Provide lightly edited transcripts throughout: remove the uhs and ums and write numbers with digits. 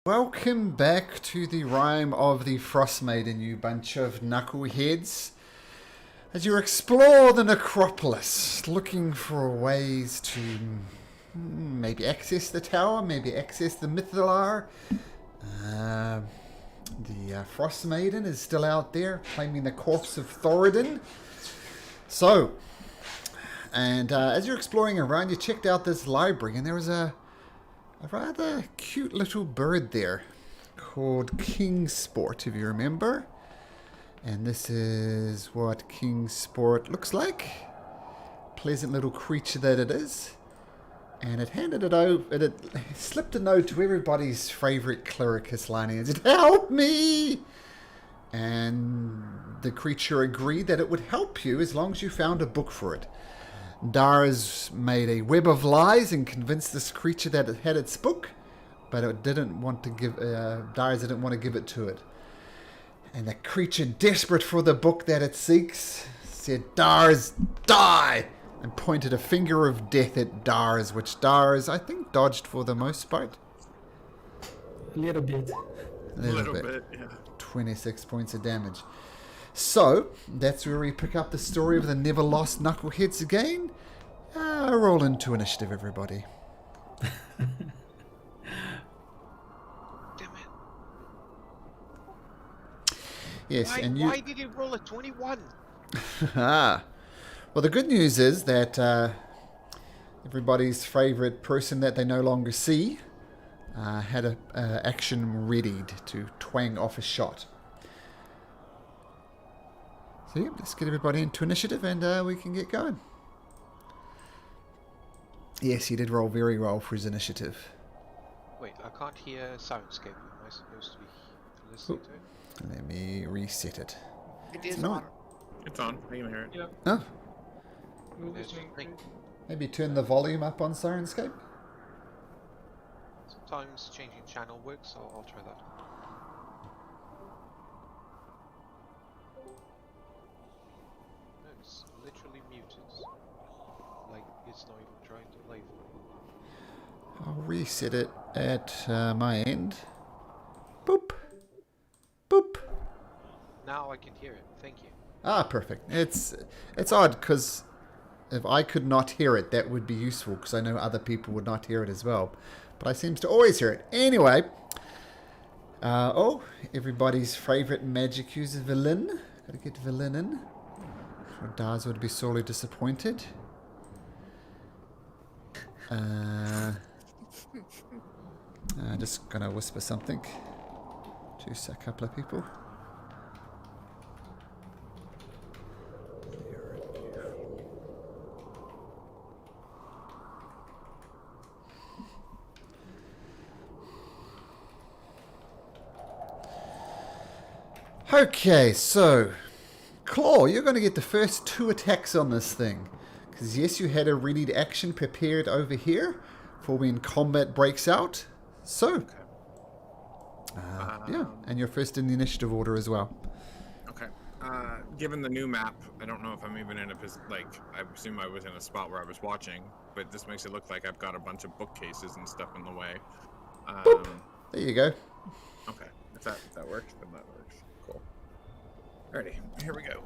Welcome back to the Rime of the Frost Maiden, you bunch of knuckleheads. As you explore the necropolis, looking for ways to maybe access the tower, maybe access the Mythalar. The Frost Maiden is still out there, claiming the corpse of Thoradin. So, as you're exploring around, you checked out this library, and there was a rather cute little bird there called King Sport, if you remember. And this is what King Sport looks like. Pleasant little creature that it is. And it handed it over, it slipped a note to everybody's favourite cleric, Hislani, and said, "Help me!" And the creature agreed that it would help you as long as you found a book for it. Dars made a web of lies and convinced this creature that it had its book, but it didn't want to give. Dars didn't want to give it to it. And the creature, desperate for the book that it seeks, said, "Dars, die!" and pointed a finger of death at Dars, which Dars, I think, dodged for the most part. A little bit. A little bit, yeah. 26 points of damage. So, that's where we pick up the story of the Neverlost Knuckleheads again. Roll into initiative, everybody. Damn it. Yes, Why did you roll a 21? Well, the good news is that everybody's favourite person that they no longer see had an action readied to twang off a shot. So yeah, let's get everybody into initiative and we can get going. Yes, he did roll very well for his initiative. Wait, I can't hear Soundscape. Am I supposed to be listening to it? Let me reset it. It is No. on. It's on. I can hear it. Yeah. Oh, There's ring. maybe turn the volume up on Sirenscape. Sometimes changing channel works, so I'll try that. No, it's literally muted. Like, it's not even trying to play for me. I'll reset it at my end. Boop. Boop. Now I can hear it. Thank you. Ah, perfect. It's odd because if I could not hear it, that would be useful because I know other people would not hear it as well. But I seem to always hear it. Anyway, everybody's favourite magic user, Villain. Gotta get Villain in. Or Daz would be sorely disappointed. Just gonna whisper something to a couple of people. Okay, so Claw, you're going to get the first 2 attacks on this thing. Because yes, you had a readied action prepared over here for when combat breaks out. So, yeah, and you're first in the initiative order as well. Okay. Given the new map, I don't know if I'm even in a I assume I was in a spot where I was watching, but this makes it look like I've got a bunch of bookcases and stuff in the way. Boop. There you go. Okay. If that works, then that works. Cool. Alrighty, here we go.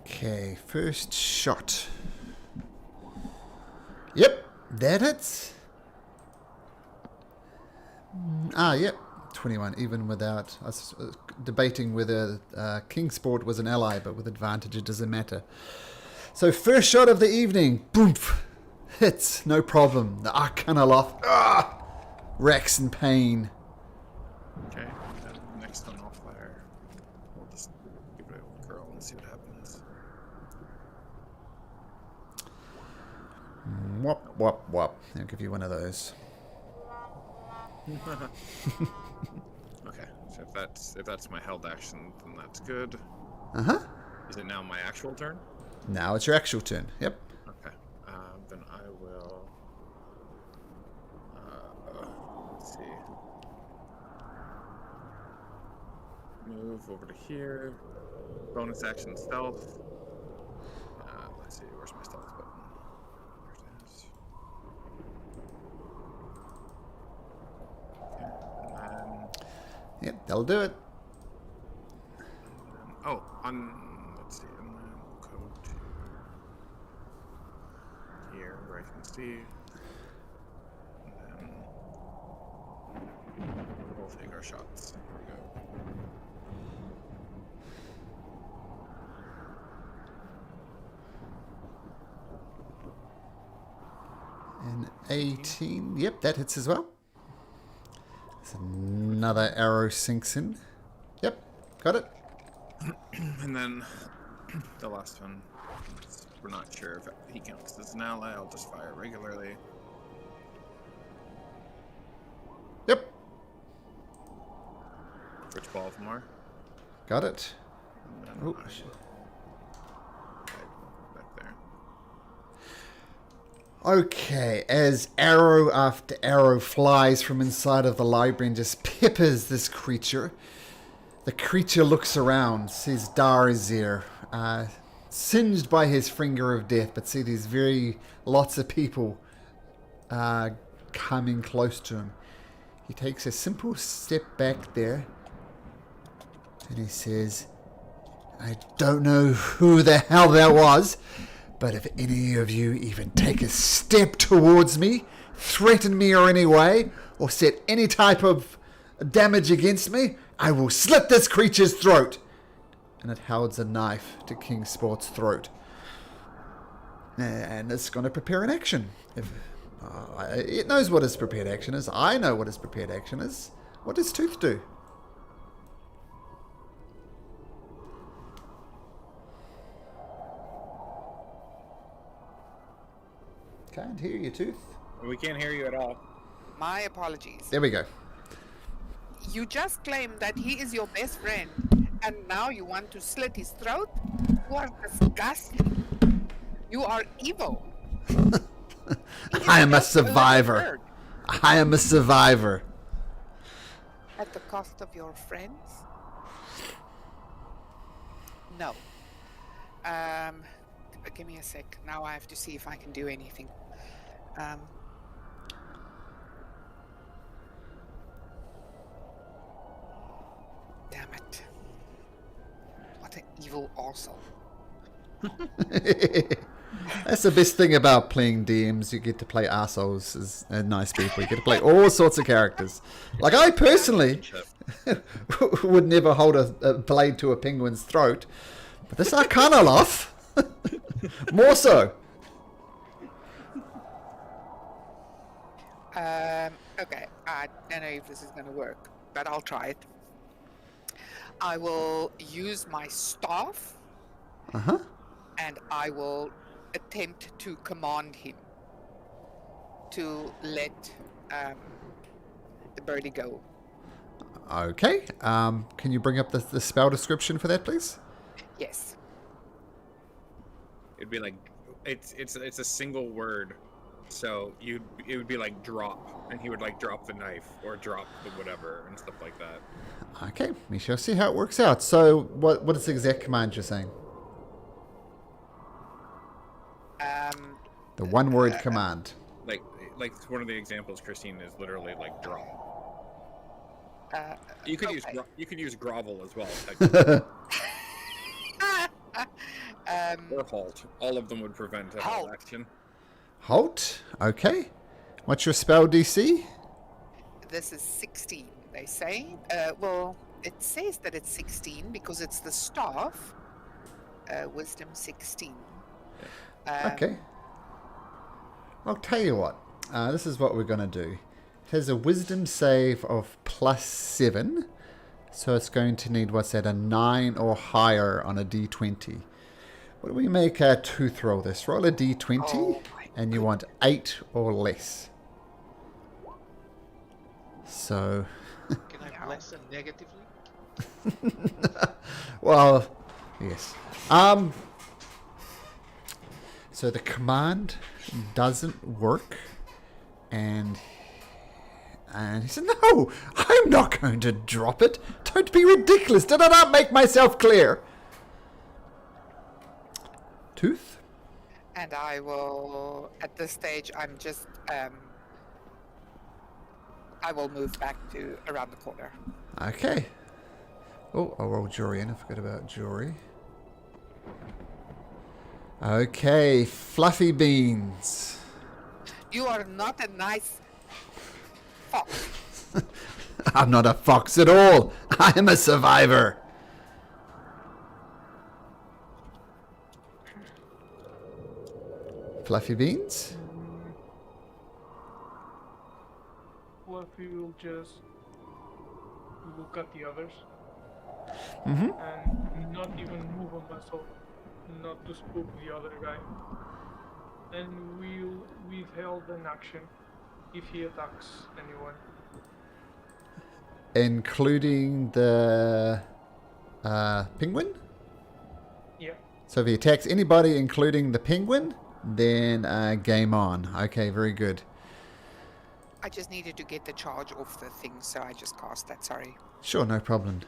Okay, first shot. Yep, that hits. Yep, 21, even without. I was debating whether Kingsport was an ally, but with advantage it doesn't matter. So, first shot of the evening, boom, hits, no problem. The Arcana Loft, racks in pain. Okay, next one I'll fire. We'll just give it a curl and see what happens. Wop, wop, wop. I'll give you one of those. Okay, so if that's my held action, then that's good. Uh-huh. Is it now my actual turn? Now it's your actual turn. Yep. Okay. Then I will. Let's see. Move over to here. Bonus action stealth. Yep, that'll do it. Oh, let's see, and then we'll go to here where I can see. And then we'll take our shots. Here we go. And 18. Yep, that hits as well. There's another arrow sinks in. Yep, got it. And then the last one, we're not sure if he counts as an ally. I'll just fire regularly. Yep, Which 12 more? got it. And then Oh, I should back there. okay, as arrow after arrow flies from inside of the library and just peppers this creature, the creature looks around, sees Darazir, singed by his finger of death, but see these lots of people coming close to him. He takes a simple step back there, and he says, I don't know who the hell that was, but if any of you even take a step towards me, threaten me or any way, or set any type of damage against me, I will slit this creature's throat. And it holds a knife to King Sport's throat. And it's going to prepare an action. It knows what its prepared action is. I know what its prepared action is. What does Tooth do? Can't hear you, Tooth. We can't hear you at all. My apologies. There we go. You just claimed that he is your best friend, and now you want to slit his throat? You are disgusting. You are evil. I am a just little survivor. bird. I am a survivor. At the cost of your friends? No. Give me a sec. Now I have to see if I can do anything. Damn it. What an evil arsehole. That's the best thing about playing DMs. You get to play assholes as nice people. You get to play all sorts of characters. Like I personally would never hold a blade to a penguin's throat, but this Arcanoloth, more so. Okay, I don't know if this is going to work, but I'll try it. I will use my staff, and I will attempt to command him to let the birdie go. Okay. Can you bring up the spell description for that, please? Yes. It'd be like it's a single word, so it would be like drop, and he would like drop the knife or drop the whatever and stuff like that. Okay, we shall see how it works out. So, what is the exact command you're saying? The one-word command. Like one of the examples, Christine, is literally like drop. You could okay. you could use grovel as well. Or halt. All of them would prevent a halt action. Halt. Okay. What's your spell DC? This is 16, they say. Well, it says that it's 16 because it's the staff. Wisdom 16. Okay. I'll tell you what. This is what we're going to do. It has a wisdom save of +7. So it's going to need, what's that, a 9 or higher on a d20. What do we make a tooth roll this? Roll a d20, and you want 8 or less. So... Can I bless them negatively? Well, yes. So the command doesn't work, and he said, "No, I'm not going to drop it. Don't be ridiculous. Did I not make myself clear?" Tooth? And I will, at this stage, I'm just, I will move back to around the corner. Okay. Oh, I'll roll Jury in. I forgot about Jury. Okay, Fluffy Beans. You are not a nice fox. I'm not a fox at all. I am a survivor. Fluffy Beans? Fluffy will just look at the others Mm-hmm. and not even move a muscle, not to spook the other guy. And will withhold an action if he attacks anyone. Including the penguin? Yeah. So if he attacks anybody, including the penguin, then game on. Okay, very good. I just needed to get the charge off the thing, so I just cast that. Sorry. Sure, no problem.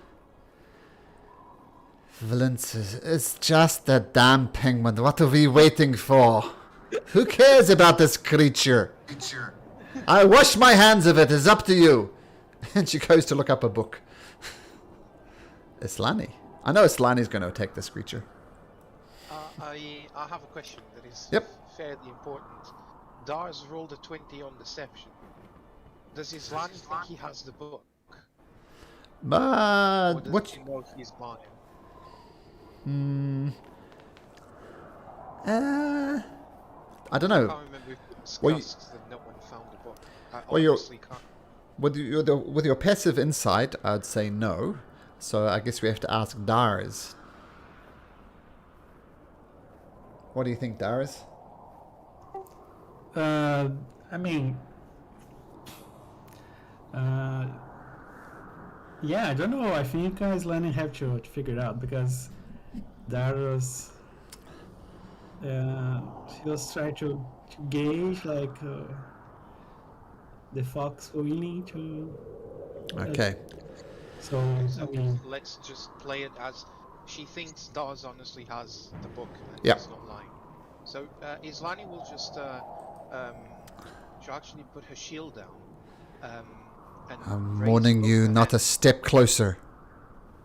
Valence, it's just a damn penguin. What are we waiting for? Who cares about this creature? I wash my hands of it. It's up to you. And she goes to look up a book. Islani. I know Islani's going to attack this creature. I have a question that is Yep. fairly important. Dars rolled a 20 on deception. Does Islani think he has the book? Or But does what? he know he's mine? I don't I know. can't remember if we discussed Well, you- that no one found the book. I Well, you're- honestly can't. With your passive insight, I'd say no. So I guess we have to ask Dars. What do you think, Dars? I mean, yeah, I don't know. I think Islani have to figure it out because Darius, she was trying to gauge like the fox willing to. Okay. So So I mean, let's just play it as she thinks Dars honestly has the book and Yep. he's not lying. So Islani will just she'll actually put her shield down. And I'm raise warning both you her not a hands. step closer.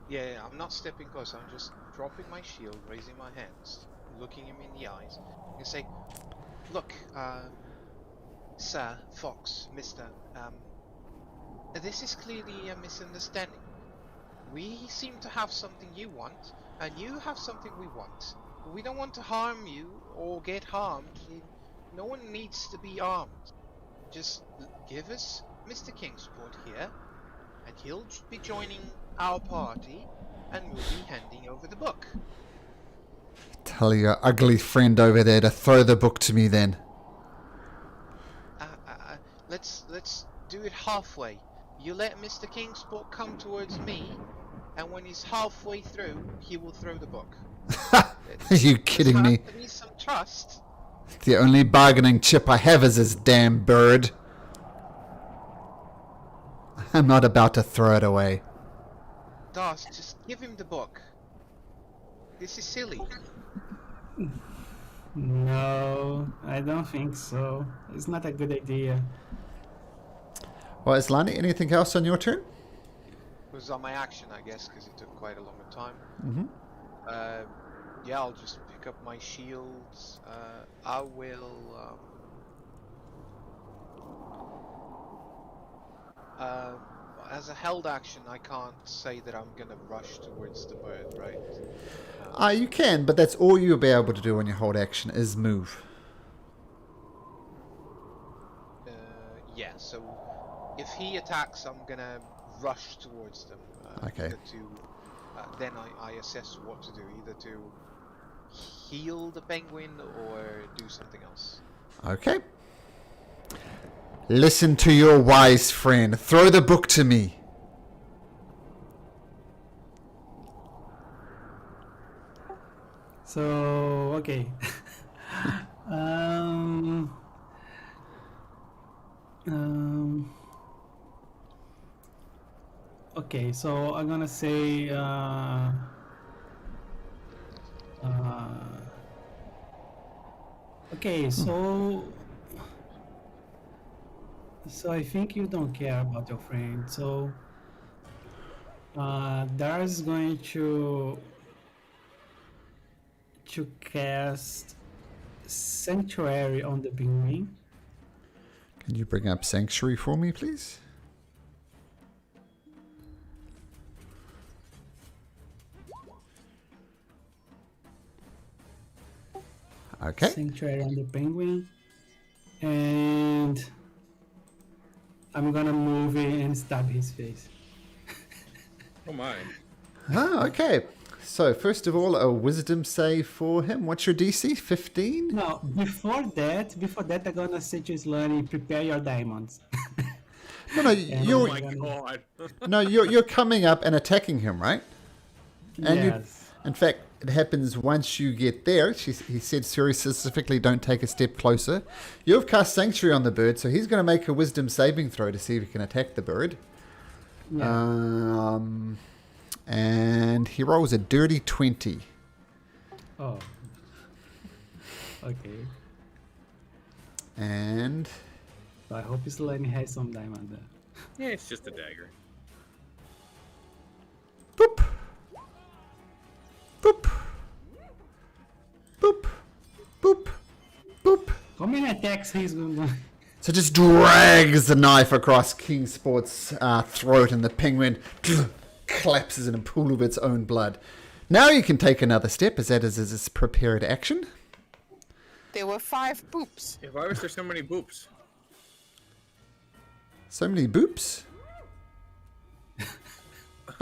Yeah, I'm not stepping close. I'm just dropping my shield, raising my hands, looking him in the eyes, and say, "Look, Sir Fox, Mister, this is clearly a misunderstanding. We seem to have something you want, and you have something we want. We don't want to harm you or get harmed. No one needs to be armed. Just give us Mr. Kingsport here, and he'll be joining our party, and we'll be handing over the book." Tell your ugly friend over there to throw the book to me then. Let's do it halfway. You let Mr. Kingsport come towards me, and when he's halfway through, he will throw the book. Are you kidding me? There needs some trust. The only bargaining chip I have is this damn bird. I'm not about to throw it away. Das, just give him the book. This is silly. no, I don't think so. It's not a good idea. Well, Islani, anything else on your turn? It was on my action, I guess, because it took quite a long time. Mm-hmm. Yeah, I'll just pick up my shields. I will. As a held action, I can't say that I'm gonna rush towards the bird, right? You can, but that's all you'll be able to do on your hold action is move. Yeah. So if he attacks, I'm gonna rush towards them. Okay. Either to, then I assess what to do, either to heal the penguin or do something else. Okay. Listen to your wise friend. Throw the book to me. So okay. um, okay, so I'm gonna say okay, so I think you don't care about your friend, so Dara's going to cast Sanctuary on the penguin. Can you bring up Sanctuary for me, please? Okay. Sanctuary on the penguin. And I'm gonna move it and stab his face. Oh my. Ah, okay. So, first of all, a wisdom save for him. What's your DC? 15? No, before that, I'm gonna say to Slani, prepare your diamonds. No, Oh you're my god. no, you're coming up and attacking him, right? And Yes. in fact, it happens once you get there. He said very specifically, don't take a step closer. You've cast Sanctuary on the bird, so he's going to make a wisdom saving throw to see if he can attack the bird. Yeah. And he rolls a dirty 20. Oh. Okay. And So I hope Slani has some diamond there. Yeah, it's just a dagger. boop, boop, boop, boop, boop. How many attacks he's gonna do? So just drags the knife across King Sport's throat, and the penguin collapses in a pool of its own blood. Now you can take another step, as that is his prepared action. There were 5 boops. Yeah, why was there so many boops? So many boops.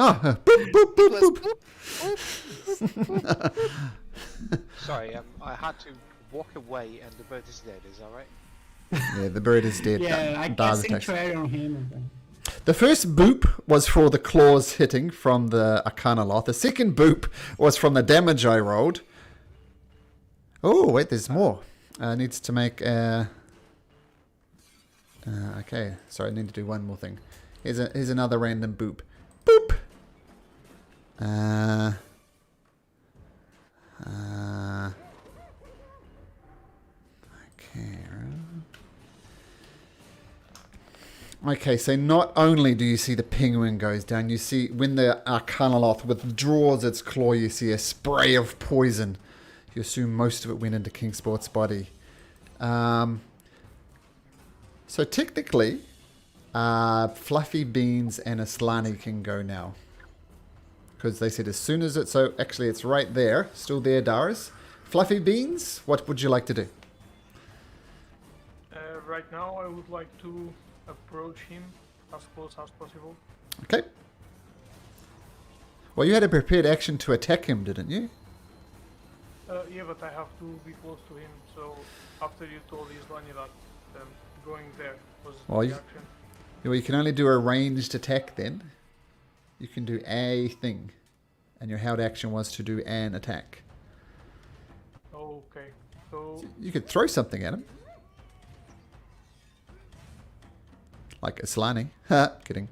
Oh, boop, boop, boop, Plus boop. boop. Sorry, I had to walk away and the bird is dead. Is that right? Yeah, the bird is dead. Yeah, I Dars cast attacks. Sanctuary on him. The first boop was for the claws hitting from the Arcanoloth. The second boop was from the damage I rolled. Oh, wait, there's more. Needs to make a... okay, sorry, I need to do one more thing. Here's another random boop. Boop! Okay. Okay, so not only do you see the penguin goes down, you see when the Arcanoloth withdraws its claw, you see a spray of poison. You assume most of it went into Kingsport's body. So technically, Fluffy Beans and Aslani can go now. Because they said as soon as it... So actually it's right there. Still there, Dars. Fluffy Beans, what would you like to do? Right now, I would like to approach him as close as possible. Okay. Well, you had a prepared action to attack him, didn't you? Yeah, but I have to be close to him. So after you told Islani that going there was Well, the you- action. Well, you can only do a ranged attack then. You can do a thing. And your held action was to do an attack. Okay, so You could throw something at him. Like Aslani. Ha, kidding.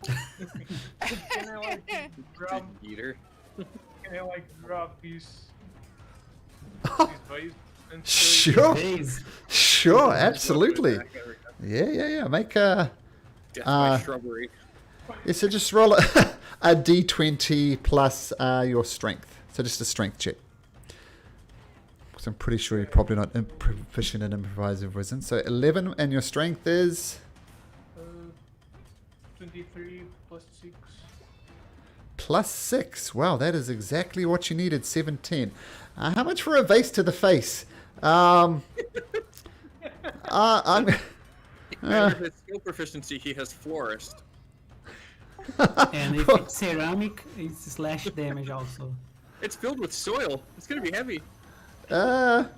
can I like grab? Eater. Can I like grab this vase and throw it? Sure. Days. Sure, absolutely. Yeah. Make a... Death by shrubbery. Yeah, so just roll a d20 plus your strength. So just a strength check. Because I'm pretty sure you're probably not proficient in improvised wisdom. So 11, and your strength is 23 plus 6. plus 6. Wow, that is exactly what you needed. 17. How much for a vase to the face? I'm. Out of his skill proficiency, he has florist. And if it's ceramic, it's slash damage also. It's filled with soil. It's gonna be heavy. I'll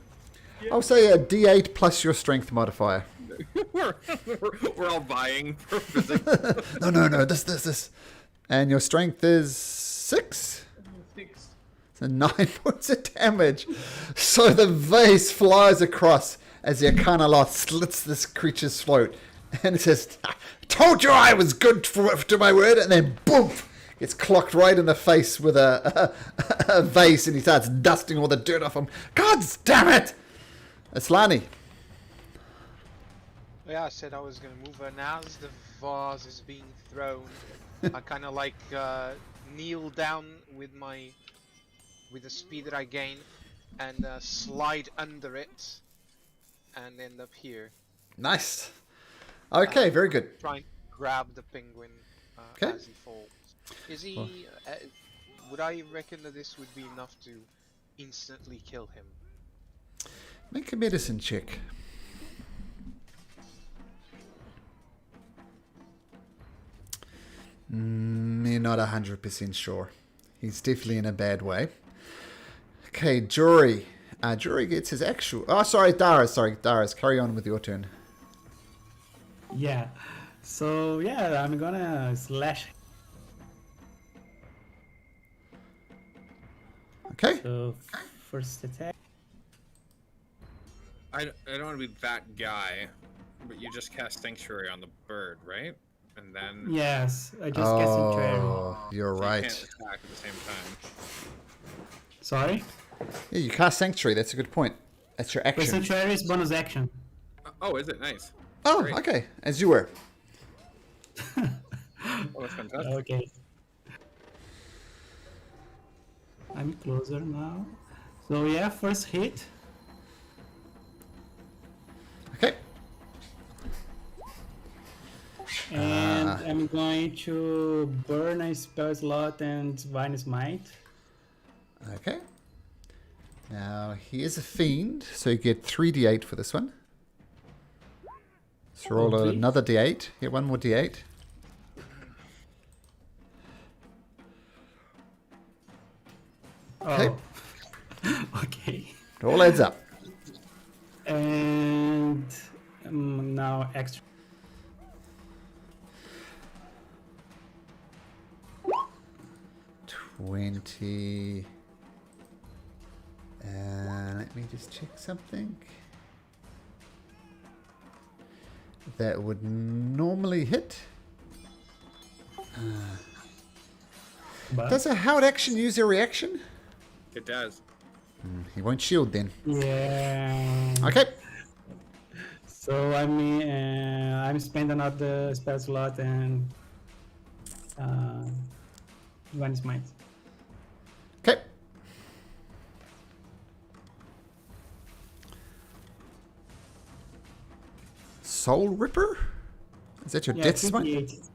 say a d8 plus your strength modifier. we're all vying for physics. No. This. And your strength is 6. 6. So 9 points of damage. So the vase flies across as the Arcanoloth slits this creature's throat. And it says, told you I was good to my word. And then boom, gets clocked right in the face with a vase. And he starts dusting all the dirt off him. God damn it! Aslani. Yeah, I said I was gonna move, and as the vase is being thrown, I kind of like kneel down with the speed that I gain, and slide under it, and end up here. Nice. Okay, very good. Trying to grab the penguin Okay. as he falls. Is he? Would I reckon that this would be enough to instantly kill him? Make a medicine check. You're not 100% sure. He's definitely in a bad way. Okay, Jory. Jory gets his actual... Oh, sorry, Darius. Darius. Carry on with your turn. Yeah. So yeah, I'm gonna slash. Okay. So first attack. I don't want to be that guy, but you just cast Sanctuary on the bird, right? And then Yes, I just cast Sanctuary. Oh, you're you right. can't attack at the same time. Sorry? Yeah, you cast Sanctuary. That's a good point. That's your But action. Sanctuary is bonus action. Oh, is it? Nice. Oh, Great. okay. As you were. Oh, that's fantastic. Okay. I'm closer now. So yeah, first hit. Okay. And I'm going to burn a spell slot and Divine's Might. Okay. Now, he is a fiend, so you get 3d8 for this one. So roll Okay. another d8. Yeah, one more d8. Okay. Oh. Okay. It all adds up. And now extra. $20. Let me just check something. That would normally hit. But Does a held action use a reaction? It does. He won't shield then. yeah. Okay. So I mean, I'm spending another spell slot and Divine's Might. Okay. Soul Ripper? Is that your Yeah, death smite? 3d8.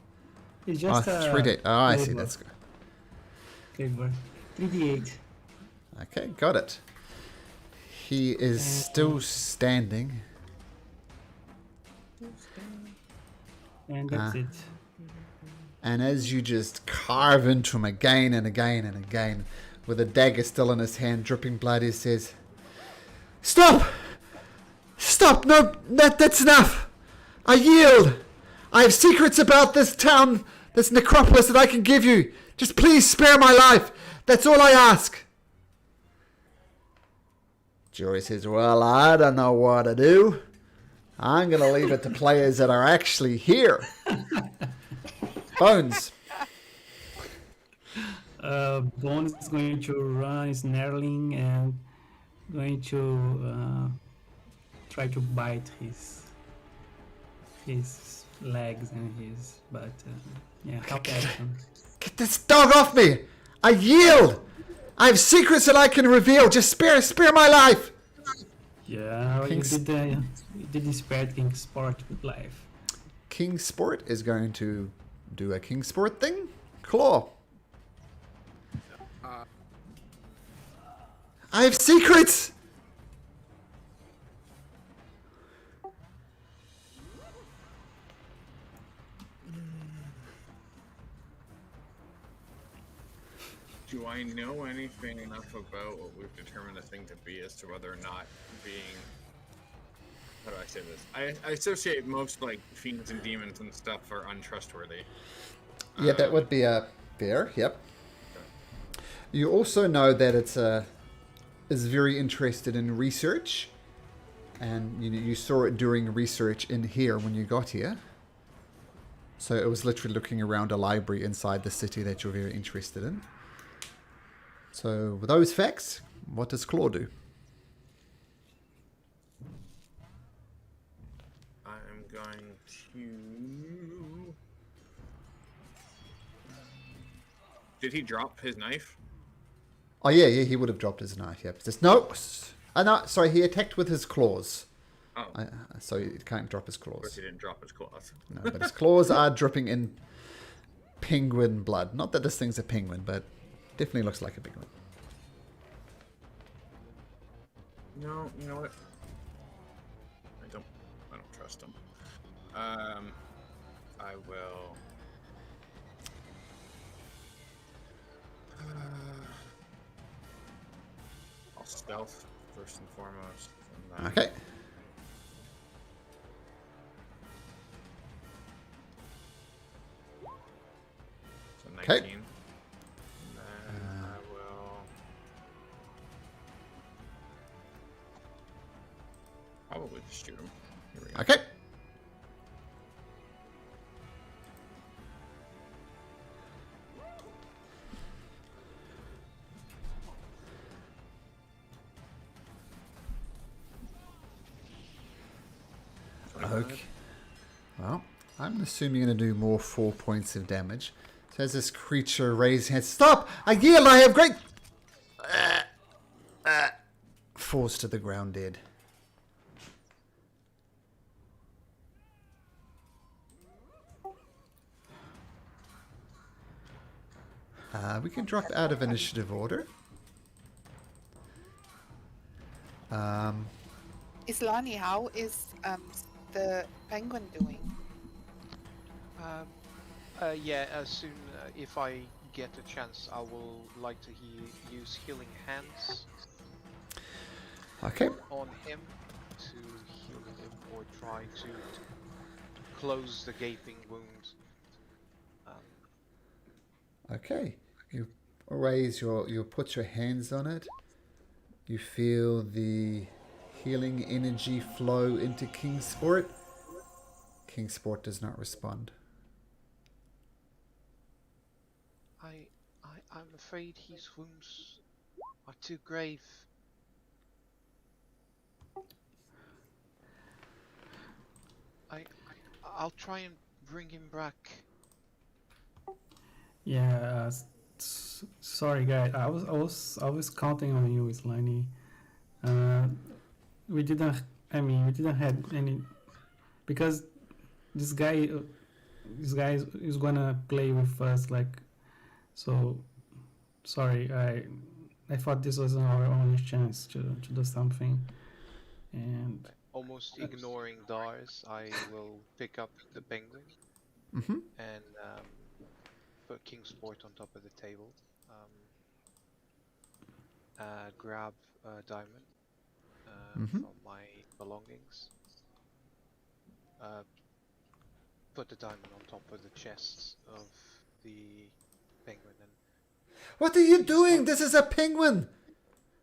It's Oh, just 3d8. Oh, I see. flavor. That's good. Flavor. 3d8. Okay, got it. He is still standing. And that's it. And as you just carve into him again and again and again, with a dagger still in his hand, dripping blood, he says, "Stop! Stop! No, that's enough! I yield! I have secrets about this town, this necropolis that I can give you. Just please spare my life. That's all I ask." Jory says, "Well, I don't know what to do. I'm going to leave it to players that are actually here." Bones. Bones is going to run snarling and going to try to bite his legs and his butt. Yeah, help action. Get this dog off me! I yield! I have secrets that I can reveal. Just spare my life. Yeah, King's- you did the Spirit King sport with life. King Sport is going to do a King Sport thing. Claw. I have secrets. Do I know anything enough about what we've determined the thing to be as to whether or not being... How do I say this? I associate most, like, fiends and demons and stuff are untrustworthy. Yeah, that would be a fair. Yep. You also know that it's is very interested in research, and you saw it during research in here when you got here. So it was literally looking around a library inside the city that you're very interested in. So with those facts, what does Claw do? I'm going you. Did he drop his knife? Oh yeah, he would have dropped his knife. Yep. Just no. No, sorry, he attacked with his claws. Oh, So he can't drop his of course claws. he didn't drop his claws. No, but his claws are dripping in penguin blood. Not that this thing's a penguin, but definitely looks like a penguin. No, you know what? I don't trust him. I will. I'll stealth first and foremost. And then Okay. So Okay. 19. And then I will probably just shoot him. Here we go. Okay. Okay. Well, I'm assuming you're going to do more 4 points of damage. So as this creature raises his hand, stop! I yield! I have great... falls to the ground dead. We can drop out of initiative order. Islani, how is the penguin doing? Yeah, as soon if I get a chance, I will like to use healing hands Okay. on him to heal him or try to close the gaping wound. Okay. You raise you put your hands on it. You feel the healing energy flow into Kingsport. Kingsport does not respond. I'm afraid his wounds are too grave. I'll try and bring him back. Yeah, sorry guys. I was counting on you, Islani. We didn't. I mean, we didn't have any because this guy is gonna play with us. Like, so sorry. I thought this was our only chance to do something, and Almost ignoring Dars, I will pick up the penguin Mm-hmm. and put Kingsport on top of the table. Grab a diamond from my belongings. Put the diamond on top of the chests of the penguin and What are you doing? This is a penguin.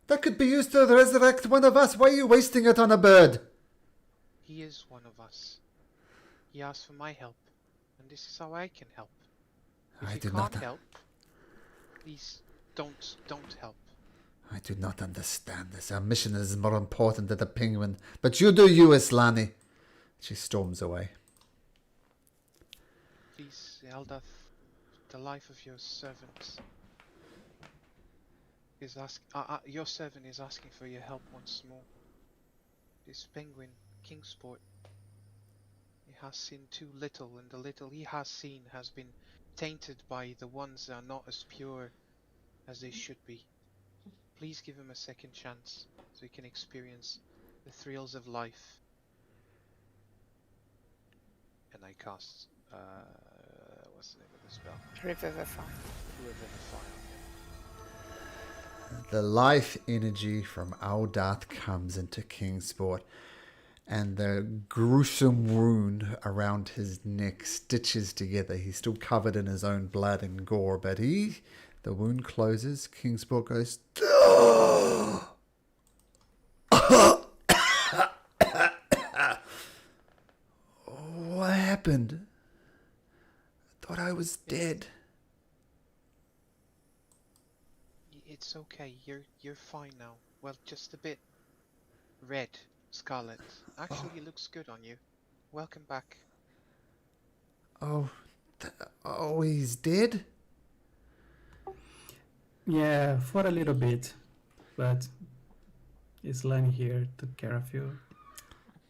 That could be used to resurrect one of us. Why are you wasting it on a bird? he is one of us. He asked for my help, and this is how I can help. If I you do can't not. help, please don't help. I do not understand this. Our mission is more important than the penguin. But you do you, Islani. She storms away. Please, Eldath, the life of your servant is your servant is asking for your help once more. This penguin, Kingsport, he has seen too little, and the little he has seen has been tainted by the ones that are not as pure as they should be. Please give him a second chance so he can experience the thrills of life. And I cast, what's the name of the spell? Revivify. Revivify. The life energy from Aldath comes into Kingsport, and the gruesome wound around his neck stitches together. He's still covered in his own blood and gore, but the wound closes. Kingsport goes, what happened? I thought I was dead. It's okay. You're fine now. Well, just a bit red, scarlet. Actually, it looks good on you. Welcome back. Oh, oh, he's dead? Yeah, for a little bit, but it's Lenny here took care of you.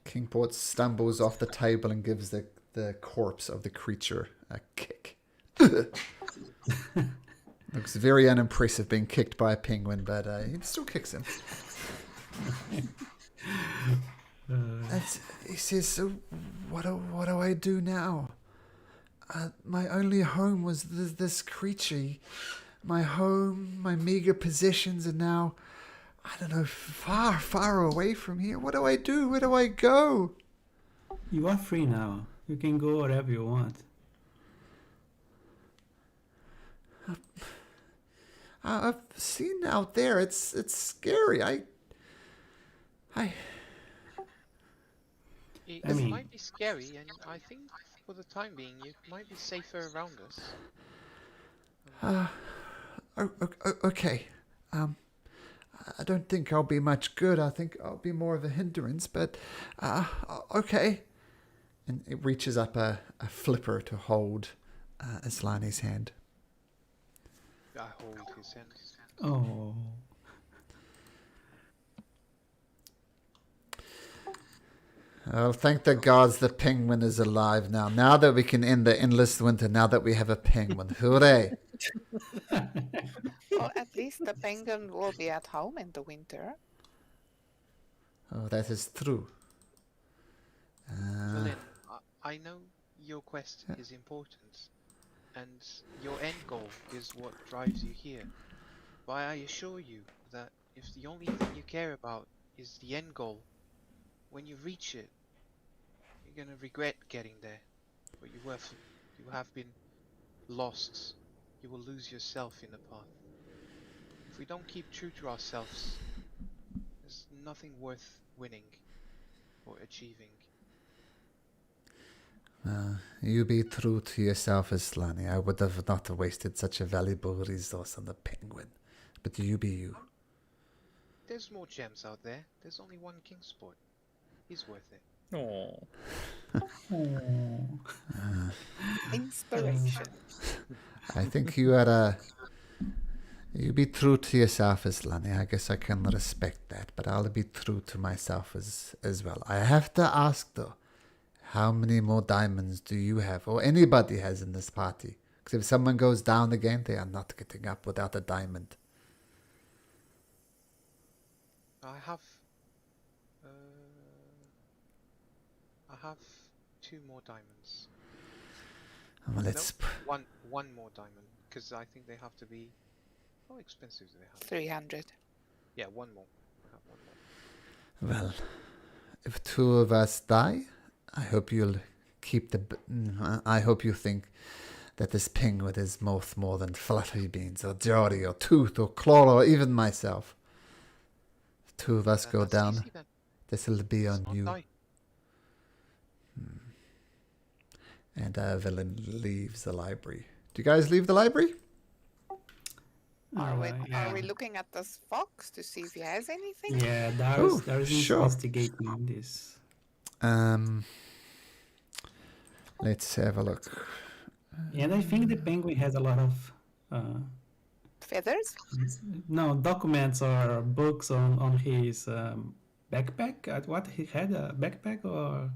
Kingport stumbles off the table and gives the corpse of the creature a kick. Looks very unimpressive being kicked by a penguin, but he still kicks him. He says, so what do I do now? My only home was this creature. My home, my meager possessions are now, I don't know, far, far away from here. What do I do? Where do I go? You are free now. You can go wherever you want. I've seen out there. It's scary. It I mean- might be scary, and I think for the time being, you might be safer around us. Okay. I don't think I'll be much good. I think I'll be more of a hindrance, but okay. And it reaches up a flipper to hold Islani's hand. I hold his hand. Oh. Oh, thank the gods the penguin is alive now. Now that we can end the endless winter, now that we have a penguin. Hooray! Well, at least the penguin will be at home in the winter. Oh, that is true. Well then, I know your quest is important, and your end goal is what drives you here. But I assure you that if the only thing you care about is the end goal, when you reach it, you're gonna regret getting there. But you have been lost. You will lose yourself in the path. If we don't keep true to ourselves, there's nothing worth winning or achieving. You be true to yourself, Islani. I would have not wasted such a valuable resource on the penguin. But you be you. There's more gems out there. There's only one Kingsport. He's worth it. Oh. Inspiration. I think you are you be true to yourself, Islani. I guess I can respect that, but I'll be true to myself as well. I have to ask though, how many more diamonds do you have, or anybody has in this party? Because if someone goes down again, they are not getting up without a diamond. I have 2 more diamonds. Well, let's. One more diamond, because I think they have to be. How expensive do they have? 300. Yeah, one more. I have one more. Well, if 2 of us die, I hope you'll keep I hope you think that this penguin is worth more than Fluttery Beans or Jory or Tooth or Claw or even myself. If 2 of us go That's down, easy then. this will be Let's on not you. die. And Villain leaves the library. Do you guys leave the library? Are we Yeah. looking at this fox to see if he has anything? Yeah, Oh, there is sure. investigating this. Let's have a look. And I think the penguin has a lot of Feathers? documents or books on his backpack. What he had a backpack or?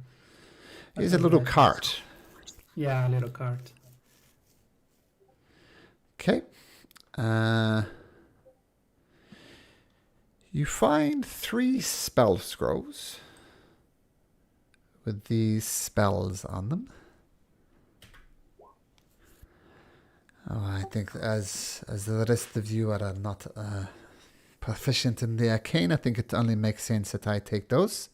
Here's a little cart. Yeah, a little cart. Okay. You find 3 spell scrolls with these spells on them. Oh, I think as the rest of you are not proficient in the arcane, I think it only makes sense that I take those.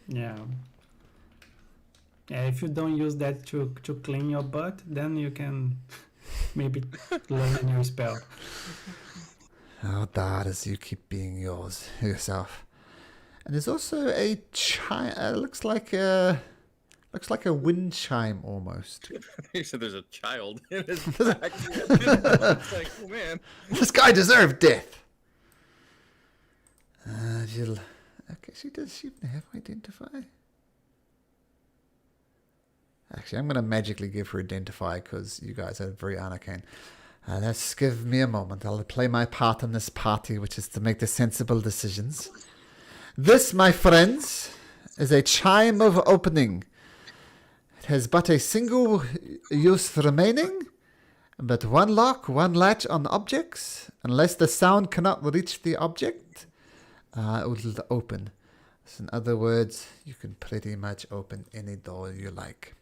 Yeah. Yeah, if you don't use that to clean your butt, then you can maybe learn a new spell. Oh, Dars, you keep being yourself. And there's also a chime. Looks like a wind chime almost. You said there's a child in his back. It's like, oh man. This guy deserved death. Jill. Okay, she does. She have identify. Actually, I'm going to magically give her Identify because you guys are very arcane. Let's give me a moment. I'll play my part in this party, which is to make the sensible decisions. This, my friends, is a chime of opening. It has but a single use remaining, but one lock, one latch on objects. Unless the sound cannot reach the object, it will open. So in other words, you can pretty much open any door you like.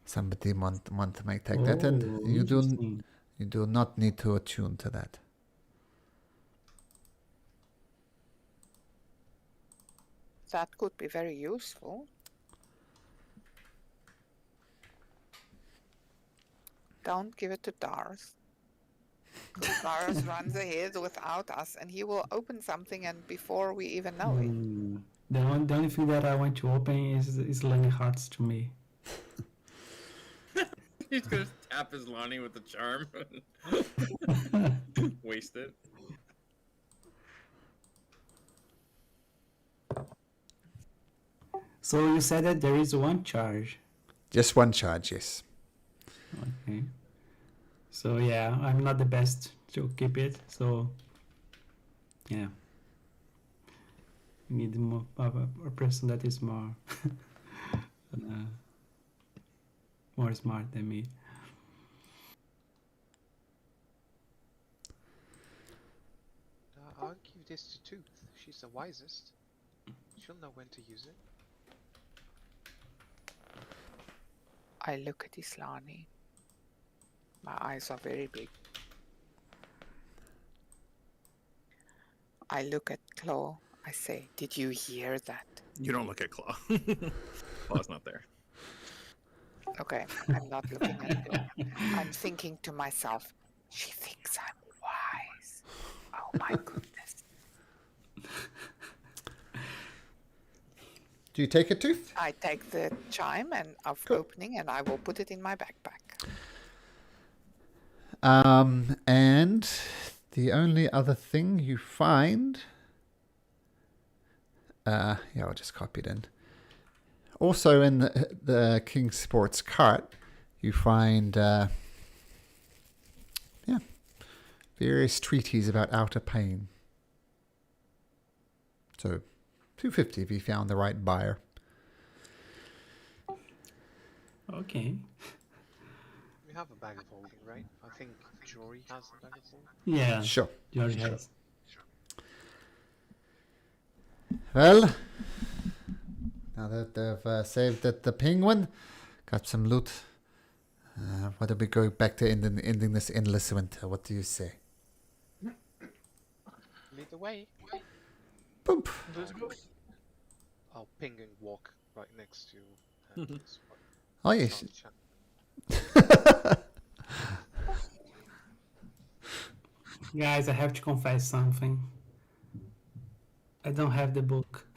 Somebody want to take that, and you do not need to attune to that. That could be very useful. Don't give it to Dars. Dars runs ahead without us, and he will open something, and before we even know it. The only thing that I want to open is Lonely Hearts to me. He's gonna tap his Lonnie with the charm. Waste it. So you said that there is one charge. Just one charge, yes. Okay. So yeah, I'm not the best to keep it. So yeah, we need more a person that is more more smart than me. I'll give this to Tooth. She's the wisest. She'll know when to use it. I look at Islani. My eyes are very big. I look at Claw. I say, did you hear that? You don't look at Claw. Claw's not there. Okay, I'm not looking at Claw. I'm thinking to myself, she thinks I'm wise. Oh my goodness. Do you take a Tooth? I take the chime and of Cool. opening, and I will put it in my backpack. And the only other thing you find... yeah, I'll just copy it in. Also in the King Sports cart, you find... various treaties about outer pain. So, 250 if you found the right buyer. Okay. We have a bag of holding, right? I think Jory has a bag of holding. Yeah. Sure. George has. Well, now that they've saved the penguin, got some loot. Why don't we go back to ending this endless winter? What do you say? Lead the way. Boop. Let's go. I'll ping and walk right next to this one. Oh yes. Guys, I have to confess something. I don't have the book.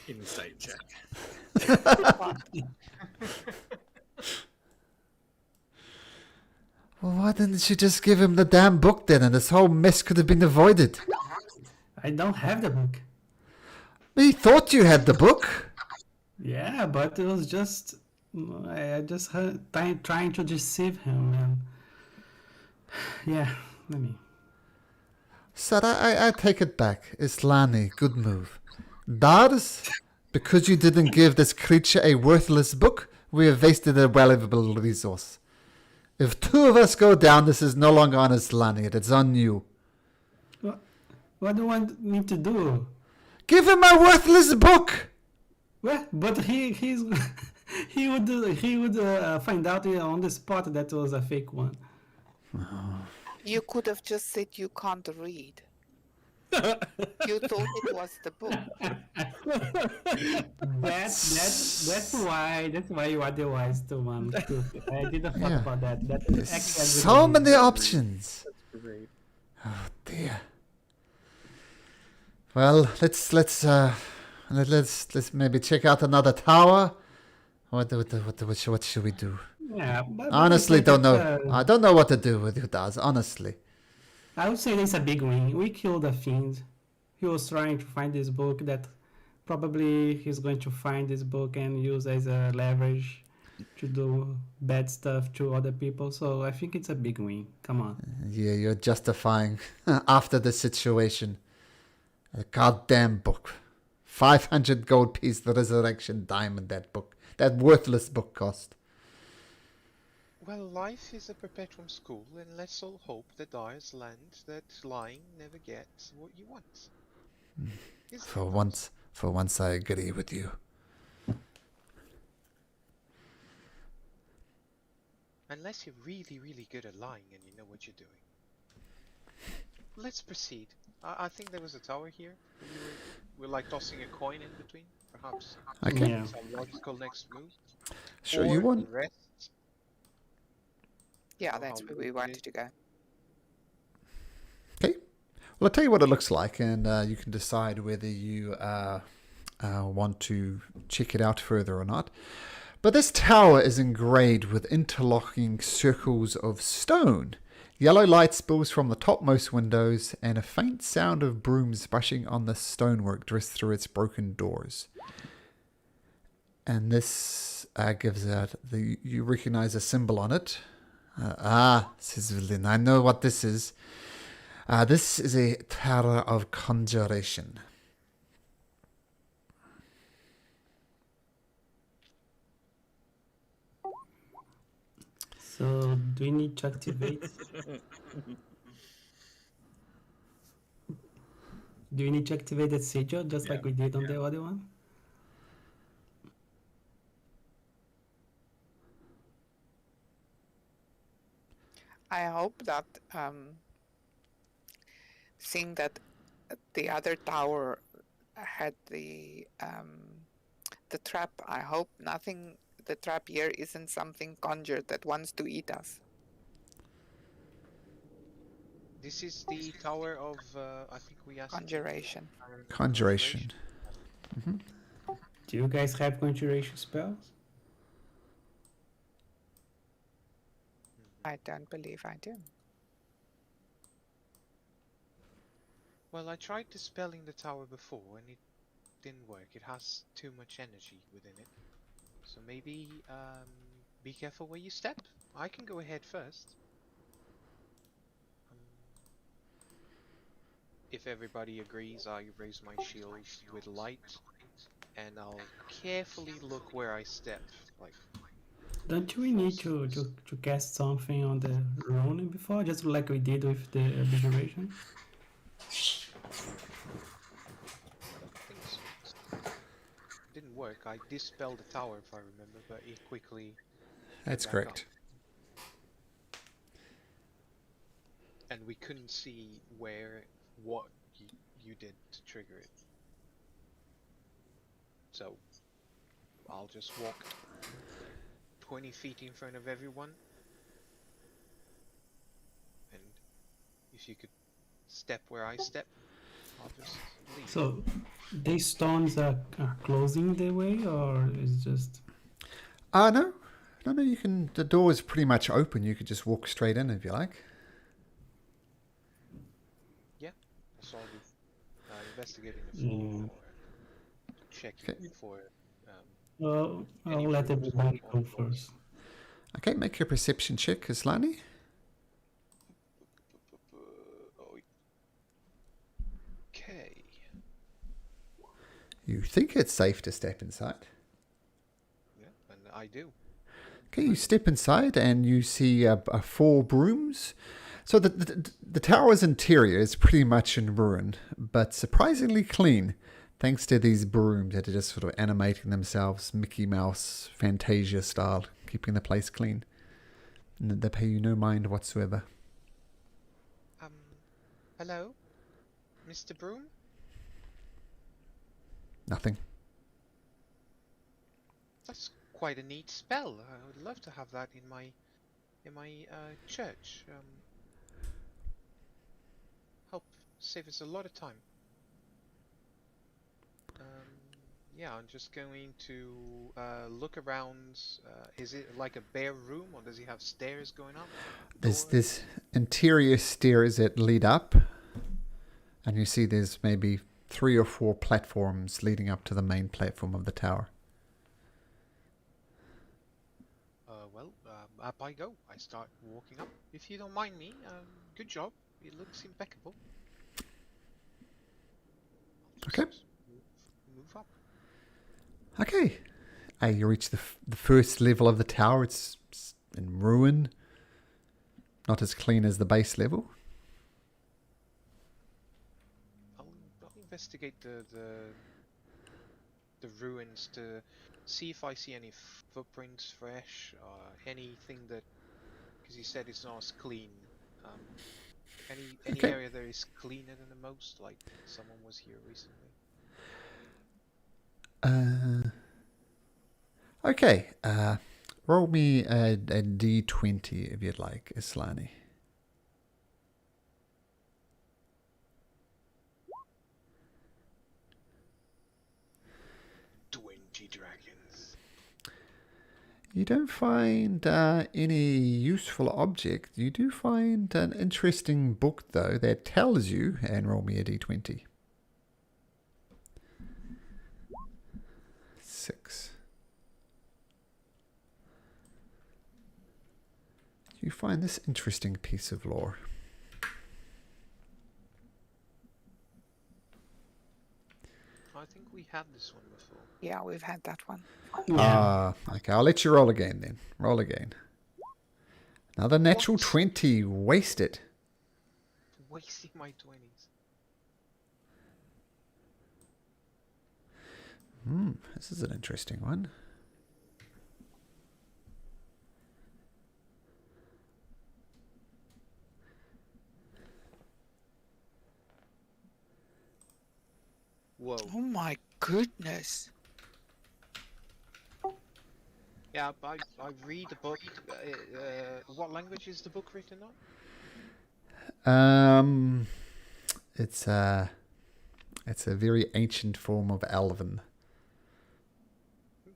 Insight check. Well, why didn't you just give him the damn book then, and this whole mess could have been avoided? I don't have the book. He thought you had the book. Yeah, but it was just I just trying to deceive him, and yeah, let me. Sir, I take it back. Islani, good move. Dars, because you didn't give this creature a worthless book, we have wasted a valuable resource. If two of us go down, this is no longer on Islani. It's on you. What do you want me to do? Give him a worthless book. Well, but he would find out on the spot that was a fake one. You could have just said you can't read. You thought it was the book. That's why you are the wise one. I didn't thought Yeah. about that. That There's actually so many options. Great. Oh dear. Well, let's maybe check out another tower. What should we do? Yeah, but Honestly, it's don't know. like, I don't know what to do with you, Daz. Honestly. I would say it's a big win. We killed a fiend. He was trying to find this book that probably he's going to find this book and use as a leverage to do bad stuff to other people. So I think it's a big win. Come on. Yeah, you're justifying after the situation. A goddamn book. 500 gold piece, the resurrection diamond that book. That worthless book cost. Well, life is a perpetuum school, and let's all hope the dyers land that lying never gets what you want. Isn't For it, once I agree with you. Unless you're really, really good at lying and you know what you're doing. Let's proceed. I think there was a tower here. We're like tossing a coin in between, perhaps. Okay. Yeah. Some logical next move. Sure, Or you want... rest. Yeah, Know that's how where we we did wanted it. to go. Okay. Well, I'll tell you what it looks like, and you can decide whether you want to check it out further or not. But this tower is engraved with interlocking circles of stone. Yellow light spills from the topmost windows, and a faint sound of brooms brushing on the stonework drifts through its broken doors. And this gives out you recognize a symbol on it. Says Vilin, I know what this is. This is a tower of conjuration. So do we need to activate? Do we need to activate that sigil just like we did on the other one? I hope that seeing that the other tower had the trap, I hope nothing. The trap here isn't something conjured that wants to eat us. This is the tower of, I think we asked. Conjuration. Conjuration. Do you guys have conjuration spells? I don't believe I do. Well, I tried dispelling the tower before and it didn't work. It has too much energy within it. So maybe be careful where you step. I can go ahead first. If everybody agrees, I raise my shield with light and I'll carefully look where I step. Like, Don't we need to cast something on the rune before, just like we did with the abjuration? things didn't work. I dispelled the tower if I remember, but it quickly. That's back correct. up. And we couldn't see what you did to trigger it. So I'll just walk 20 feet in front of everyone. And if you could step where I step, I'll just leave. So these stones are closing the way, or is just... No. No, you can... The door is pretty much open. You could just walk straight in if you like. So I'll be investigating the floor, checking for. Well, I'll Any let rooms everybody on go floors? first. Okay, make your perception check, Islani. Okay. You think it's safe to step inside. Yeah, and I do. Okay, you step inside and you see 4 brooms. So the tower's interior is pretty much in ruin, but surprisingly clean, thanks to these brooms that are just sort of animating themselves, Mickey Mouse, Fantasia style, keeping the place clean. And they pay you no mind whatsoever. Hello, Mr. Broom. Nothing. That's quite a neat spell. I would love to have that in my church. Help save us a lot of time. Yeah, I'm just going to look around. Is it like a bare room, or does he have stairs going up? There's interior stairs that lead up, and you see there's maybe 3 or 4 platforms leading up to the main platform of the tower. Up I go. I start walking up. If you don't mind me, good job. It looks impeccable. Okay. Move up. Okay. You reach the first level of the tower. It's in ruin. Not as clean as the base level. I'll investigate the ruins to see if I see any footprints fresh, or anything that, because you said it's not as clean. Any Okay. area that is cleaner than the most, like someone was here recently. Okay. Roll me a d20 if you'd like, Islani. 20 dragons. You don't find any useful object. You do find an interesting book, though, that tells you, and roll me a d20. 6. You find this interesting piece of lore. I think we had this one before. Yeah, we've had that one. Okay, I'll let you roll again then. Roll again. Another natural 20. Wasted. Wasting my 20s. This is an interesting one. Whoa. Oh my goodness. Yeah, I read the book. What language is the book written on? It's a very ancient form of Elven.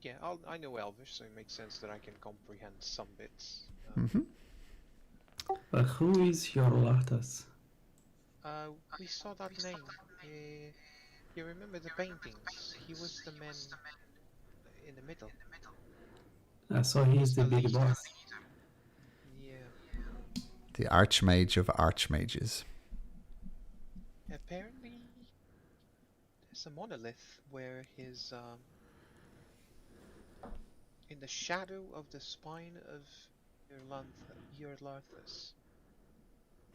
Yeah, I know Elvish, so it makes sense that I can comprehend some bits. Who is your Latas? We saw that name. You remember the paintings? He was the man in the middle. So he is the big boss. Yeah. The Archmage of Archmages. Apparently, there's a monolith where his in the shadow of the spine of Eurlarthus.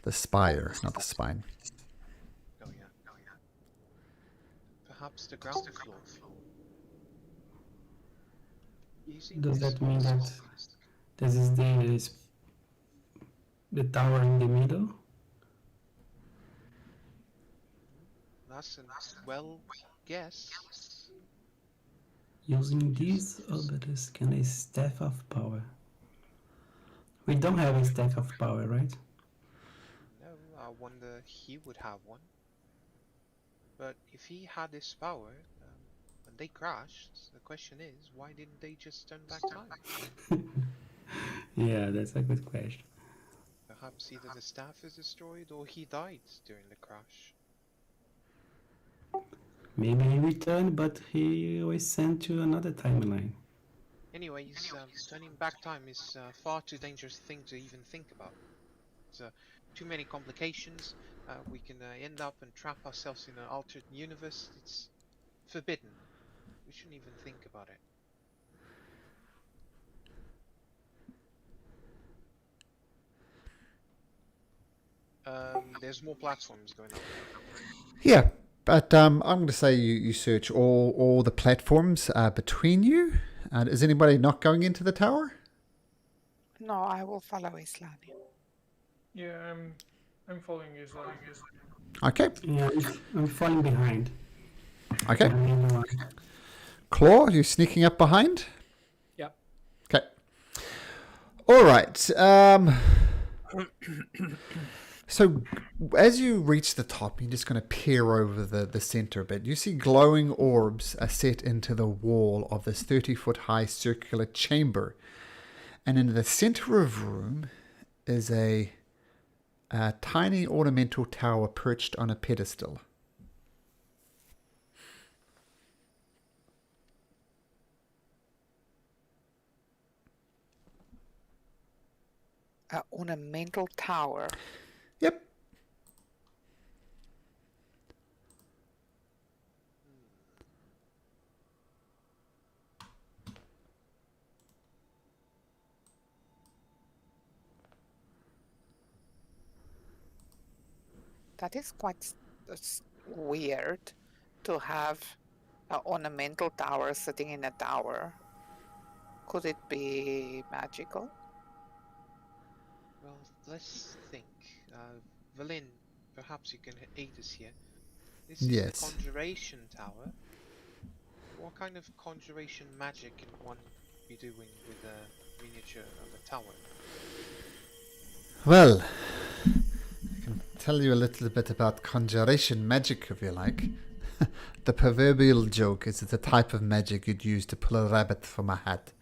The spire, not the spine. Oh yeah. Perhaps the ground floor. Does that mean that this is the tower in the middle? That's a well guess. Using these others can a staff of power. We don't have a staff of power, right? No, I wonder he would have one. But if he had this power, when they crashed, the question is, why didn't they just turn back time? Yeah, that's a good question. Perhaps either the staff is destroyed or he died during the crash. Maybe he returned, but he was sent to another timeline. Anyways, turning back time is a far too dangerous thing to even think about. There's too many complications. We can end up and trap ourselves in an altered universe. It's forbidden. We shouldn't even think about it. There's more platforms going up. Yeah, but I'm going to say you search all the platforms between you. Is anybody not going into the tower? No, I will follow Islani. Yeah, I'm following Islam. Okay. Yeah, I'm falling behind. Okay. Claw, you sneaking up behind? Yep. Okay. All right. So as you reach the top, you're just going to peer over the center a bit. You see glowing orbs are set into the wall of this 30-foot high circular chamber. And in the center of the room is a tiny ornamental tower perched on a pedestal. ornamental tower. Yep. That is quite weird to have an ornamental tower sitting in a tower. Could it be magical? Well, let's think. Valin, perhaps you can aid us here. This is the Yes. Conjuration Tower. What kind of conjuration magic can one be doing with a miniature of a tower? Well, I can tell you a little bit about conjuration magic if you like. The proverbial joke is it's a type of magic you'd use to pull a rabbit from a hat.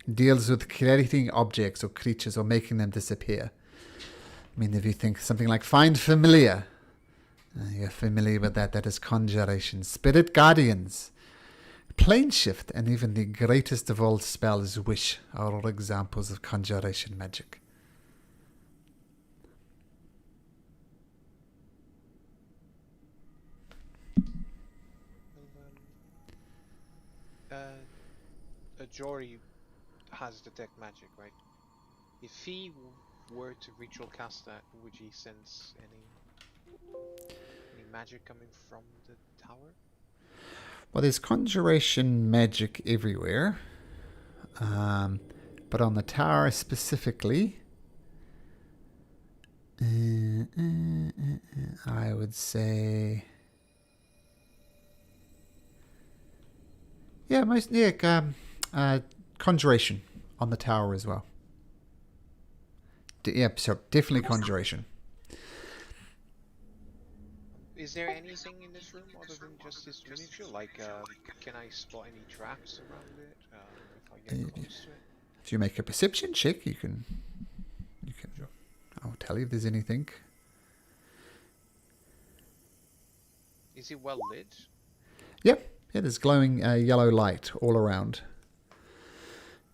It deals with creating objects or creatures or making them disappear. I mean, if you think something like find familiar, you're familiar with that. That is conjuration. Spirit guardians, plane shift, and even the greatest of all spells, wish, are all examples of conjuration magic. A Jory has detect magic, right? If he were to ritual cast that, would he sense any magic coming from the tower? Well, there's conjuration magic everywhere, but on the tower specifically, I would say, conjuration on the tower as well. So definitely conjuration. Is there anything in this room other than just this miniature? Like, can I spot any traps around it if I get close to it? If you make a perception check, you can. I'll tell you if there's anything. Is it well lit? Yep. Yeah, there's glowing yellow light all around.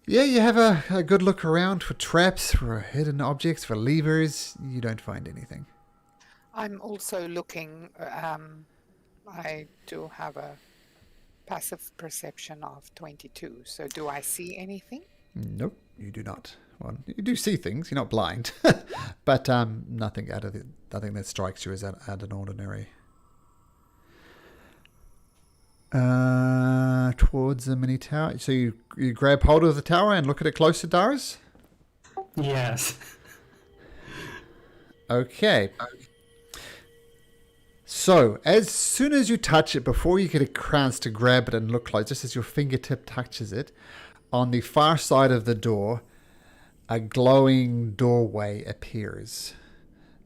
Yeah, you have a good look around for traps, for hidden objects, for levers. You don't find anything. I'm also looking. I do have a passive perception of 22. So do I see anything? Nope, you do not. Well, you do see things. You're not blind, but nothing nothing that strikes you as out of the ordinary. Towards the mini tower. So you grab hold of the tower and look at it closer, Darius? Yes. Okay. So, as soon as you touch it, before you get a chance to grab it and look close, just as your fingertip touches it, on the far side of the door, a glowing doorway appears.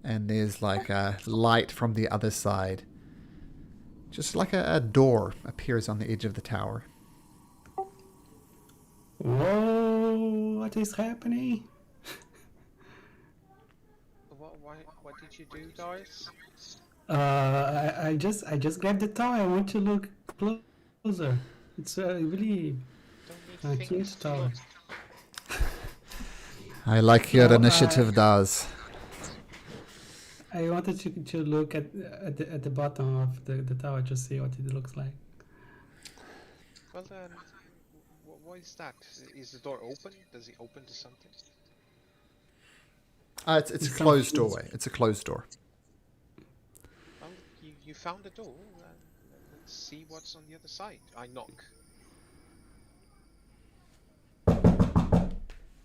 And there's like a light from the other side. Just like a door appears on the edge of the tower. Whoa, what is happening? What did you do, Doris? I just grabbed the tower. I want to look closer. It's a really huge tower. I like your initiative, Daz. I wanted to look at the bottom of the tower to see what it looks like. Well, what is that? Is the door open? Does it open to something? It's a closed doorway. It's a closed door. Well, you found the door. Let's see what's on the other side. I knock.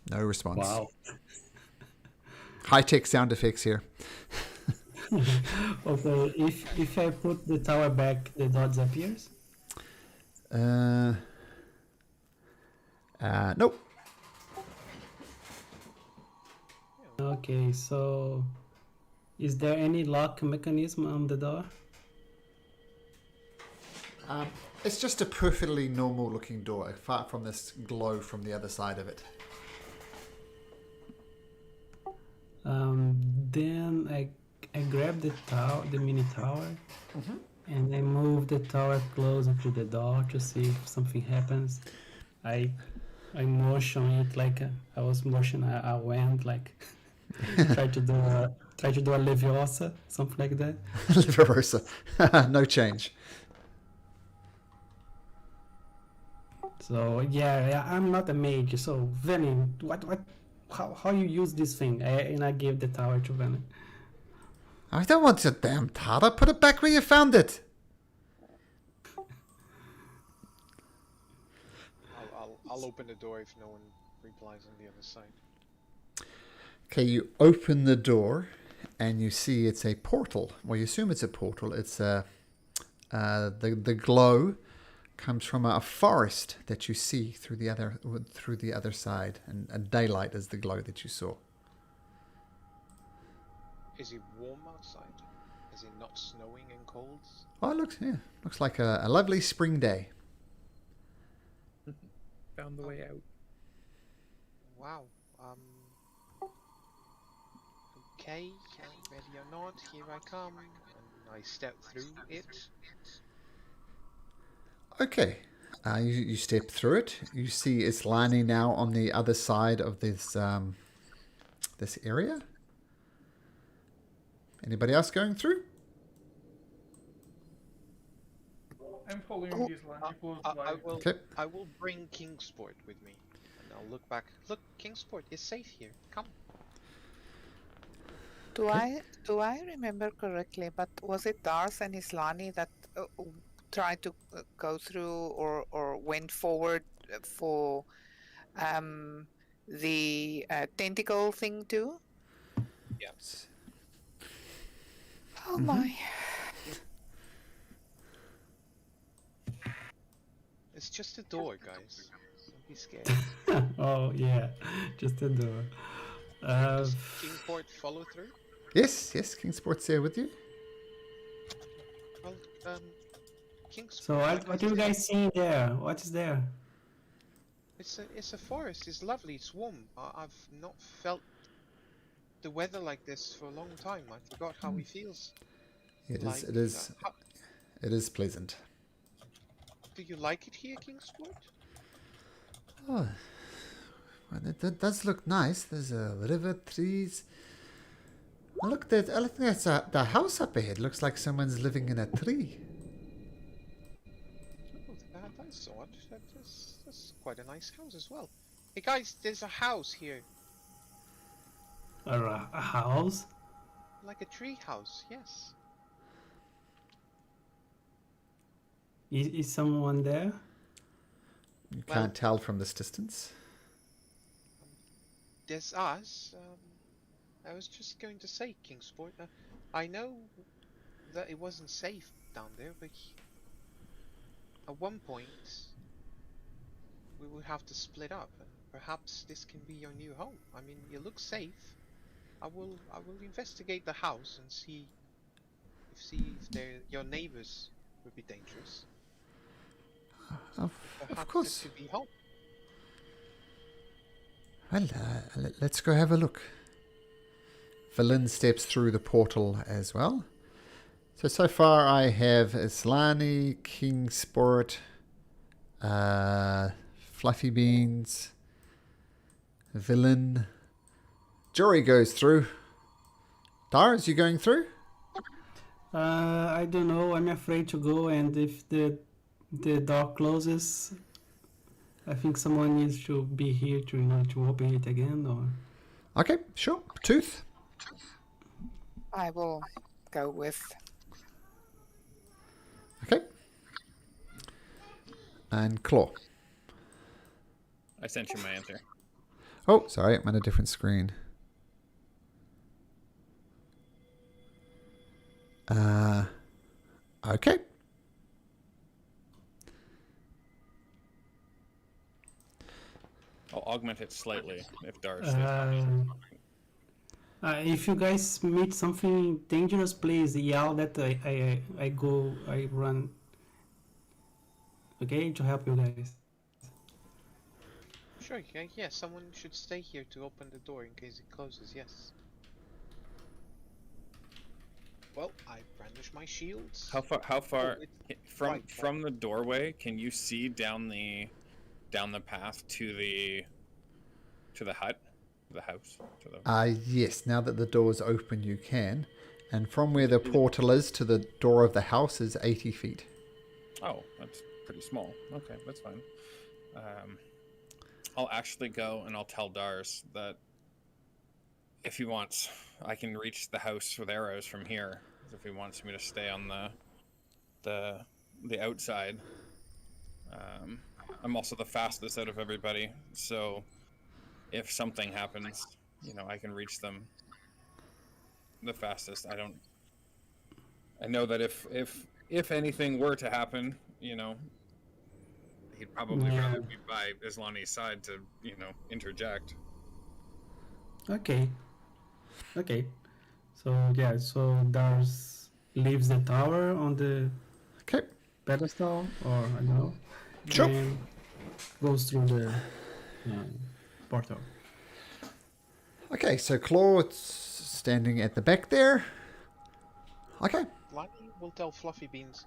No response. Wow. High-tech sound effects here. Okay, if I put the tower back, the door disappears? Nope. Okay, so is there any lock mechanism on the door? It's just a perfectly normal looking door, apart from this glow from the other side of it. Then I grab the tower, the mini tower, and I move the tower closer to the door to see if something happens. I motion it like I was motioning a wand, like try to do a Leviosa, something like that. Liverosa. No change. So yeah, I'm not a mage. So Venom, how you use this thing? And I gave the tower to Venom. I don't want your damn tower. Put it back where you found it. I'll open the door if no one replies on the other side. Okay, you open the door and you see it's a portal. Well, you assume it's a portal. It's the glow comes from a forest that you see through the other side, and daylight is the glow that you saw. Is it warm outside? Is it not snowing and cold? Oh, it looks like a lovely spring day. Found the way out. Wow. Okay, ready or not, here I come, and I step through it. Okay, you step through it. You see it's lining now on the other side of this this area. Anybody else going through? I'm following this line close by. Okay. I will bring Kingsport with me, and I'll look back. Look, Kingsport is safe here. Come. Do I remember correctly? But was it Dars and Islani that tried to go through or went forward for the tentacle thing too? Yes. Oh my! It's just a door, guys. Don't be scared. Oh yeah, just a door. Does Kingsport follow through? Yes, Kingsport's here with you. Well, Kingsport. So what do you guys see there? What is there? It's a forest. It's lovely. It's warm. I've not felt the weather like this for a long time. I forgot how it feels. It Like, is pleasant. Do you like it here, Kingsport? Oh, well, that does look nice. There's a river, trees. Oh, look, there's the house up ahead. Looks like someone's living in a tree. Oh, that's odd. That's quite a nice house as well. Hey guys, there's a house here. A house? Like a tree house, yes. Is someone there? You can't tell from this distance. There's us. I was just going to say, Kingsport, I know that it wasn't safe down there, but at one point we will have to split up, and perhaps this can be your new home. I mean, you look safe. I will investigate the house and see if your neighbors would be dangerous. Of Perhaps course. it could be home. Well, let's go have a look. Valin steps through the portal as well. So far I have Islani, Kingsport, Fluffy Beans, Villain. Jory goes through. Dars, you going through? I don't know. I'm afraid to go, and if the door closes, I think someone needs to be here to open it again. Or Okay, sure. Tooth. I will go with. Okay. And Claw. I sent you my answer. Oh, sorry, I'm on a different screen. Okay. I'll augment it slightly if Dars says if you guys meet something dangerous, please yell that I run. Okay, to help you guys. Sure, yeah, someone should stay here to open the door in case it closes, yes. Well, I brandish my shields. How far it's from the doorway can you see down the path to the hut? the house? To the... Yes, now that the door's open, you can. And from where the portal is to the door of the house is 80 feet. Oh, that's pretty small. Okay, that's fine. I'll actually go and I'll tell Dars that if he wants, I can reach the house with arrows from here. If he wants me to stay on the outside. I'm also the fastest out of everybody, so if something happens, I can reach them the fastest. I know that if anything were to happen, he'd probably rather be by Islani's side to, interject. Okay. So Dars leaves the tower on the pedestal, or I don't know, Sure. and goes through the portal. Okay, so Claw's standing at the back there. Okay. Lightning will tell Fluffy Beans,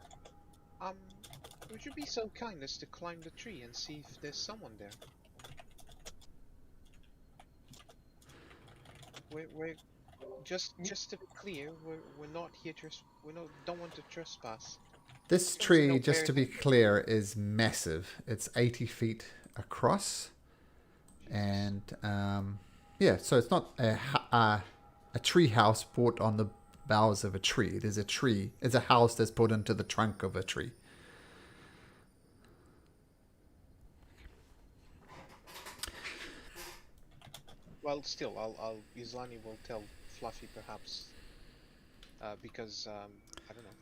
would you be so kind as to climb the tree and see if there's someone there? We're just to be clear, we're not here don't want to trespass. This tree, just to be clear, is massive. It's 80 feet across. And, so it's not a tree house put on the boughs of a tree. It is a tree. It's a house that's put into the trunk of a tree. Well, still, Islani will tell Fluffy perhaps, because I don't know,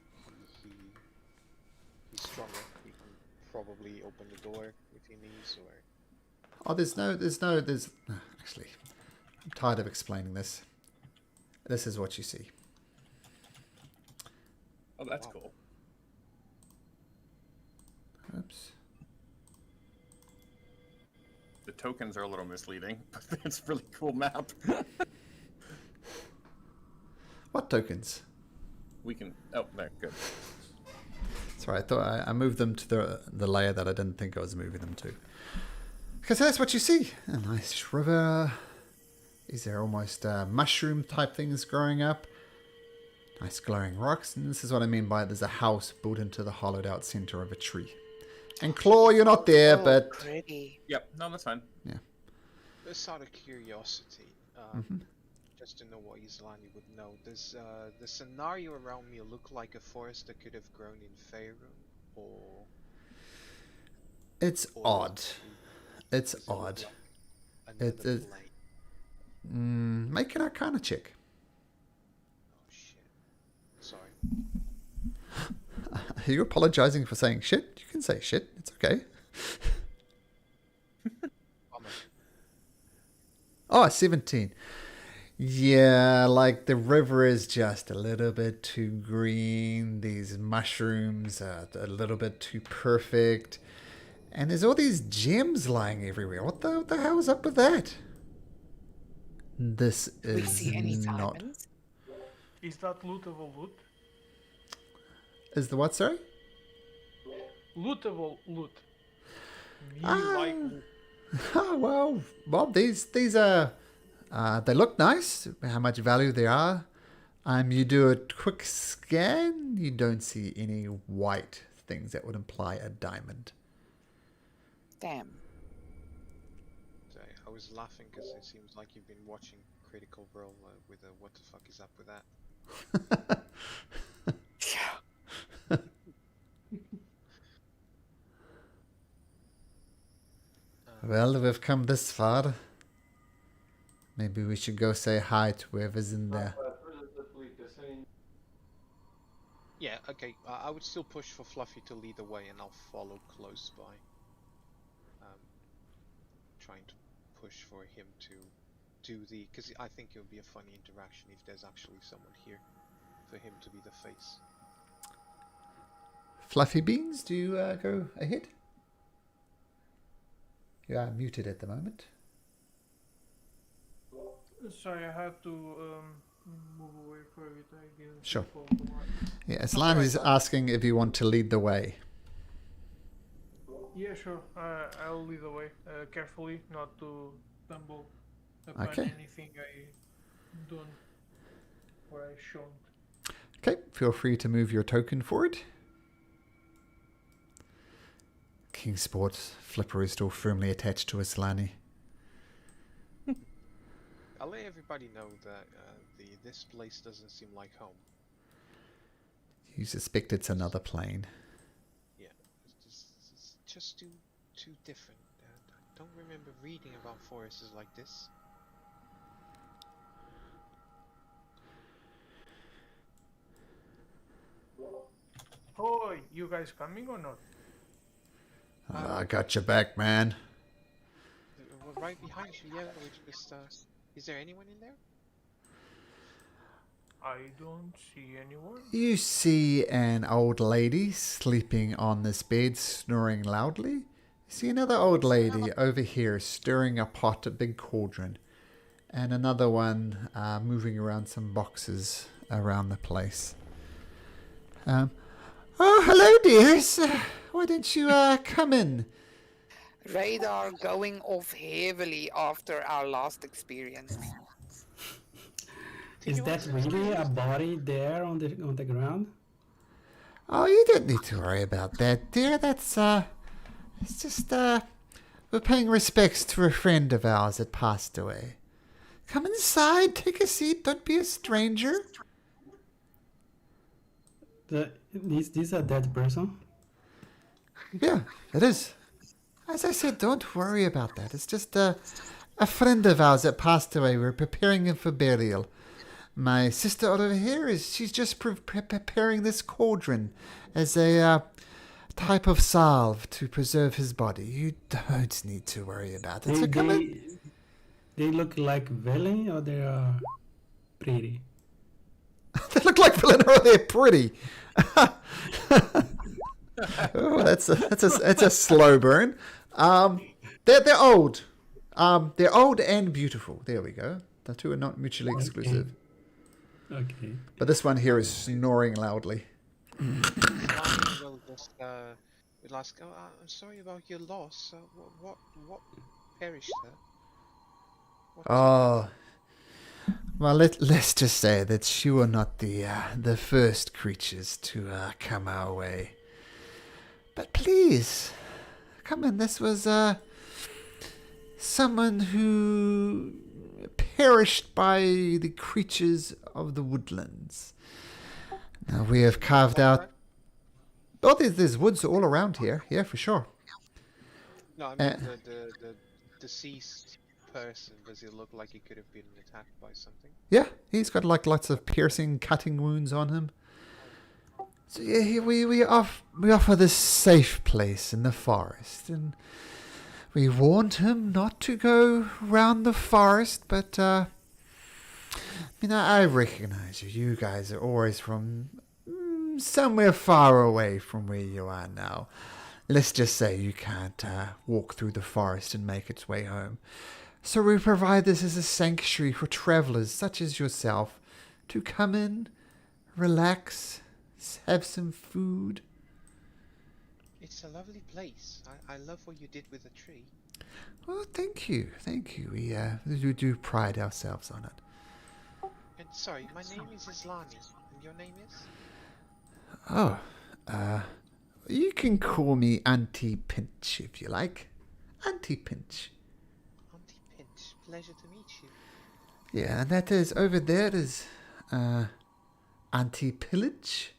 he's stronger. He can probably open the door if he needs, or. Oh, actually, I'm tired of explaining this. This is what you see. Oh, that's cool. Oops. The tokens are a little misleading, but it's a really cool map. What tokens? We can... Oh, there, good. Sorry, I thought I moved them to the layer that I didn't think I was moving them to. Okay, so that's what you see. A nice river. These are almost mushroom type things growing up. Nice glowing rocks. And this is what I mean by there's a house built into the hollowed out center of a tree. And Claw, you're not there, but... Pretty. Yep, no, that's fine. Yeah. Just out of curiosity, just to know what Islani would know, does the scenario around me look like a forest that could have grown in Faerun, or... It's odd. It's odd. Make an Arcana check. Oh shit. Sorry. Are you apologizing for saying shit? You can say shit. It's okay. Oh, 17. Yeah, like the river is just a little bit too green. These mushrooms are a little bit too perfect. And there's all these gems lying everywhere. What the hell is up with that? This Do we is see any not... diamonds? Is that lootable loot? Is the what, sorry? Lootable loot. Me Ah. like loot. Oh, well, Bob, these are... they look nice. How much value they are. You do a quick scan. You don't see any white things that would imply a diamond. Damn. Sorry, I was laughing because it seems like you've been watching Critical Role with a what the fuck is up with that? Yeah. Well, we've come this far. Maybe we should go say hi to whoever's in there. Yeah, okay. I would still push for Fluffy to lead the way, and I'll follow close by. Trying to push for him to do because I think it would be a funny interaction if there's actually someone here, for him to be the face. Fluffy Beans, do you go ahead? You are muted at the moment. Sorry, I had to move away for it. I didn't. Sure. follow the line. Yeah, Aslan is asking if you want to lead the way. Yeah, sure. I'll lead the way carefully, not to stumble. upon Okay. anything I done or I shown. Okay, feel free to move your token forward. Kingsport's flipper is still firmly attached to Aslani. I'll let everybody know that this place doesn't seem like home. You suspect it's another plane. Yeah, it's just too different. I don't remember reading about forests like this. Oh, you guys coming or not? I got your back, man. We're right behind you. Yeah, we're just. Is there anyone in there? I don't see anyone. You see an old lady sleeping on this bed, snoring loudly. You see another old lady over here stirring a pot, a big cauldron. And another one moving around some boxes around the place. Oh, hello, dears. Why don't you come in? Radar going off heavily after our last experience. Is that really a body there on the ground? Oh, you don't need to worry about that, dear. That's, it's just, we're paying respects to a friend of ours that passed away. Come inside, take a seat, don't be a stranger. Is this a dead person? Yeah, it is. As I said, don't worry about that. It's just a friend of ours that passed away. We're preparing him for burial. My sister over here she's just preparing this cauldron as a type of salve to preserve his body. You don't need to worry about it. So come in. They look like villain or they are pretty? They look like villain or they're pretty. Oh, that's a slow burn. They're old. They're old and beautiful. There we go. The two are not mutually exclusive. Okay. But this one here is snoring loudly. We'll just we'll ask. Oh, I'm sorry about your loss. What perished there? Oh, well, let's just say that you are not the first creatures to come our way. But please, come in. This was someone who perished by the creatures of the woodlands. Now we have carved out. Oh, there's woods all around here. Yeah, for sure. No, I mean the deceased person. Does it look like he could have been attacked by something? Yeah, he's got like lots of piercing, cutting wounds on him. So yeah, we offer this safe place in the forest, and we warned him not to go round the forest. But I recognize you. You guys are always from somewhere far away from where you are now. Let's just say you can't walk through the forest and make its way home. So we provide this as a sanctuary for travelers such as yourself to come in, relax, have some food. It's a lovely place. I love what you did with the tree. Well, thank you. We do pride ourselves on it. And sorry, my name is Islani, and your name is? Oh, you can call me Auntie Pinch if you like. Auntie Pinch. Auntie Pinch, pleasure to meet you. Yeah, and that is, over there is Auntie Pillage.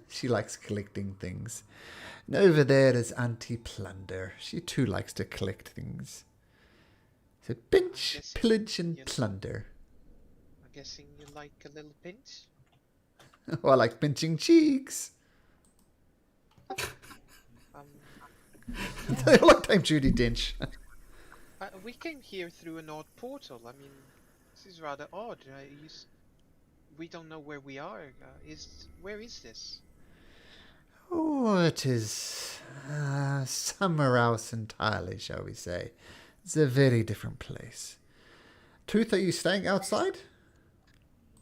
She likes collecting things. And over there is Auntie Plunder. She too likes to collect things. So pinch, pillage, and plunder. I'm guessing you like a little pinch? Oh, I like pinching cheeks. They all like Dame Judy Dench. We came here through an odd portal. I mean, this is rather odd. We don't know where we are. Where is this? Oh, it is somewhere else entirely, shall we say. It's a very different place. Tooth, are you staying outside?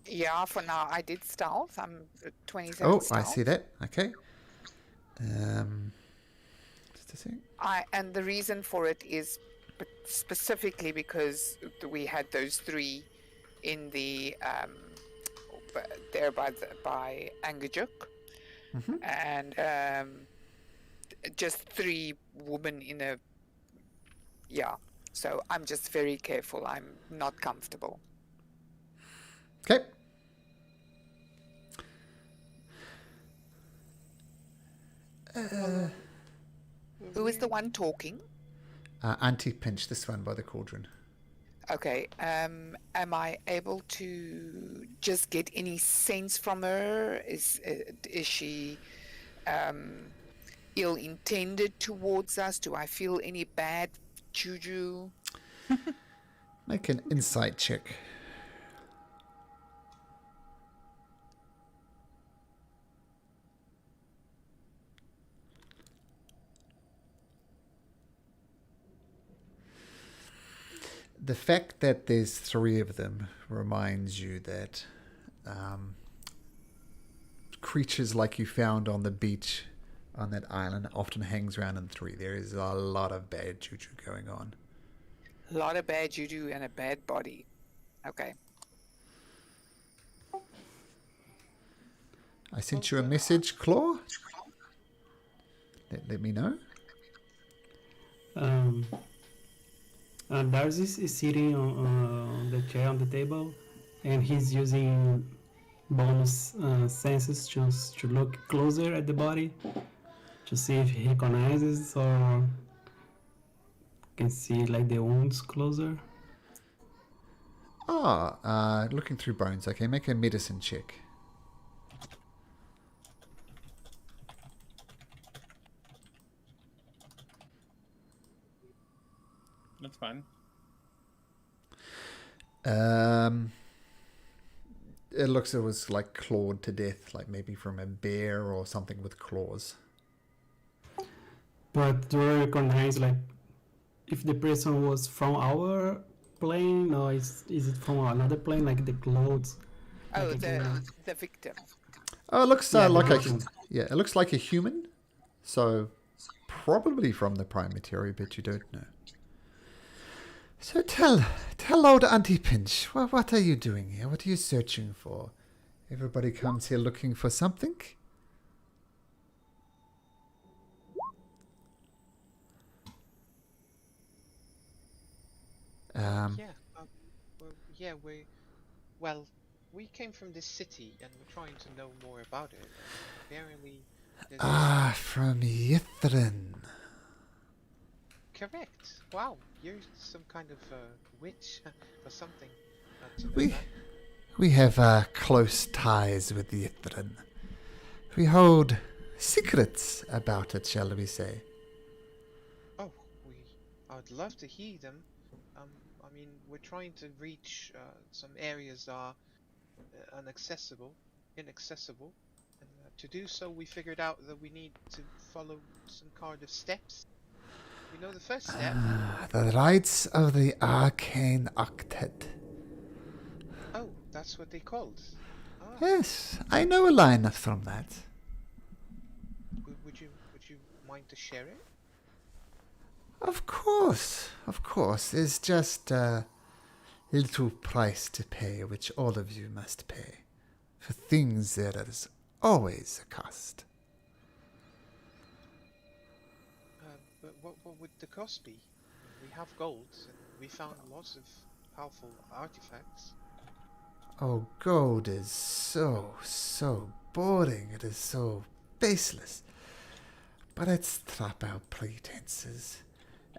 Yeah, for now I did stealth. I'm 27 Oh, stealth. I see that. Okay. Just a sec. And the reason for it is but specifically because we had those 3 in the there by Angajuk, and just 3 women in a So I'm just very careful. I'm not comfortable. Okay. Who is the one talking? Auntie Pinch, this one by the cauldron. Okay. Am I able to just get any sense from her? Is she ill-intended towards us? Do I feel any bad juju? Make an insight check. The fact that there's 3 of them reminds you that creatures like you found on the beach on that island often hangs around in 3. There is a lot of bad juju going on. A lot of bad juju and a bad body. Okay. I sent you a message, Claw. Let me know. Darcy is sitting on the chair on the table, and he's using bonus senses to look closer at the body to see if he recognizes or can see like the wounds closer. Looking through bones. Okay, make a medicine check. That's fine. It looks it was like clawed to death, like maybe from a bear or something with claws. But do you recognize like if the person was from our plane or is it from another plane, like the clothes? Oh, like the victim. Oh, it looks Yeah, like the it looks like a human. So probably from the Primary, but you don't know. So tell old Auntie Pinch, what are you doing here? What are you searching for? Everybody comes here looking for something. We came from this city and we're trying to know more about it. Apparently, From Yithrin. correct. Wow, you're some kind of witch or something. We have close ties with Yithrin. We hold secrets about it, shall we say? Oh, I'd love to hear them. I mean, we're trying to reach some areas that are inaccessible, and to do so, we figured out that we need to follow some kind of steps. You know, the first step. The rites of the arcane octet. Oh, that's what they called. Yes, I know a line from that. Would you mind to share it? Of course. There's just a little price to pay, which all of you must pay. For things there is always a cost. But what would the cost be? We have gold, and we found lots of powerful artifacts. Oh, gold is so boring. It is so baseless. But it's trap out pretenses.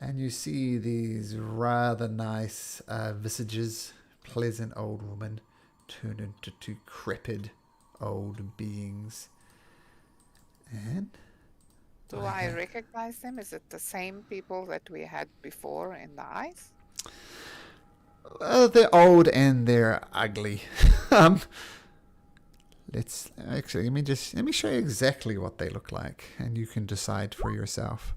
And you see these rather nice visages, pleasant old women, turned into decrepit old beings. And Do I recognize them? Is it the same people that we had before in the ice? they're old and they're ugly. Let me show you exactly what they look like, and you can decide for yourself.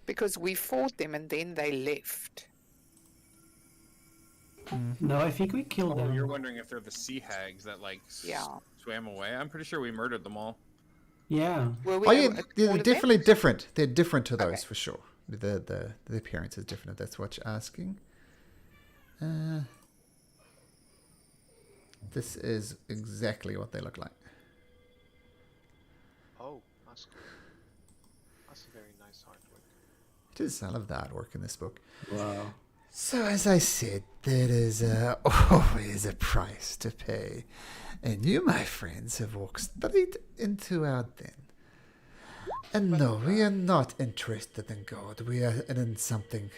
Because we fought them and then they left. No, I think we killed them. You're wondering if they're the sea hags that Yeah. swam away? I'm pretty sure we murdered them all. Yeah. Were we Oh able yeah, at they're all of definitely them? different. They're different to those Okay. for sure. The appearance is different. If that's what you're asking. Uh, this is exactly what they look like. Oh, that's cool. That's a very nice artwork. It is. I love the artwork in this book. Wow. So as I said, there is always a price to pay, and you, my friends, have walked straight into our den. And no, we are not interested in gold. We are in something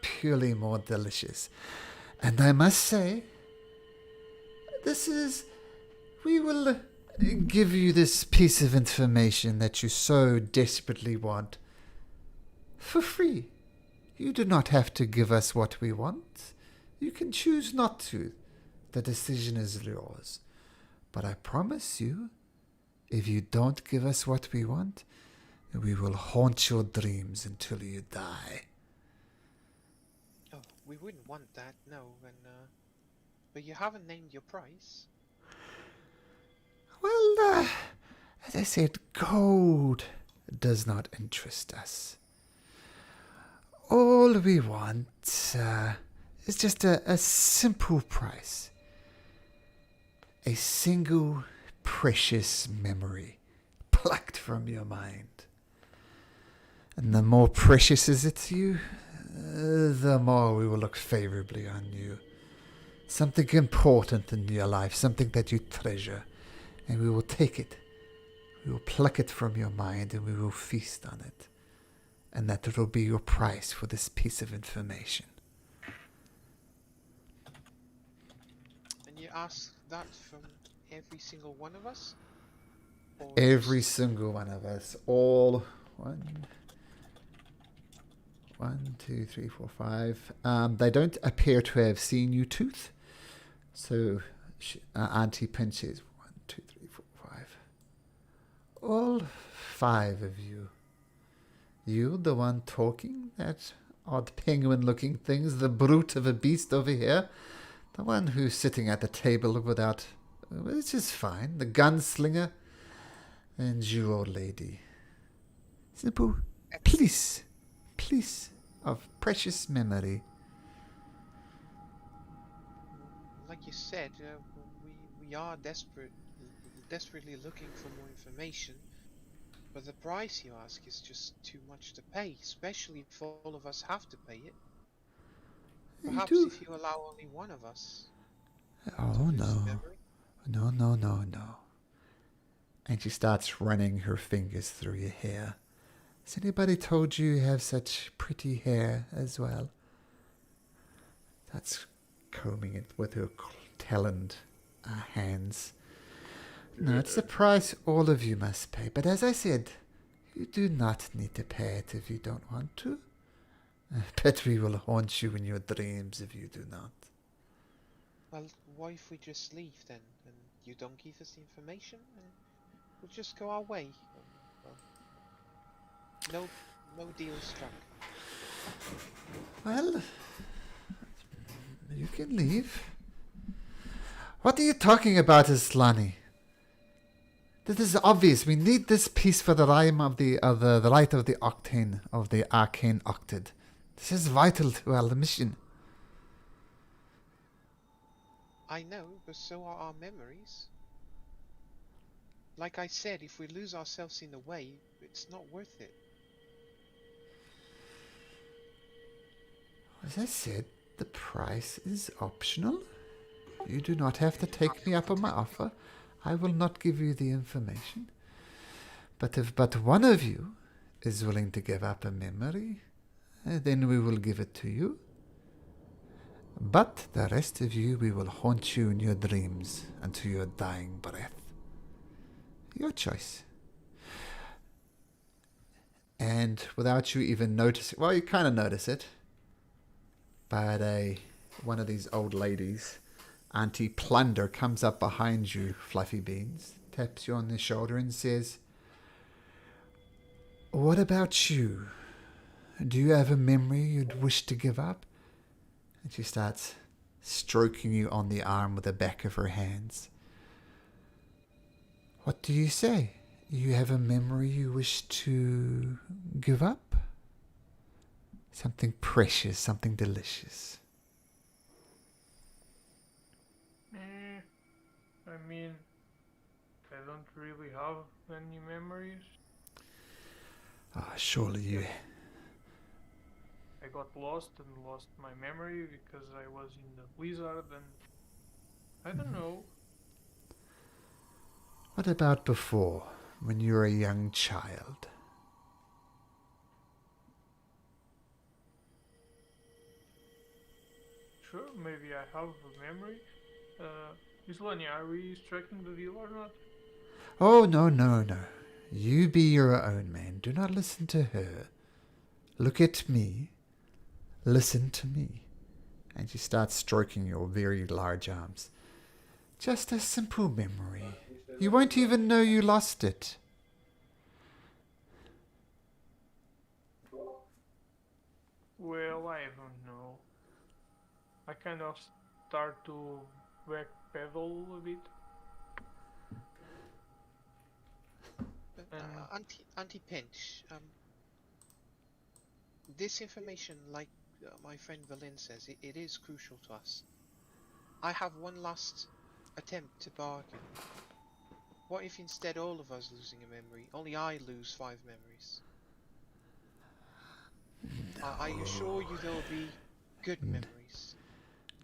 purely more delicious. And I must say, we will give you this piece of information that you so desperately want for free. You do not have to give us what we want. You can choose not to. The decision is yours. But I promise you, if you don't give us what we want, we will haunt your dreams until you die. Oh, we wouldn't want that, no. But you haven't named your price. Well, as I said, gold does not interest us. All we want is just a simple price. A single precious memory plucked from your mind. And the more precious is it to you, the more we will look favorably on you. Something important in your life, something that you treasure, and we will take it. We will pluck it from your mind and we will feast on it. And that will be your price for this piece of information. And you ask that from every single one of us? Or Every just... single one of us, all one, two, three, four, five. They don't appear to have seen you, Tooth. So Auntie pinches 1, 2, 3, 4, 5. All 5 of you. You, the one talking, that odd penguin-looking things, the brute of a beast over here, the one who's sitting at the table without, which is fine, the gunslinger, and you, old lady. Simple, please of precious memory. Like you said, we are desperately looking for more information. But the price you ask is just too much to pay, especially if all of us have to pay it. Perhaps do. if you allow only one of us to Oh, lose no. memory. No. And she starts running her fingers through your hair. Has anybody told you you have such pretty hair as well? That's combing it with her taloned hands. No, it's the price all of you must pay. But as I said, you do not need to pay it if you don't want to. But we will haunt you in your dreams if you do not. Well, why if we just leave then, and you don't give us the information, and we'll just go our way? Well, no deal struck. Well, you can leave. What are you talking about, Islani? This is obvious. We need this piece for the rhyme of the light of the octane of the arcane octad. This is vital to our mission. I know, but so are our memories. Like I said, if we lose ourselves in the way, it's not worth it. As I said, the price is optional. You do not have to take me up on my offer. I will not give you the information. But if but one of you is willing to give up a memory, then we will give it to you. But the rest of you, we will haunt you in your dreams until your dying breath. Your choice. And without you even noticing, well, you kind of notice it, but one of these old ladies, Auntie Plunder, comes up behind you, Fluffy Beans, taps you on the shoulder and says, "What about you? Do you have a memory you'd wish to give up?" And she starts stroking you on the arm with the back of her hands. What do you say? You have a memory you wish to give up? Something precious, something delicious. I mean, I don't really have any memories. Ah, surely you... I got lost and lost my memory because I was in the blizzard and I don't know. What about before, when you were a young child? Sure, maybe I have a memory. Miss Lenny, are we striking the deal or not? Oh, no, no, no. You be your own man. Do not listen to her. Look at me. Listen to me. And she starts stroking your very large arms. Just a simple memory. You won't even know you lost it. Well, I don't know. I kind of start to backpedal a bit. Auntie Pinch, this information, like my friend Valin says, it is crucial to us. I have one last attempt to bargain. What if instead all of us losing a memory, only I lose 5 memories? I assure you there'll be good memories.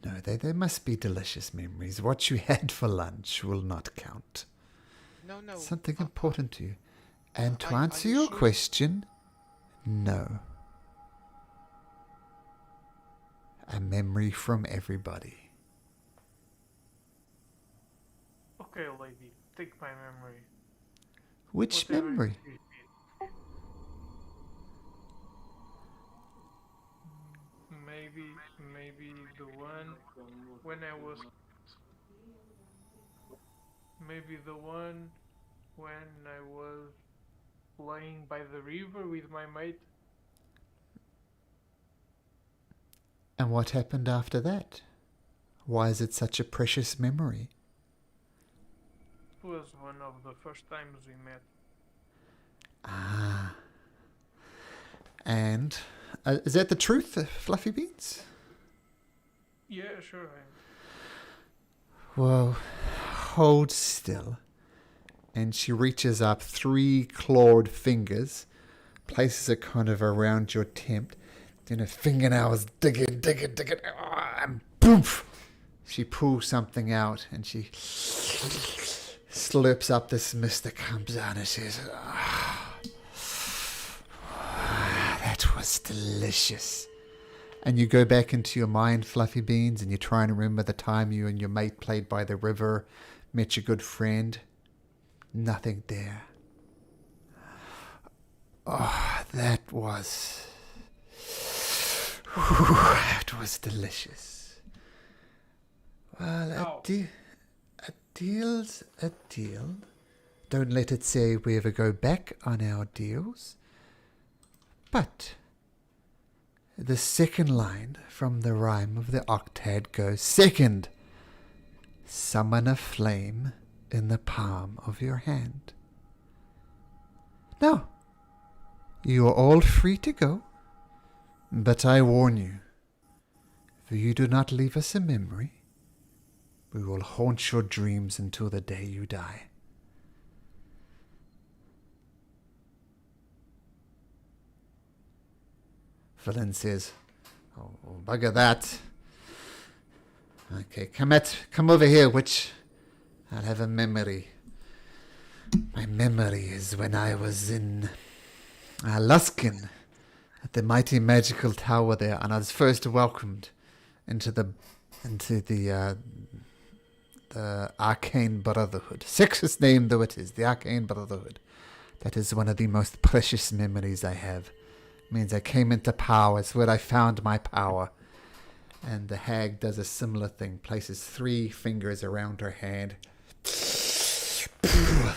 No, they must be delicious memories. What you had for lunch will not count. No. Something important to you. And to I answer your assure- question, no. A memory from everybody. Okay, lady, take my memory. Which Whatever memory? you need. Maybe the one when I was. Maybe the one when I was playing by the river with my mate. And what happened after that? Why is it such a precious memory? It was one of the first times we met. Ah. And is that the truth, Fluffy Beans? Yeah, sure. Well, hold still. And she reaches up 3 clawed fingers, places it kind of around your temp, then her fingernails digging, and boom! She pulls something out and she slurps up this mist that comes out and says, that was delicious. And you go back into your mind, Fluffy Beans, and you try and remember the time you and your mate played by the river, met your good friend. Nothing there. Oh, that was delicious. Well, a deal's a deal. Don't let it say we ever go back on our deals. But the second line from the rhyme of the octad goes, second, summon a flame in the palm of your hand. Now, you are all free to go, but I warn you, if you do not leave us a memory, we will haunt your dreams until the day you die. Villain says, oh, bugger that. Okay, come over here, witch. I'll have a memory. My memory is when I was in Luskin at the mighty magical tower there, and I was first welcomed into the Arcane Brotherhood. Sexist name though it is, the Arcane Brotherhood. That is one of the most precious memories I have. It means I came into power. It's where I found my power. And the hag does a similar thing, places 3 fingers around her hand.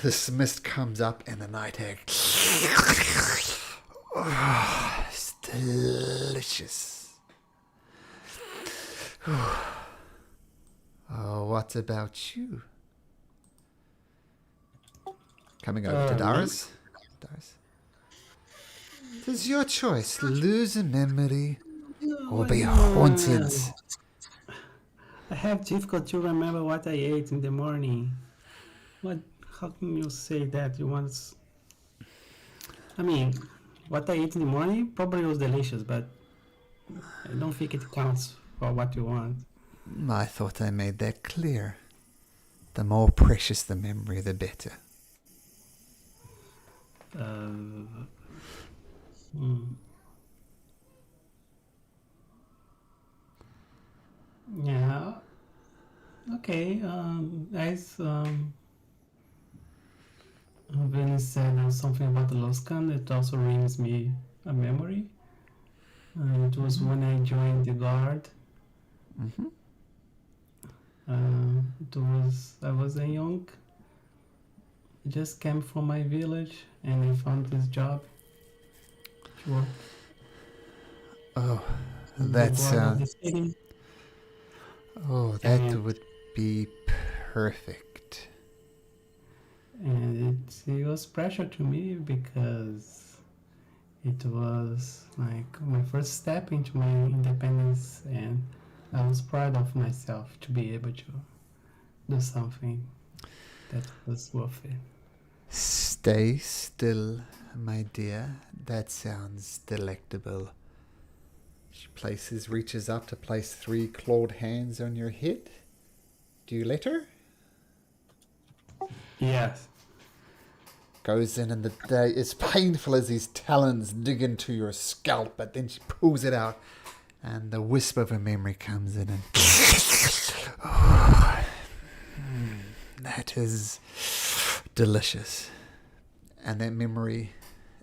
This mist comes up and the night hag. Oh, it's delicious. Oh, what about you? Coming over to Darius. Darius. It is your choice. Lose a memory or be haunted. I have difficulty to remember what I ate in the morning. What? How can you say that? You want? I mean, what I ate in the morning probably was delicious, but I don't think it counts for what you want. I thought I made that clear. The more precious the memory, the better. Yeah. Okay. Guys. When you said something about the Lost Gun, it also rings me a memory. It was when I joined the guard. Mm-hmm. I was a young. I just came from my village and I found this job. Sure. Oh, The that guard of the sounds... city. Oh, that And- would be perfect. And it was pressure to me because it was like my first step into my independence, and I was proud of myself to be able to do something that was worth it. Stay still, my dear. That sounds delectable. She reaches up to place 3 clawed hands on your head. Do you let her? Yes. Goes in and it's painful as these talons dig into your scalp, but then she pulls it out and the wisp of a memory comes in and that is delicious. And that memory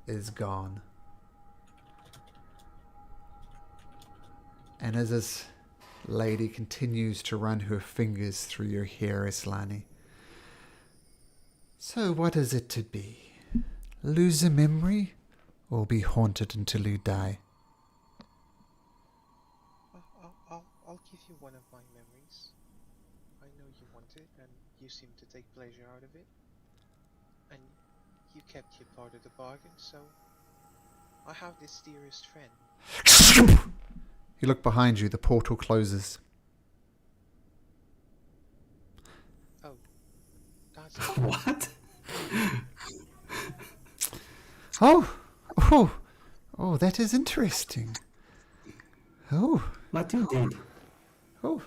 is gone. And as this lady continues to run her fingers through your hair, Islani. So what is it to be? Lose a memory or be haunted until you die? I'll give you one of my memories. I know you want it, and you seem to take pleasure out of it. And you kept your part of the bargain, so I have this dearest friend. You look behind you, the portal closes. Oh, that's What? Oh, that is interesting. What you did? Oh,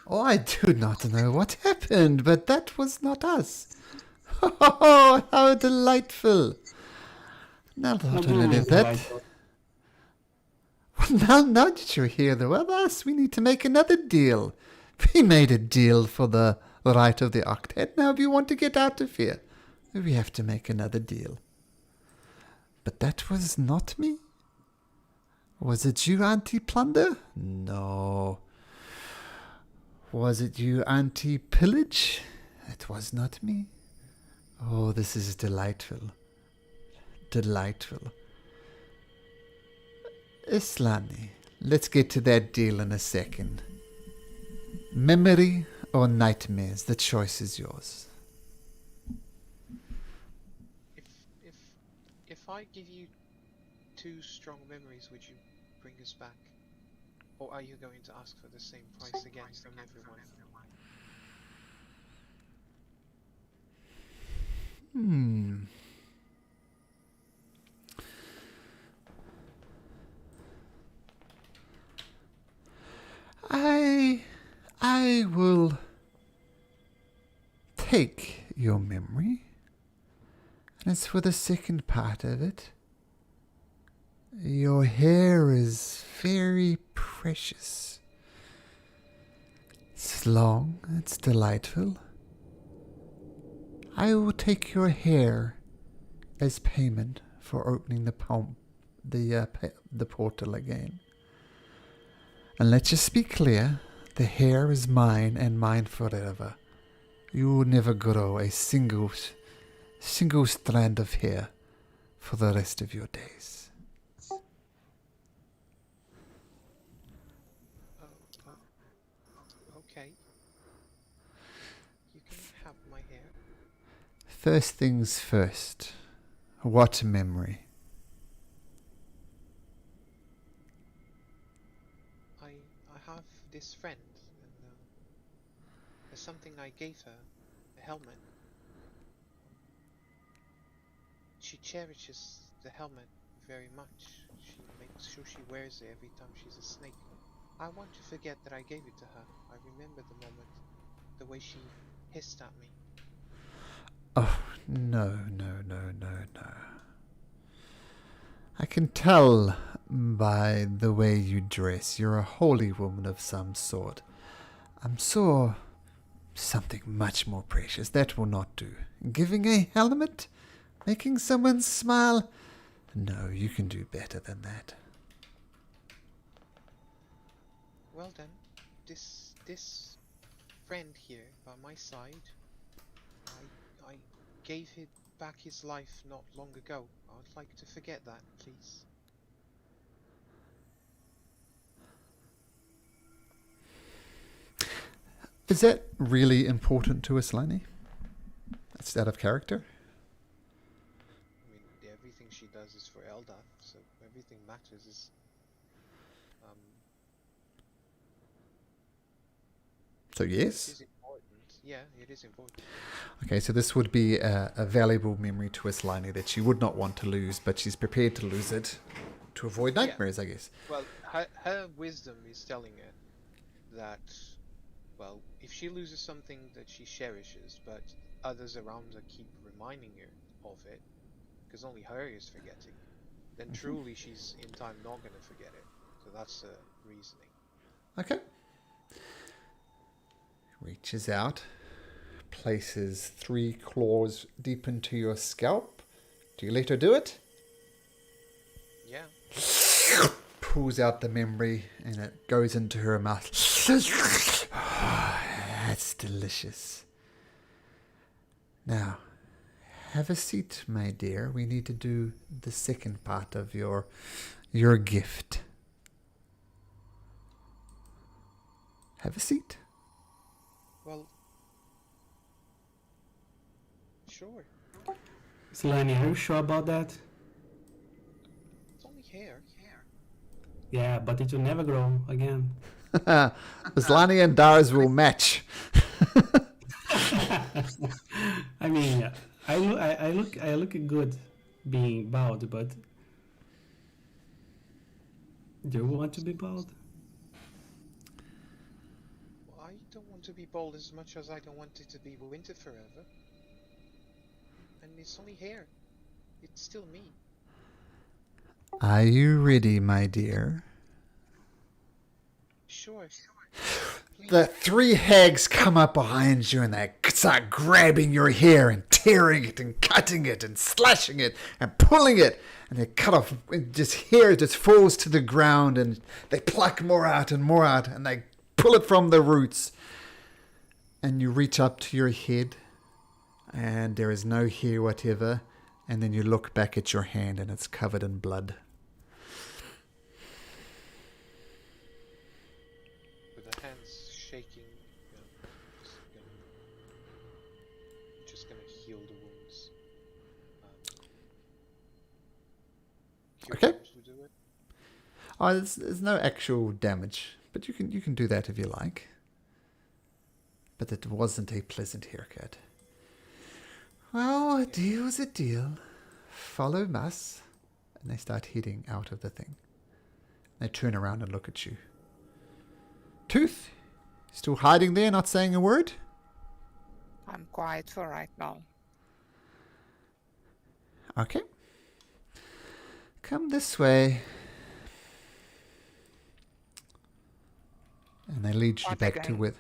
I do not know what happened, but that was not us. Oh, how delightful. Now What that do you I mean know that. delightful? Well, now that you're here, though, with us, we need to make another deal. We made a deal for the right of the octet. Now, if you want to get out of here, we have to make another deal. But that was not me. Was it you, Anti-Plunder? No. Was it you, Anti-Pillage? It was not me. Oh, this is delightful. Delightful. Islani, let's get to that deal in a second. Memory or nightmares, the choice is yours. If I give you 2 strong memories, would you bring us back? Or are you going to ask for the same price again from everyone? I will take your memory. And as for the second part of it, your hair is very precious. It's long, it's delightful. I will take your hair as payment for opening the portal again. And let's just be clear, the hair is mine and mine forever. You will never grow a single strand of hair for the rest of your days. Okay. You can have my hair. First things first. What memory? I have this friend, and there's something I gave her, a helmet. She cherishes the helmet very much. She makes sure she wears it every time she's a snake. I want to forget that I gave it to her. I remember the moment, the way she hissed at me. Oh, no. I can tell by the way you dress. You're a holy woman of some sort. I'm sure something much more precious. That will not do. Giving a helmet? Making someone smile? No, you can do better than that. Well then, this friend here by my side, I gave it back his life not long ago. I would like to forget that, please. Is that really important to us, Lainey? That's out of character? I mean, everything she does is for Eldath, so everything matters is. So It yes? is important. Yeah, it is important. Okay, so this would be a valuable memory to us, Lainey, that she would not want to lose, but she's prepared to lose it to avoid nightmares, I guess. Well, her wisdom is telling her that, well, if she loses something that she cherishes, but others around her keep reminding her of it, because only her is forgetting, then truly she's in time not going to forget it. So that's the reasoning. Okay. Reaches out, places 3 claws deep into your scalp. Do you let her do it? Yeah. Pulls out the memory and it goes into her mouth. That's delicious. Now, have a seat, my dear. We need to do the second part of your gift. Have a seat. Well, sure. Selene, are you sure about that? It's only hair. Yeah, but it will never grow again. Islani and Dars will match. I mean, I look good being bald, but do you want to be bald? Well, I don't want to be bald as much as I don't want it to be winter forever. And it's only hair. It's still me. Are you ready, my dear? Sure. The 3 hags come up behind you and they start grabbing your hair and tearing it and cutting it and slashing it and pulling it. And they cut off, hair just falls to the ground and they pluck more out and they pull it from the roots. And you reach up to your head and there is no hair whatever. And then you look back at your hand and it's covered in blood. With her hands shaking, just gonna heal the wounds. Okay. To do it. Oh, there's no actual damage, but you can do that if you like. But it wasn't a pleasant haircut. Well, a deal's a deal. Follow us. And they start heading out of the thing. They turn around and look at you. Tooth, still hiding there, not saying a word? I'm quiet for right now. Okay. Come this way. And they lead you Are they back to going- where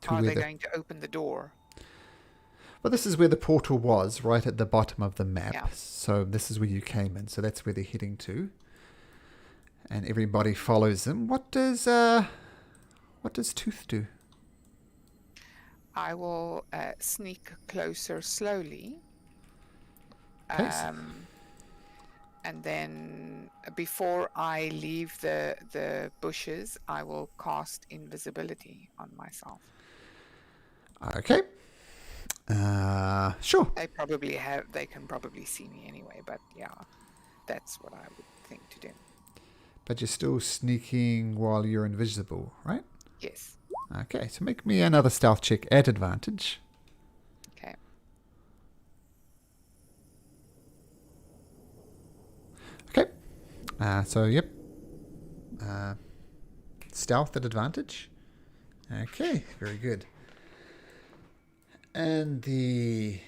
Are they the going to open the door? Well, this is where the portal was, right at the bottom of the map. Yeah. So this is where you came in. So that's where they're heading to. And everybody follows them. What does Tooth do? I will sneak closer slowly. Okay, so- And then before I leave the bushes, I will cast invisibility on myself. Okay. Sure. They can probably see me anyway, but yeah, that's what I would think to do. But you're still sneaking while you're invisible, right? Yes. Okay, so make me another stealth check at advantage. Okay. Okay. Yep. Stealth at advantage. Okay, very good. And the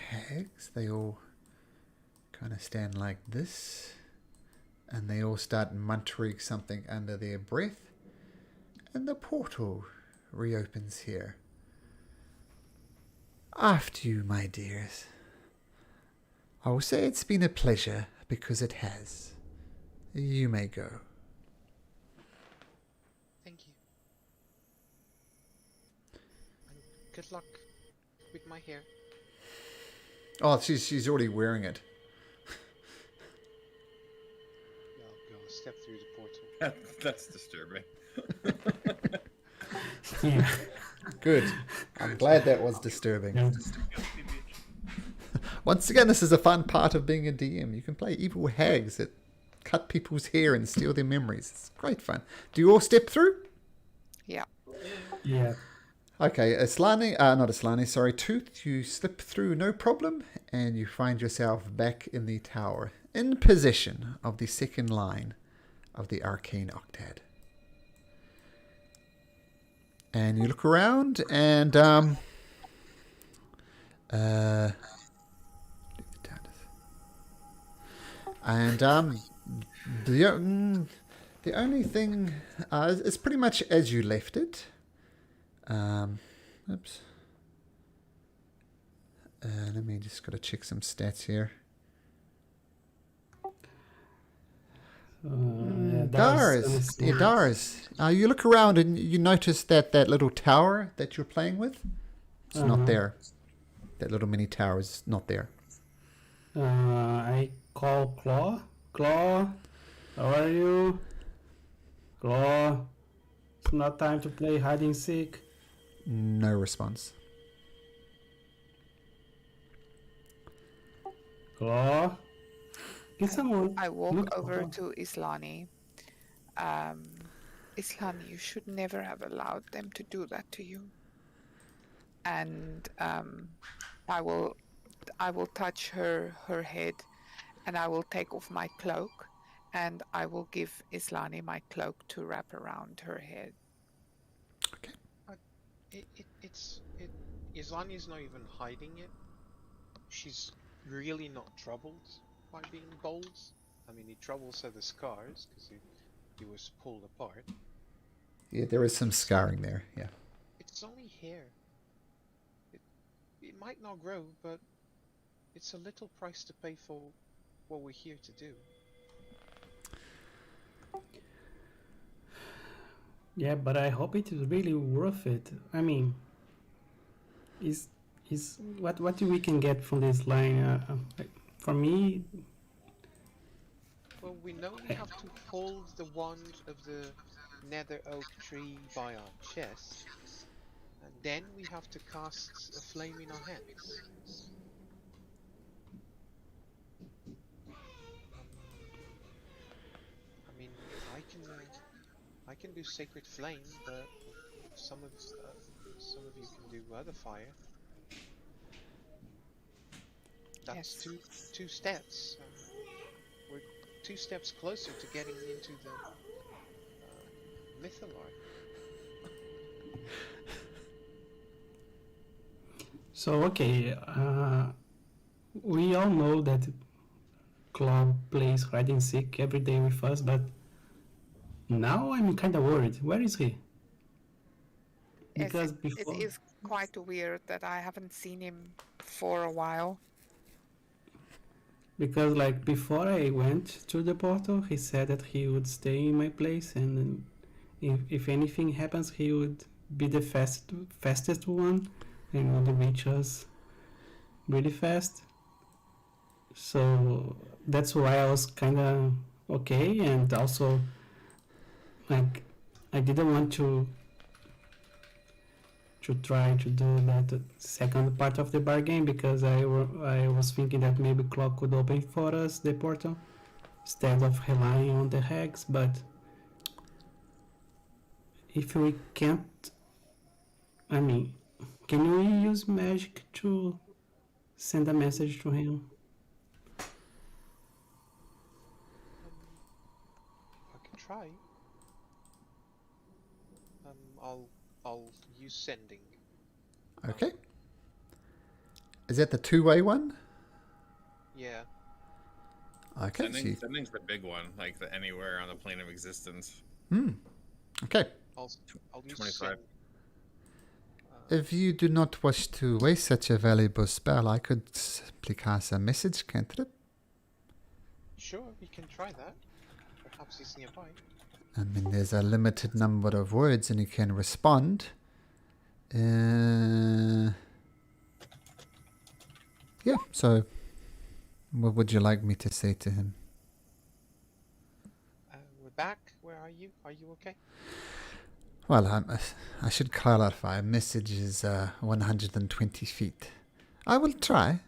hags, they all kind of stand like this. And they all start muttering something under their breath. And the portal reopens here. After you, my dears. I will say it's been a pleasure because it has. You may go. Thank you. And good luck with my hair. Oh, she's already wearing it. Yeah, I'll go step through the portal. That's disturbing. Yeah. Good. I'm glad that was disturbing. Yeah. Guilty bitch. Once again, this is a fun part of being a DM. You can play evil hags that cut people's hair and steal their memories. It's great fun. Do you all step through? Yeah. Yeah. Okay, not Aslani, sorry, Tooth, you slip through no problem, and you find yourself back in the tower, in possession of the second line of the Arcane Octad. And you look around, and the only thing is pretty much as you left it. Oops. Let me just gotta check some stats here. Dars. You look around and you notice that little tower that you're playing with, it's not there. That little mini tower is not there. I call Claw. Claw, how are you? Claw, it's not time to play hide and seek. No response. Claw, can someone I walk look over Claw? to Islani. Islani, you should never have allowed them to do that to you. And I will touch her head, and I will take off my cloak, and I will give Islani my cloak to wrap around her head. Okay. Islani's not even hiding it. She's really not troubled by being bold. I mean, it troubles her the scars because he was pulled apart. Yeah, there is some scarring there. Yeah. It's only hair. It might not grow, but it's a little price to pay for what we're here to do. Yeah, but I hope it is really worth it. I mean, is what we can get from this line? For me, Well, we know we have to hold the wand of the nether oak tree by our chest, and then we have to cast a flame in our hands. I mean, I can do sacred flame, but some of you can do other fire. That's Yes. two steps. We're 2 steps closer to getting into the Mythallar. so okay. We all know that Claw plays hide and seek every day with us, but now I'm kind of worried. Where is he? Yes, Because it before, is quite weird that I haven't seen him for a while. because like before I went to the portal, he said that he would stay in my place, and if anything happens, he would be the fastest one, and would reach us really fast. So that's why I was kind of okay, and also like I didn't want to try to do that second part of the bargain, because I was thinking that maybe Claw could open for us the portal instead of relying on the hags. But if we can't, I mean, can we use magic to send a message to him? I can try. I'll use sending. Okay. Is that the two-way one? Yeah. Okay. Sending's the big one, like the anywhere on the plane of existence. Okay. I'll use 25. send. If you do not wish to waste such a valuable spell, I could simply cast a message cantrip. Sure, we can try that. Perhaps he's nearby. I mean, there's a limited number of words and you can respond. Yeah, so what would you like me to say to him? We're back. Where are you? Are you okay? Well, I should clarify. A message is 120 feet. I will try,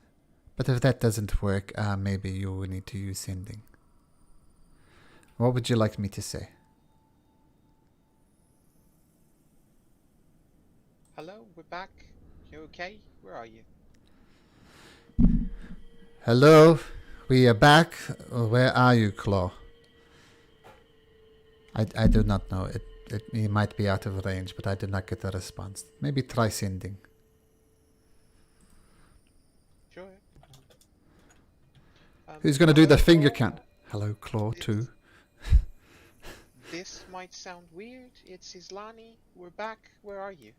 but if that doesn't work, maybe you will need to use sending. What would you like me to say? Hello, we're back. You okay? Where are you? Hello, we are back. Where are you, Claw? I do not know. It might be out of range, but I did not get a response. Maybe try sending. Sure. Who's going to do the hello, finger Claw? count? Hello, Claw, too. This might sound weird. It's Islani. We're back. Where are you?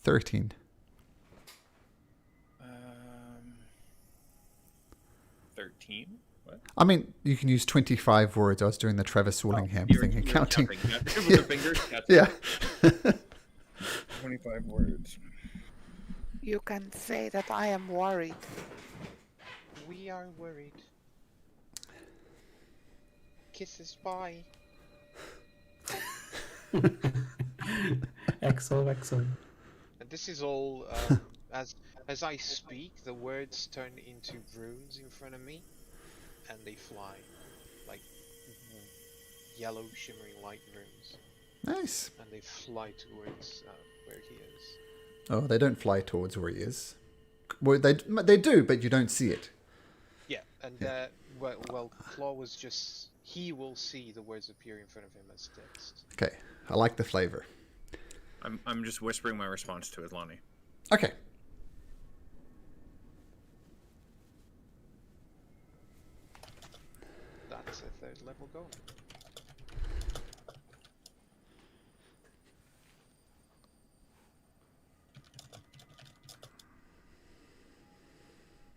13. 13? What? I mean, you can use 25 words. I was doing the Travis Willingham thing and counting. With the fingers, Yeah. 25 words. You can say that I am worried. We are worried. Kisses, bye. XOXO. And this is all as I speak. The words turn into runes in front of me, and they fly like yellow, shimmering light runes, Nice. and they fly towards where he is. Oh, they don't fly towards where he is. Well, they do, but you don't see it. Yeah, and well, Claw was just. He will see the words appear in front of him as text. Okay, I like the flavor. I'm just whispering my response to Islani. Okay. That's a third level goal.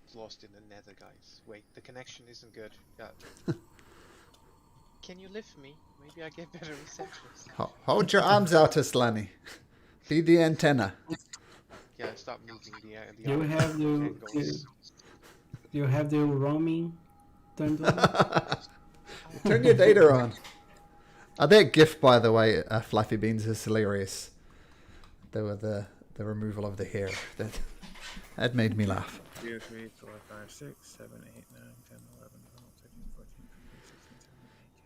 It's lost in the nether, guys. Wait, the connection isn't good. Can you lift me? Maybe I get better reception. Hold your arms out, Islani. Be the antenna. Yeah, stop moving the You have angles. you have the roaming turned on. Turn your data on. That GIF, by the way, Fluffy Beans, is hilarious. The removal of the hair. That made me laugh. 2, 3, 4, 5, 6, 7, 8, 9, 10, 11, 12, 13, 14, 15, 16, 17,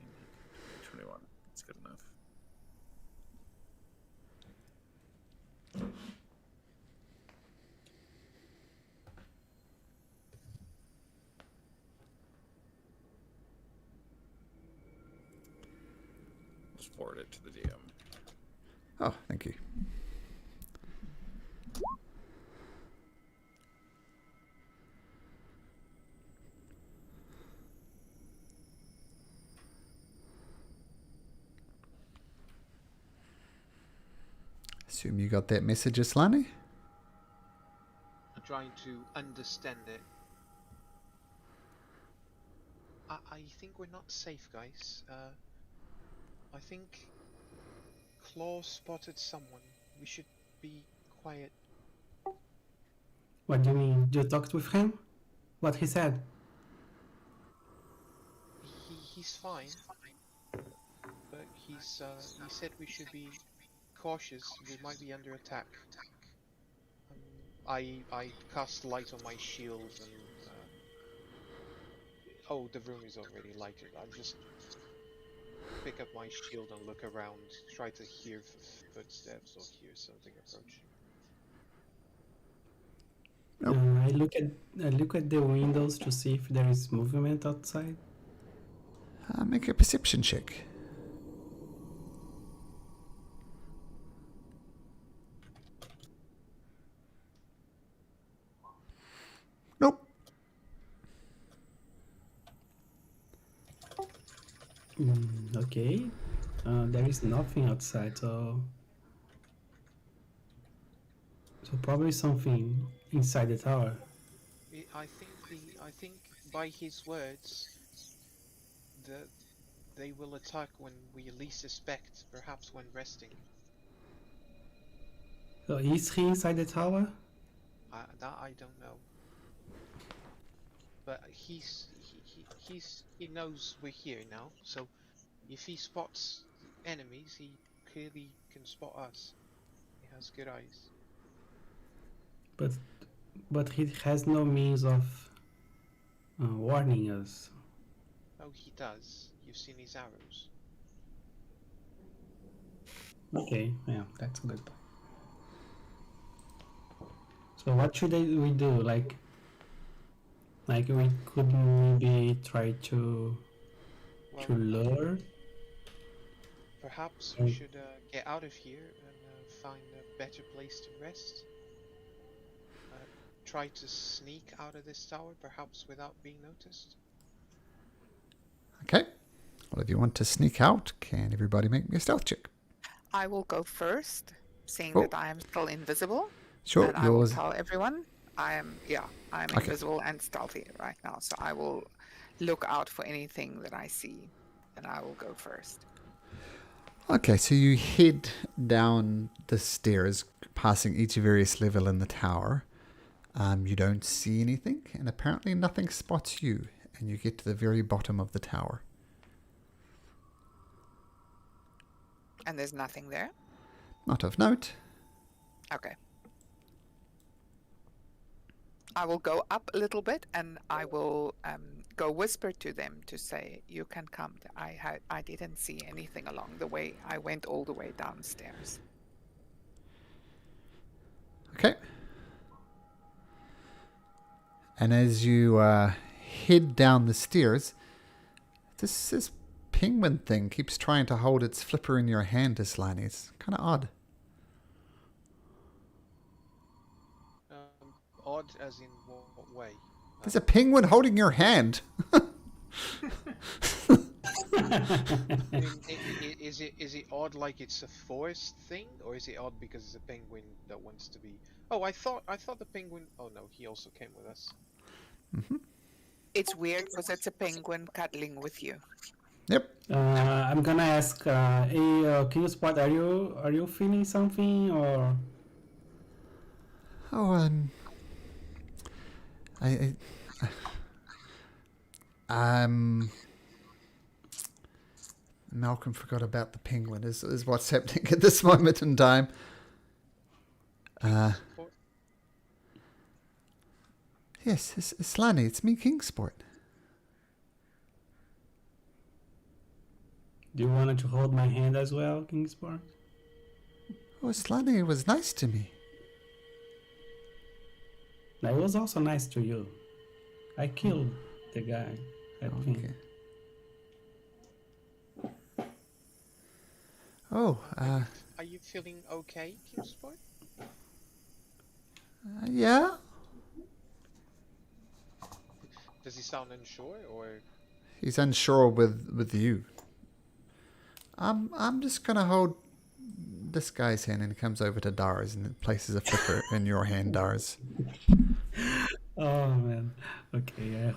18, 21. That's good enough. Let's forward it to the DM. Oh, thank you. Assume you got that message, Islani? I'm trying to understand it. I think we're not safe, guys. I think Claw spotted someone. We should be quiet. What do you mean? You talked with him? What he said? He's fine, but he said we should be cautious. We might be under attack. I cast light on my shield and. Oh, the room is already lighted. I'll just pick up my shield and look around, try to hear footsteps or hear something approaching. I look at the windows to see if there is movement outside. Make a perception check. Nope. Okay. There is nothing outside, so probably something inside the tower. I think by his words, they will attack when we least suspect, perhaps when resting. So is he inside the tower? That I don't know. But he knows we're here now. So if he spots enemies, he clearly can spot us. He has good eyes. But he has no means of warning us. Oh, he does. You've seen his arrows. Okay, yeah, that's good. So what should we do? Like we could maybe try to lure. Perhaps we should get out of here and find a better place to rest. Try to sneak out of this tower, perhaps without being noticed. Okay. Well, if you want to sneak out, can everybody make me a stealth check? I will go first, seeing Oh. that I am still invisible. Sure, And I will yours. tell everyone I'm Okay. invisible and stealthy right now. So I will look out for anything that I see, and I will go first. Okay, so you head down the stairs, passing each various level in the tower. You don't see anything, and apparently nothing spots you, and you get to the very bottom of the tower. And there's nothing there? Not of note. Okay. I will go up a little bit, and I will go whisper to them to say, "You can come." I didn't see anything along the way. I went all the way downstairs. Okay. And as you head down the stairs, this penguin thing keeps trying to hold its flipper in your hand, Islani. It's kind of odd. Odd as in what way? There's a penguin holding your hand. I mean, is it odd like it's a forced thing, or is it odd because it's a penguin that wants to be? Oh, I thought the penguin. Oh no, he also came with us. Mm-hmm. It's weird because it's a penguin cuddling with you. Yep. I'm gonna ask, hey, King Spot, are you feeling something or? Oh, Malcolm forgot about the penguin. Is what's happening at this moment in time. Yes, it's Lani. It's me, Kingsport. Do you want to hold my hand as well, King Sport? Oh, Slani was nice to me. I was also nice to you. I killed the guy. I think. Okay. Oh, Are you feeling okay, Kingsport? yeah. Does he sound unsure, or? He's unsure with you. I'm just gonna hold this guy's hand, and he comes over to Dars and places a flipper in your hand, Dars. Oh man. Okay,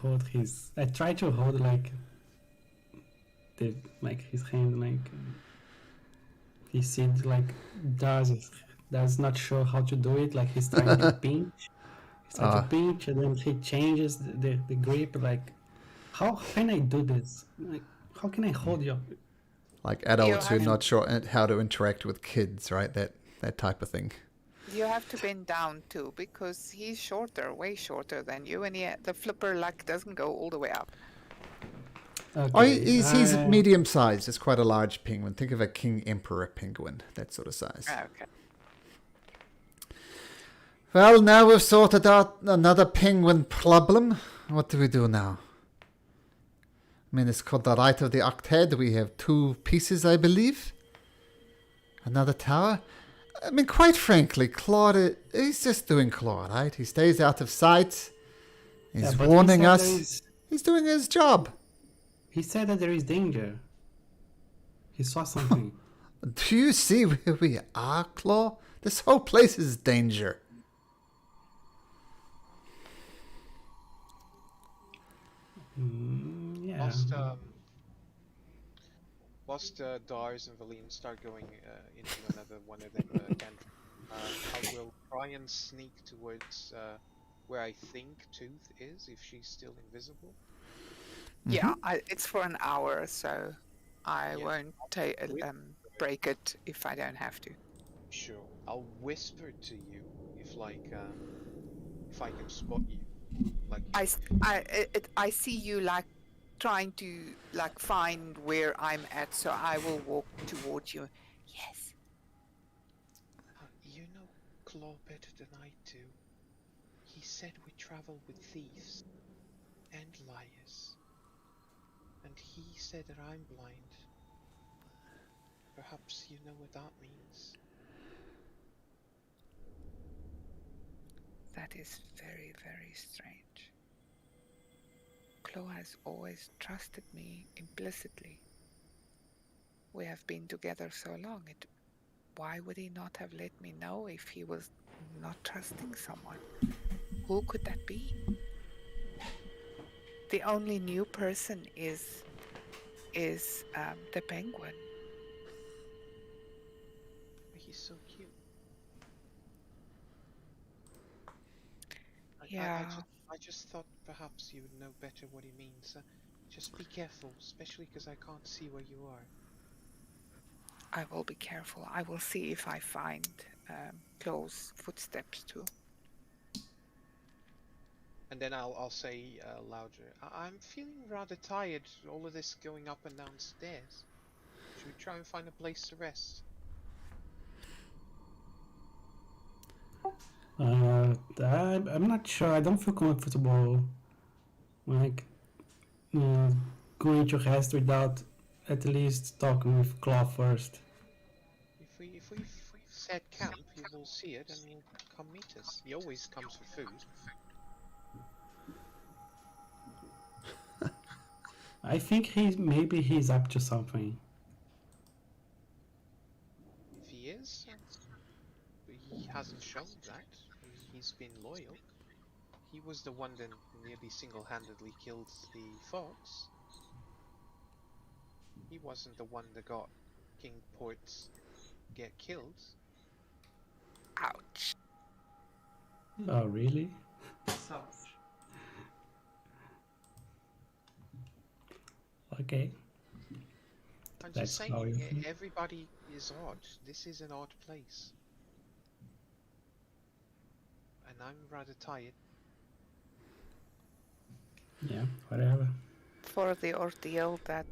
I try to hold like his hand like he seems like does not sure how to do it, like he's trying to pinch. He's trying to pinch and then he changes the grip, like how can I do this? Like how can I hold you? Like adults who are have- not sure how to interact with kids, right? That type of thing. You have to bend down too, because he's shorter, way shorter than you, and the flipper like doesn't go all the way up. Oh, Okay. he's medium-sized. It's quite a large penguin. Think of a king emperor penguin, that sort of size. Okay. Well, now we've sorted out another penguin problem. What do we do now? I mean, it's called the Right of the Octet. We have 2 pieces, I believe. Another tower. I mean, quite frankly, Claude, he's just doing Claude, right? He stays out of sight. He's but warning he said us. He's doing his job. He said that there is danger. He saw something. Do you see where we are, Claw? This whole place is danger. Yeah. Whilst Dars and Valine start going into another one of them cantrips, I will try and sneak towards where I think Tooth is, if she's still invisible. Yeah, it's for an hour, so I Yeah. won't break it if I don't have to. Sure. I'll whisper to you if I can spot you. Like I see you like trying to like find where I'm at, so I will walk towards you. Yes. you know Claw better than I do. He said we travel with thieves and liars. And he said that I'm blind. Perhaps you know what that means. That is very, very strange. Chloe has always trusted me implicitly. We have been together so long. Why would he not have let me know if he was not trusting someone? Who could that be? The only new person is the penguin. He's so cute. Yeah. I just thought perhaps you would know better what he means. Just be careful, especially because I can't see where you are. I will be careful. I will see if I find Chloe's footsteps too. And then I'll say louder, I'm feeling rather tired, all of this going up and down stairs. Should we try and find a place to rest? I'm not sure. I don't feel comfortable, like, going to rest without at least talking with Claw first. If we've set camp, he will see it and will come meet us. He always comes for food. I think maybe he's up to something. If he is, he hasn't shown that. He's been loyal. He was the one that nearly single-handedly killed the fox. He wasn't the one that got King Ports get killed. Ouch. Oh, really? Okay. I'm That's just how you saying, feel. everybody is odd. This is an odd place. And I'm rather tired. Yeah, whatever. For the ordeal that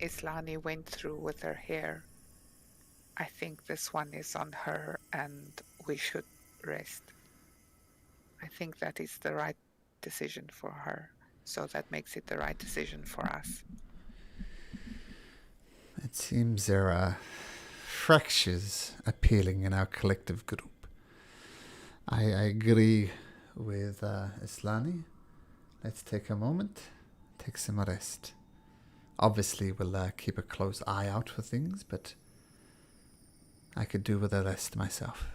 Islani went through with her hair, I think this one is on her and we should rest. I think that is the right decision for her, so that makes it the right decision for us. It seems there are fractures appealing in our collective group. I agree with Islani. Let's take a moment, take some rest. Obviously, we'll keep a close eye out for things, but I could do with a rest myself.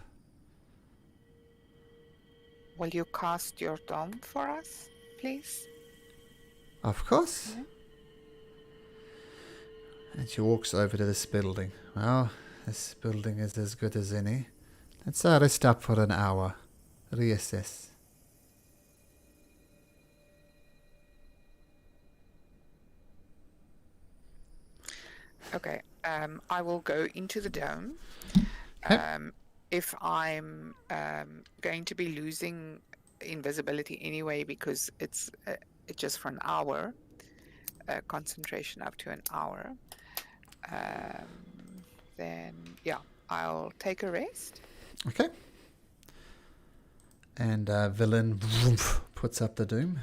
Will you cast your dome for us, please? Of course. Yeah. And she walks over to this building. Well, this building is as good as any. Let's rest up for an hour. Reassess. Okay. I will go into the dome. Okay. If I'm going to be losing invisibility anyway because it's just for an hour, concentration up to an hour, then yeah, I'll take a rest. Okay. And villain puts up the doom.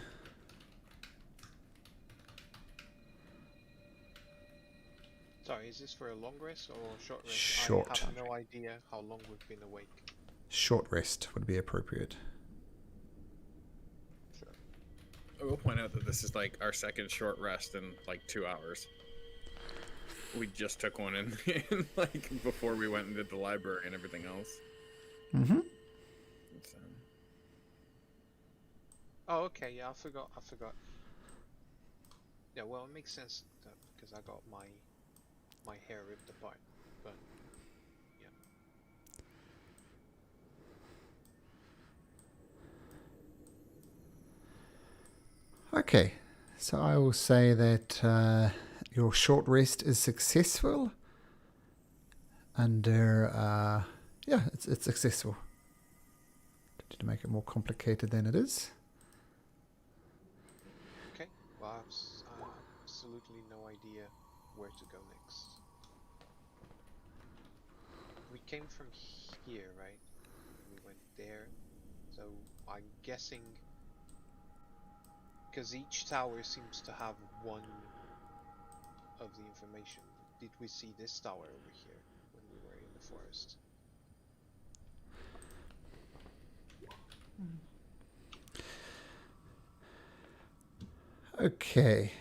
Sorry, is this for a long rest or a short rest? Short. I have no idea how long we've been awake. Short rest would be appropriate. Sure. I will point out that this is like our second short rest in like 2 hours. We just took one in like before we went and did the library and everything else. Mm-hmm. So, Oh, okay. Yeah, I forgot. Yeah, well, it makes sense because I got my hair ripped apart. But yeah. Okay. So I will say that your short rest is successful. Under yeah, it's successful. To make it more complicated than it is. Okay. Well, I have absolutely no idea where to go next. We came from here, right? We went there. So I'm guessing because each tower seems to have one of the information. Did we see this tower over here when we were in the forest? Okay.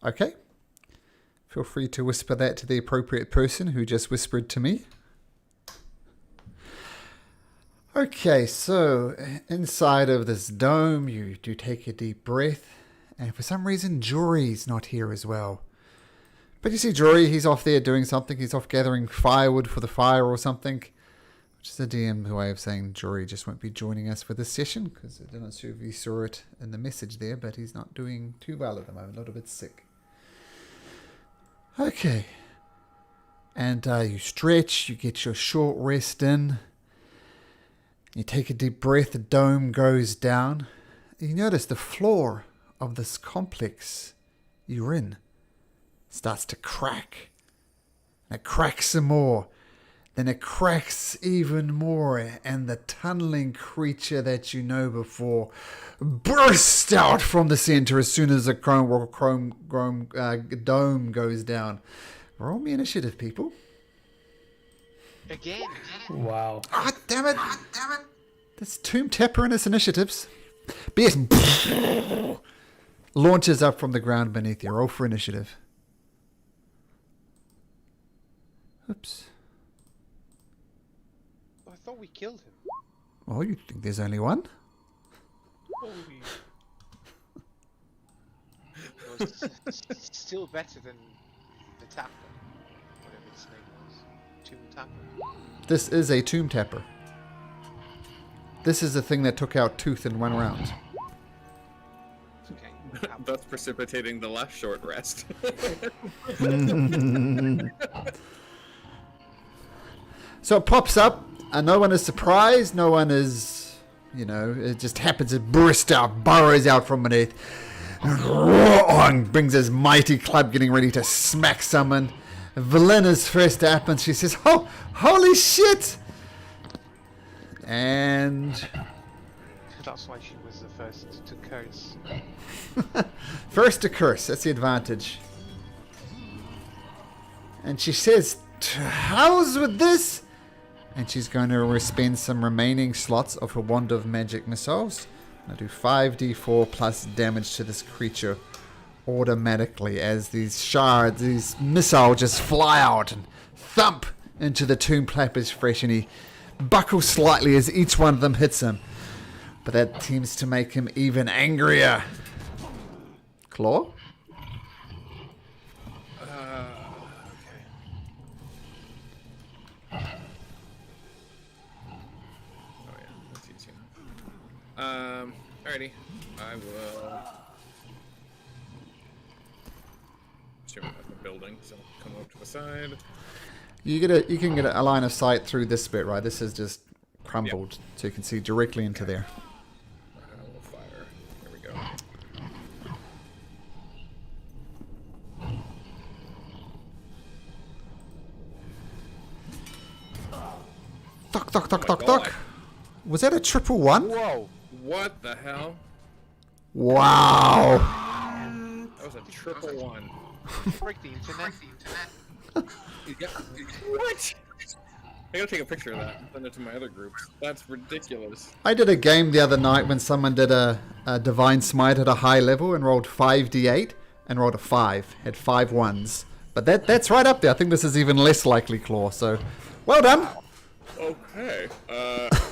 Okay. Feel free to whisper that to the appropriate person who just whispered to me. Okay, so inside of this dome, you do take a deep breath, and for some reason, Jory's not here as well. But you see Jory, he's off there doing something. He's off gathering firewood for the fire or something. Which is the DM's way of saying Jory just won't be joining us for this session, because I don't know if you saw it in the message there, but he's not doing too well at the moment, a little bit sick. Okay. And you stretch, you get your short rest in. You take a deep breath, the dome goes down. You notice the floor of this complex you're in starts to crack. And it cracks some more. Then it cracks even more, and the tunneling creature that you know before bursts out from the center as soon as the dome goes down. Roll me initiative, people. Again. Wow. Ah, damn it! This Tomb Tapper in its initiatives. BS launches up from the ground beneath you. Roll for initiative. Oops. I thought we killed him. Well, you think there's only one? Holy. It was still better than the Tapper, whatever its name was. Tomb Tapper. This is a Tomb Tapper. This is the thing that took out Tooth in one round. It's okay. thus precipitating the last short rest. So it pops up, and no one is surprised. No one is, it just happens to burst out, burrows out from beneath. Brings his mighty club, getting ready to smack someone. Valina's first to happen. She says, "Oh, holy shit!" And That's why she was the first to curse. first to curse. That's the advantage. And she says, "To how's with this?" And she's going to spend some remaining slots of her Wand of Magic missiles. I'll do 5d4 plus damage to this creature automatically as these shards, these missiles just fly out and thump into the Tomb Tapper's flesh, and he buckles slightly as each one of them hits him. But that seems to make him even angrier. Claw? Alrighty. I will. Assuming that's a building, so come up to the side. You can get a line of sight through this bit, right? This is just crumbled, so you can see directly into there. I will fire. There we go. Duck, duck, duck, my duck, God. duck. Was that a triple one? Whoa! What the hell? Wow. That was a triple one. Break the internet. What? I gotta take a picture of that and send it to my other groups. That's ridiculous. I did a game the other night when someone did a Divine Smite at a high level and rolled 5d8 and rolled a 5. Had 5 ones. But that's right up there. I think this is even less likely, Claw. So, well done. Okay.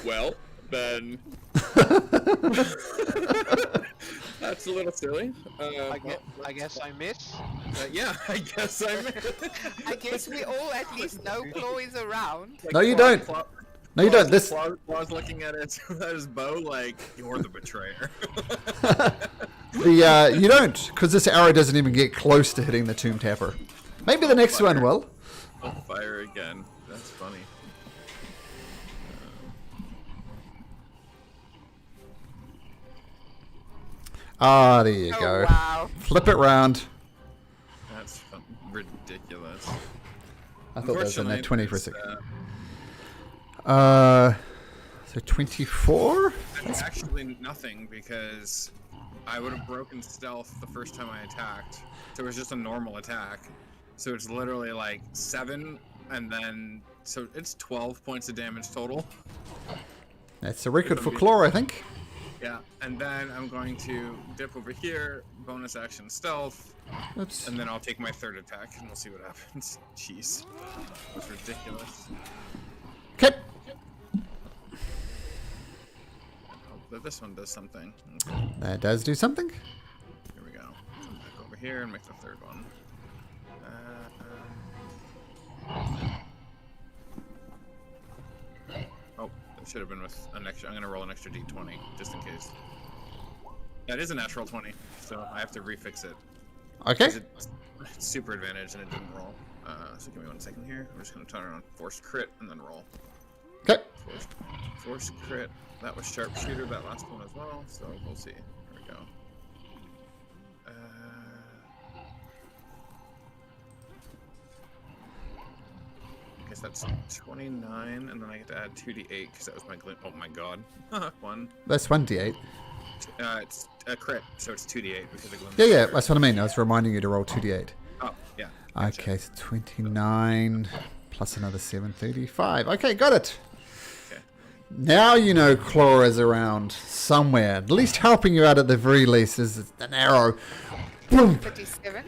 Well, then... That's a little silly. I guess I miss. Yeah, I guess I missed. I guess we all at least know Claw is around. No, you don't. No, you don't. This. Claw's looking at his bow like, you're the betrayer. You don't, because this arrow doesn't even get close to hitting the Tomb Tapper. Maybe the next one will. I'll fire again. That's funny. Ah, there you Oh, go. wow. Flip it round. That's ridiculous. I thought that was a net 20 for a Unfortunately, second. So 24? That's actually nothing because I would have broken stealth the first time I attacked. So it was just a normal attack. So it's literally like 7 and then... So it's 12 points of damage total. That's a record for Claw, I think. Yeah, and then I'm going to dip over here, bonus action stealth, Oops. and then I'll take my third attack and we'll see what happens. Jeez. That's ridiculous. Okay. But this one does something. Okay, That does do something. here we go. Come back over here and make the third one. Oh, that should have been with an extra. I'm gonna roll an extra d20 just in case. That is a natural 20, so I have to refix it. Okay. 'Cause it's super advantage and it didn't roll. So give me 1 second here. I'm just gonna turn it on forced crit and then roll. Okay. Forced crit. That was sharpshooter, that last one as well. So we'll see. Here we go. I guess that's 29, and then I get to add 2d8 because that was my glint. Oh my god. 1. That's 1d8. It's a crit, so it's 2d8 because of glint. Yeah, that's what I mean. I was reminding you to roll 2d8. Oh, yeah. Gotcha. Okay, so 29 plus another 7, 35. Okay, got it. Okay. Now you know Claw is around somewhere. At least helping you out at the very least is an arrow. Boom. 37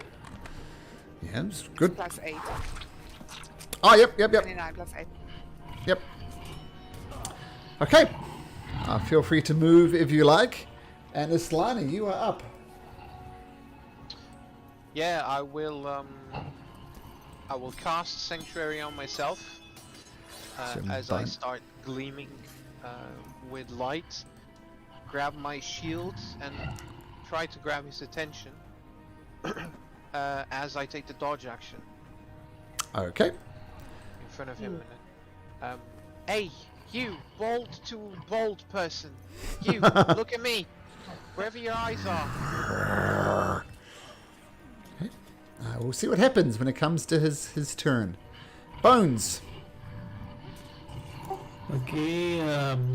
Yeah, it's good. plus 8. Oh, yep. 29 plus 8. Yep. Okay. Feel free to move if you like. And Islani, you are up. Yeah, I will cast Sanctuary on myself as I start gleaming with light. Grab my shield and try to grab his attention as I take the dodge action Okay. in front of him. Hey, you bold person! You look at me, wherever your eyes are. We'll see what happens when it comes to his turn. Bones. Okay,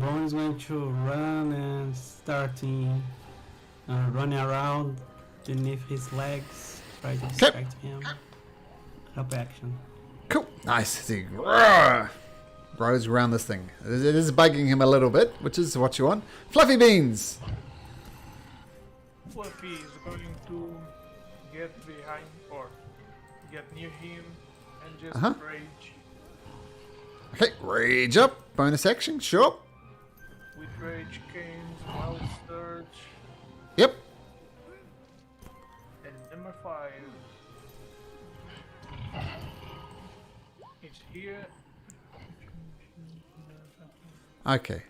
Bone is going to run and starting running around beneath his legs, try to distract him. Help action. Cool. Nice. He grows around this thing. It is bugging him a little bit, which is what you want. Fluffy Beans. Fluffy is going to get behind or get near him and just rage. Okay, rage up. Bonus action, sure. With rage canes, wild surge, Yep. and number 5. It's here. Okay.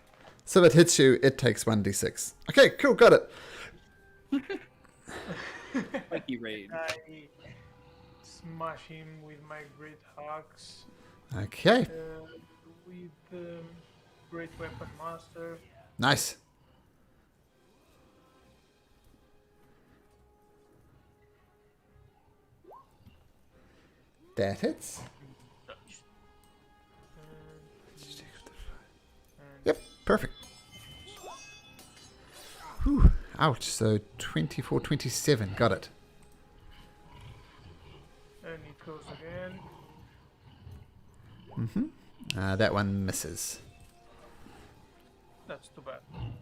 So if it hits you, it takes 1d6. Okay, cool, got it. Spiky raid. I smash him with my great axe, Okay. with great weapon master. Nice. That hits. Yep, perfect. Whew. Ouch. So 24, 27. Got it. And it goes again. That one misses. That's too bad.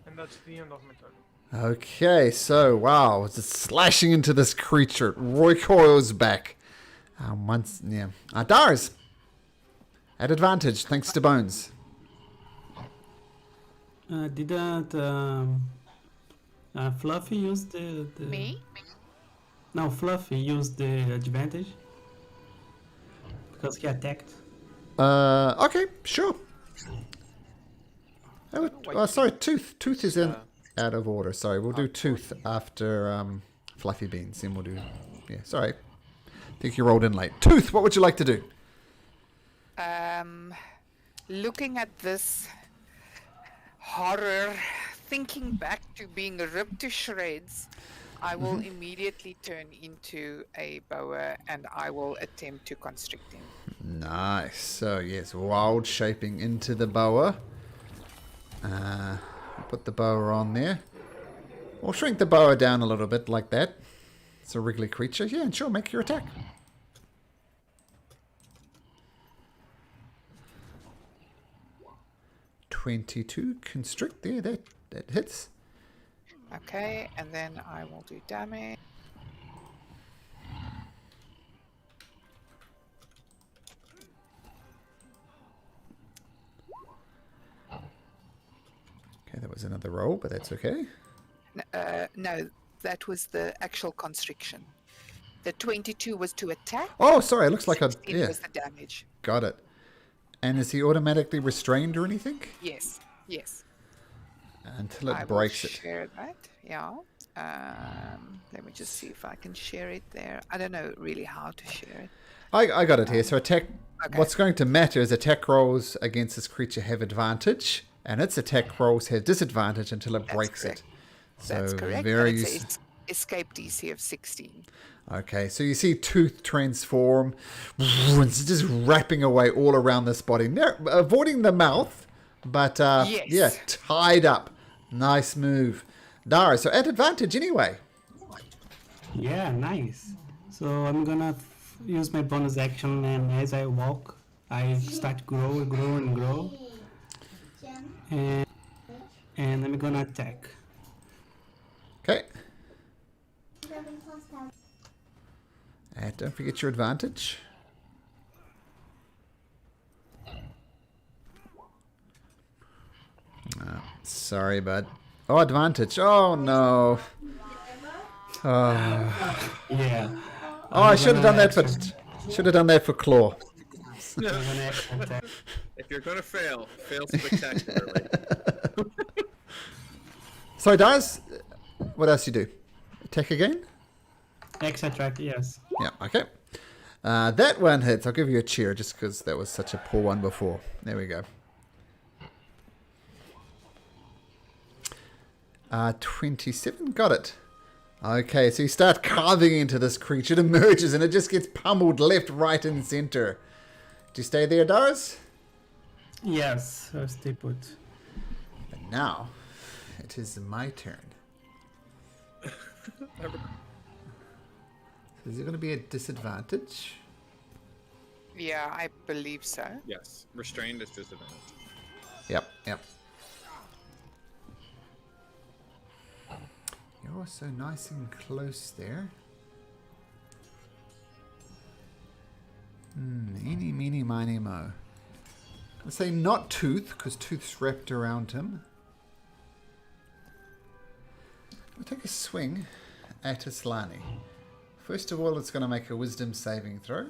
And that's the end of my turn. Okay, so wow, it's just slashing into this creature. It recoils back. Dars at advantage thanks to Bones. Didn't Fluffy use the... Me? No, Fluffy used the advantage. Because he attacked. Okay, sure. Sorry, Tooth. Tooth is out of order. Sorry, we'll do Tooth after Fluffy Beans. Then we'll do... Yeah, sorry. I think you rolled in late. Tooth, what would you like to do? Looking at this horror, thinking back to being ripped to shreds, I will immediately turn into a boa and I will attempt to constrict him. Nice. So, yes, wild shaping into the boa. Put the boa on there. We'll shrink the boa down a little bit like that. It's a wriggly creature. Yeah, and sure, make your attack. $22 constrict there. That hits. Okay, and then I will do damage. Okay, that was another roll, but that's okay. No, that was the actual constriction. The 22 was to attack. Oh, sorry, it looks like 16 yeah, was the damage. got it. And is he automatically restrained or anything? Yes, yes. Until it I breaks will it. share that, yeah. Let me just see if I can share it there. I don't know really how to share it. I got it here. So attack. Okay. What's going to matter is attack rolls against this creature have advantage, and its attack rolls have disadvantage until it That's breaks correct. it. So That's correct. very and useful. it's a escape DC of 16. Okay, so you see Tooth transform, it's just wrapping away all around this body, now, avoiding the mouth, but Yes. yeah, tied up. Nice move, Dara. So at advantage anyway. Yeah, nice. So I'm gonna use my bonus action, and as I walk, I start grow and grow. And I'm gonna attack. Okay. And don't forget your advantage. Sorry, bud. Oh, advantage. Oh, no. Oh, Yeah. I should have done that for... Should have done that for Claw. I'm gonna attack. If you're gonna fail, fail spectacularly. So, Daz, what else you do? Attack again? X attack, yes. Yeah, okay. That one hits. I'll give you a cheer just because that was such a poor one before. There we go. 27. Got it. Okay, so you start carving into this creature. It emerges and it just gets pummeled left, right, and center. Do you stay there, Doris? Yes, I'll stay put. But now, it is my turn. Is it going to be a disadvantage? Yeah, I believe so. Yes, restrained is disadvantage. Yep. You're so nice and close there. Eeny, meeny, miny, mo. Let's say not Tooth, because Tooth's wrapped around him. I'll take a swing at Aslani. First of all, it's going to make a wisdom saving throw.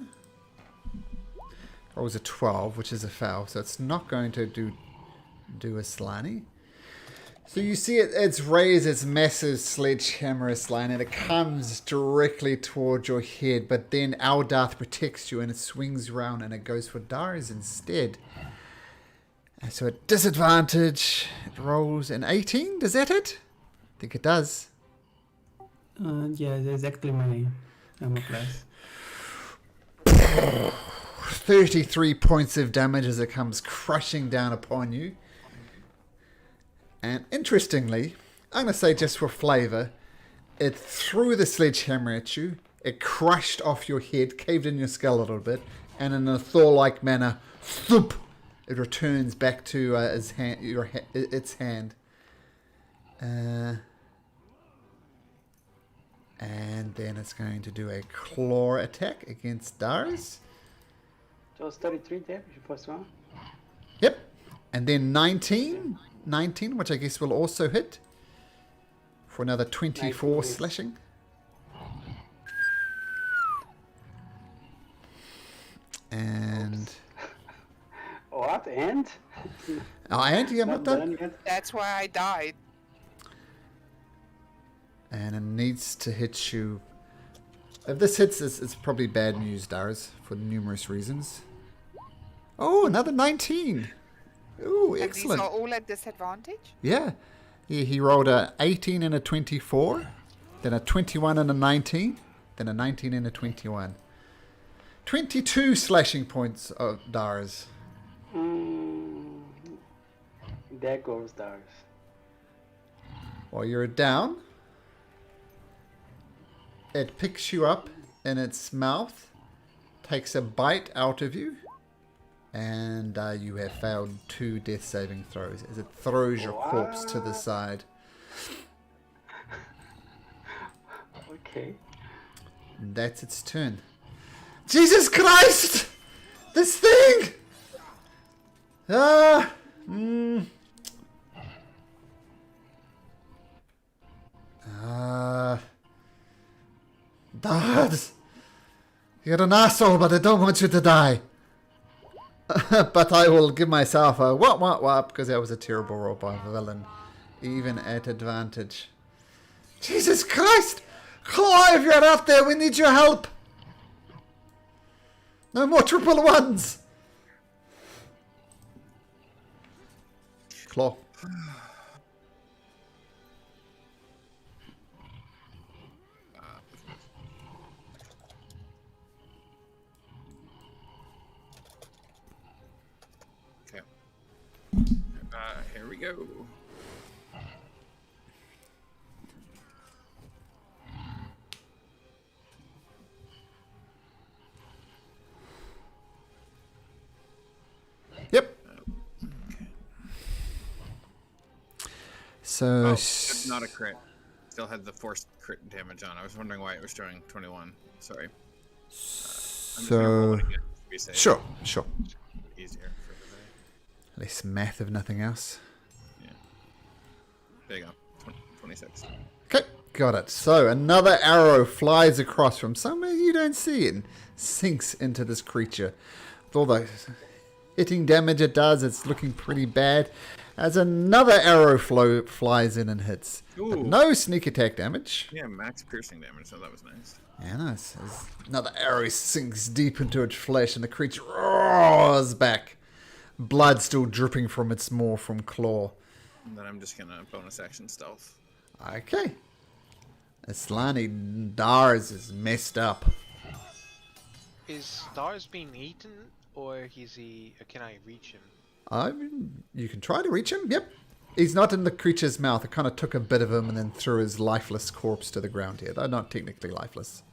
Rolls a 12, which is a foul, so it's not going to do Aslani. So you see it's raised its massive sledgehammer line and it comes directly towards your head, but then Aldarth protects you and it swings around and it goes for Dars instead. And so at disadvantage, it rolls an 18. Does that hit? I think it does. Yeah, that's exactly my armor class. 33 points of damage as it comes crushing down upon you. And interestingly, I'm going to say just for flavour, it threw the sledgehammer at you, it crushed off your head, caved in your skull a little bit, and in a Thor-like manner, thump, it returns back to its hand. And then it's going to do a claw attack against Dars. So it's 33 damage, first one. Yep. And then 19, which I guess will also hit for another 24 19. slashing. And What? And? Andy, I'm not done. done yet? That's why I died. And it needs to hit you. If this hits, it's probably bad news, Dars, for numerous reasons. Oh, another 19. Ooh, And excellent. these are all at disadvantage? Yeah. He rolled a 18 and a 24, then a 21 and a 19, then a 19 and a 21. 22 slashing points of Dars. There goes Dars. While you're down, it picks you up in its mouth, takes a bite out of you, and you have failed 2 death saving throws as it throws your corpse to the side. Okay. And that's its turn. Jesus Christ! This thing! Dad! You're an asshole, but I don't want you to die. But I will give myself a whop, because that was a terrible roll by the villain. Even at advantage. Jesus Christ! Clive, you're out there, we need your help! No more triple ones! Claw. Okay. Here we go. Yep. So... Oh, it's not a crit. Still had the forced crit damage on. I was wondering why it was showing 21. Sorry. I'm just gonna roll So... it again, to be safe. Sure. Easier for everybody. Less math if nothing else. Yeah. There you go. 26. Okay, got it. So another arrow flies across from somewhere you don't see it and sinks into this creature. With all the hitting damage it does, it's looking pretty bad. As another arrow flies in and hits. But Ooh. no sneak attack damage. Yeah, max piercing damage, so that was nice. Yeah, nice. As another arrow sinks deep into its flesh and the creature roars back. Blood still dripping from its maw from claw. And then I'm just gonna bonus action stealth. Okay. Islani Dars is messed up. Is Dars being eaten, or is he? Can I reach him? I mean, you can try to reach him. Yep. He's not in the creature's mouth. It kind of took a bit of him and then threw his lifeless corpse to the ground here. Though not technically lifeless.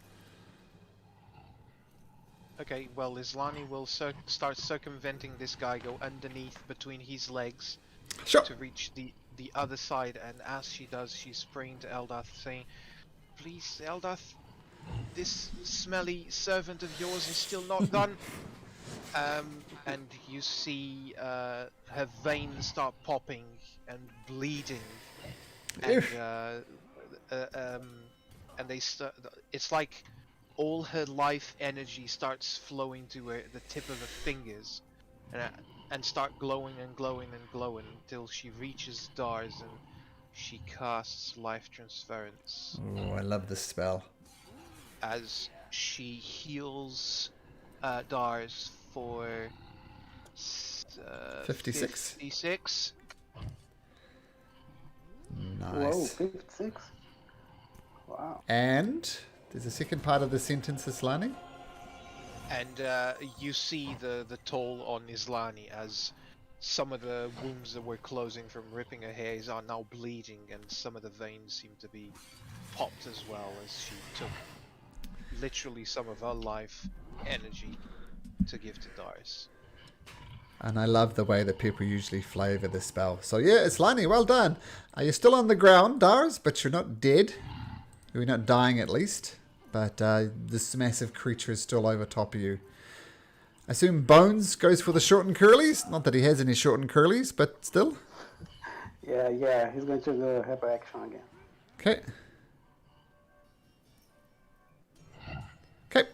Okay, well, Islani will start circumventing this guy, go underneath between his legs Sure. to reach the other side, and as she does, she's praying to Eldath, saying, "Please, Eldath, this smelly servant of yours is still not done." And you see her veins start popping and bleeding, and and they start. It's like all her life energy starts flowing to the tip of her fingers, and start glowing and glowing and glowing until she reaches Dars and she casts Life Transference Oh, I love this spell. as she heals Dars for 56. 56. Whoa, Nice. 56? Wow. And there's a second part of the sentence, Islani. And you see the toll on Islani as some of the wounds that were closing from ripping her hairs are now bleeding, and some of the veins seem to be popped as well, as she took literally some of her life energy to give to Dars. And I love the way that people usually flavour the spell. So yeah, Islani, well done. You're still on the ground, Dars, but you're not dead. You're not dying at least. But this massive creature is still over top of you. I assume Bones goes for the short and curlies. Not that he has any short and curlies, but still. Yeah, he's going to go hyper action again. Okay. Okay.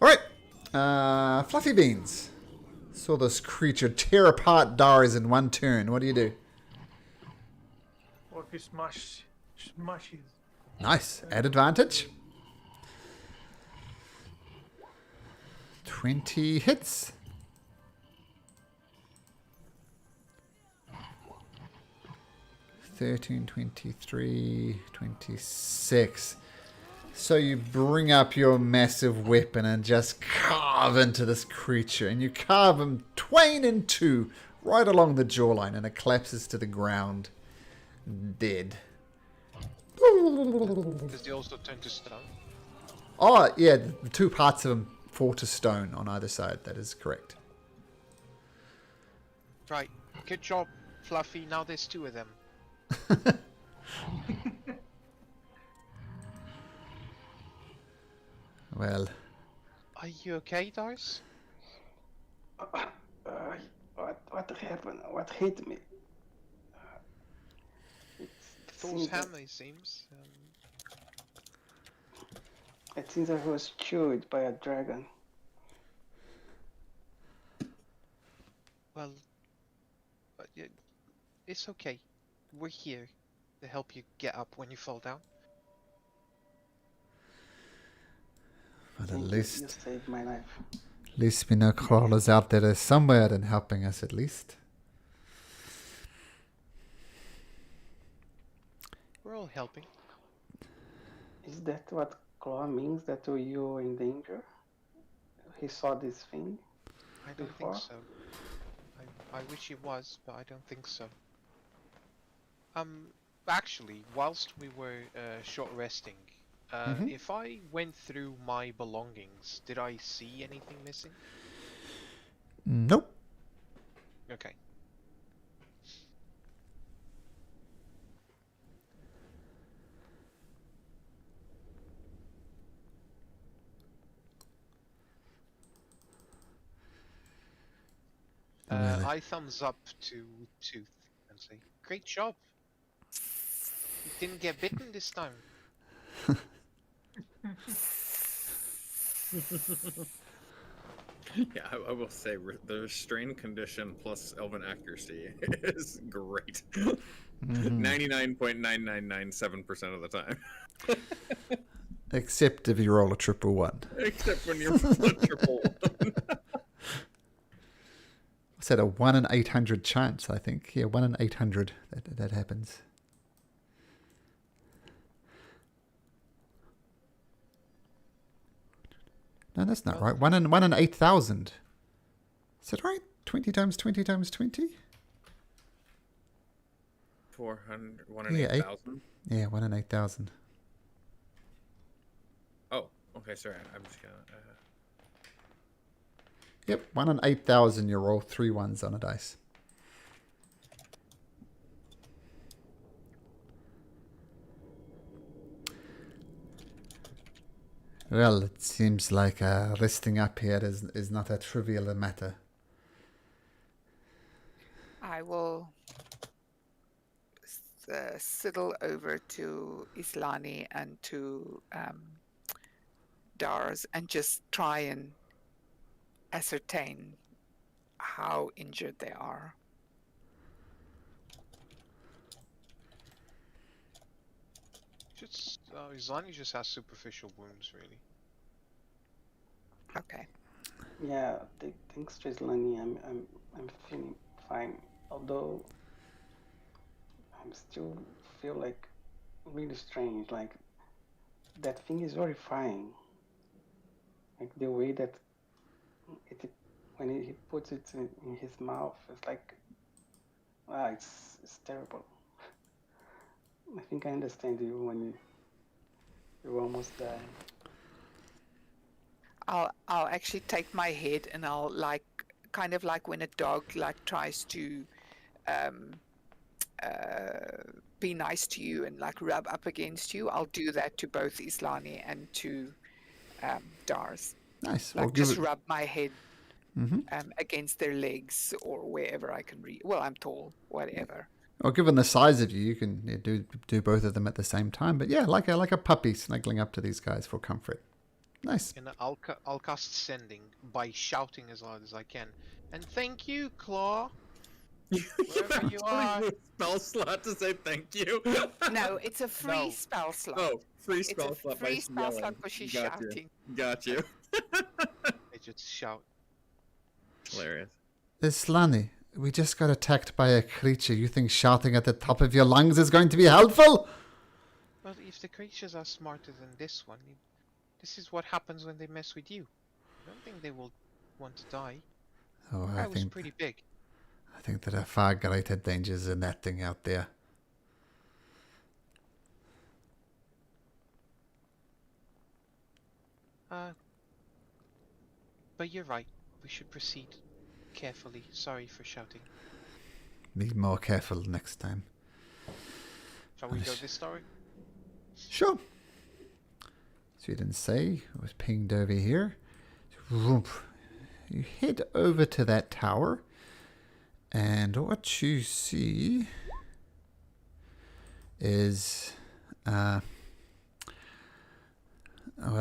Alright. Fluffy Beans. Saw this creature tear apart Dars in one turn. What do you do? Or he smashes. Nice. Add advantage. 20 hits. 13, 23, 26. So you bring up your massive weapon and just carve into this creature. And you carve him twain in two, right along the jawline. And it collapses to the ground. Dead. Does he also turn to stone? Oh, yeah, the two parts of him fall to stone on either side. That is correct. Right. Good job, Fluffy. Now there's two of them. Well, Are you okay, Dars? What happened? What hit me? Thor's hammer, it seems. It seems I was chewed by a dragon. Well, it's okay. We're here to help you get up when you fall down. but Thank at you. least You saved my life. we know crawlers out there is somewhere and helping us at least. We're all helping. Is that what Claw means? That you're in danger? He saw this thing? I don't Before? think so. I wish it was, but I don't think so. Actually, whilst we were short resting, if I went through my belongings, did I see anything missing? Nope. Okay. Really? I thumbs up to Tooth and say, "Great job! You didn't get bitten this time." Yeah, I will say the restrained condition plus elven accuracy is great. 99.9997% of the time. Except if you roll a triple one. Except when you're triple one. I said a 1 in 800 chance, I think. Yeah, 1 in 800 that happens. No, that's not right. 1 in 8,000. Is that right? 20 times 20 times 20? 400, 1 in Yeah, 8,000? Yeah, 1 in 8,000. Oh, okay, sorry. I'm just gonna... Yep, 1 in 8,000 you roll 3 ones on a dice. Well, it seems like resting up here is not a trivial matter. I will sidle over to Islani and to Dars and just try and ascertain how injured they are. Just Islani just has superficial wounds, really. Okay. Yeah, thanks, Trislani. I'm feeling fine. Although I'm still feel like really strange. Like that thing is horrifying. Like the way that it when he puts it in his mouth, it's like it's terrible. I think I understand you when you almost die. I'll actually take my head and I'll like kind of like when a dog like tries to um, be nice to you and like rub up against you. I'll do that to both Islani and to Dars. Nice. Like Well, give just it. rub my head Mm-hmm. against their legs or wherever I can reach. Well, I'm tall, whatever. Well, given the size of you, you can do both of them at the same time. But yeah, like a puppy snuggling up to these guys for comfort. Nice. And I'll cast sending by shouting as loud as I can. And thank you, Claw. Wherever you are. Spell slot to say thank you. No, it's a free No. spell slot. Oh, free It's spell a slot by free spell slot yelling. because she's Got you. shouting. Got you. I just shout. Hilarious. Islani, we just got attacked by a creature. You think shouting at the top of your lungs is going to be helpful? Well, if the creatures are smarter than this one, this is what happens when they mess with you. I don't think they will want to die. Oh, That was pretty big. I think there are far greater dangers in that thing out there. But you're right. We should proceed carefully. Sorry for shouting. Be more careful next time. Shall we go this story? Sure. So you didn't say it was pinged over here. You head over to that tower, and what you see is, well,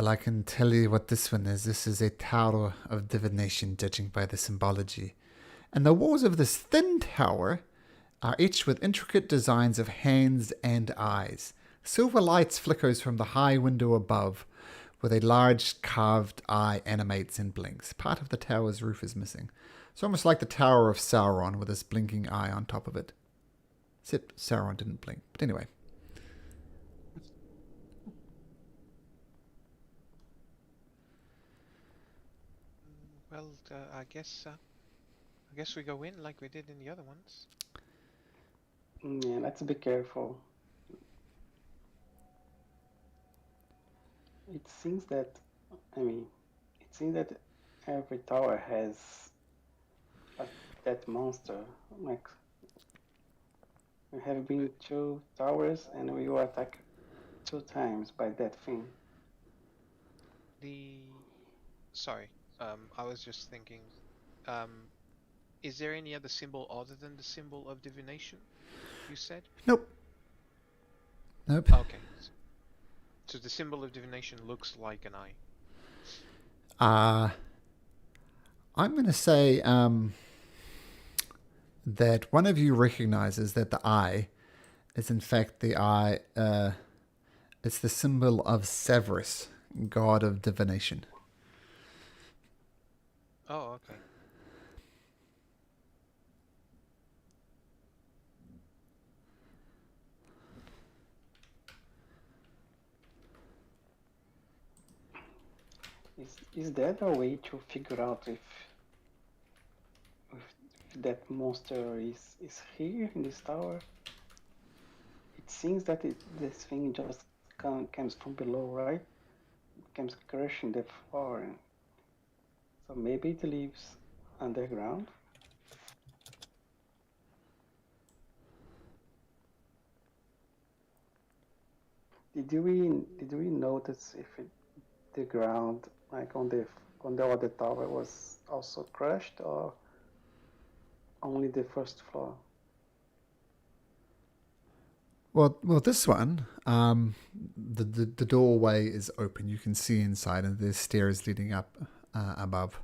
I can tell you what this one is. This is a tower of divination, judging by the symbology. And the walls of this thin tower are etched with intricate designs of hands and eyes. Silver lights flickers from the high window above, where a large carved eye animates and blinks. Part of the tower's roof is missing. It's almost like the Tower of Sauron with this blinking eye on top of it. Except Sauron didn't blink. But anyway. Well, I guess we go in like we did in the other ones. Yeah, let's be careful. It seems that every tower has that monster. Like we have been 2 towers and we were attacked 2 times by that thing. Sorry, I was just thinking, is there any other symbol other than the symbol of divination, you said? Nope. Nope. Okay. So the symbol of divination looks like an eye. I'm going to say that one of you recognizes that the eye is in fact the eye. It's the symbol of Severus, god of divination. Oh, okay. Is there a way to figure out if that monster is here in this tower? It seems that this thing just comes from below, right? It comes crushing the floor. So maybe it lives underground? Did we notice if the ground, like on the other tower, was also crushed, or only the first floor? Well, this one, the doorway is open. You can see inside, and there's stairs leading up above.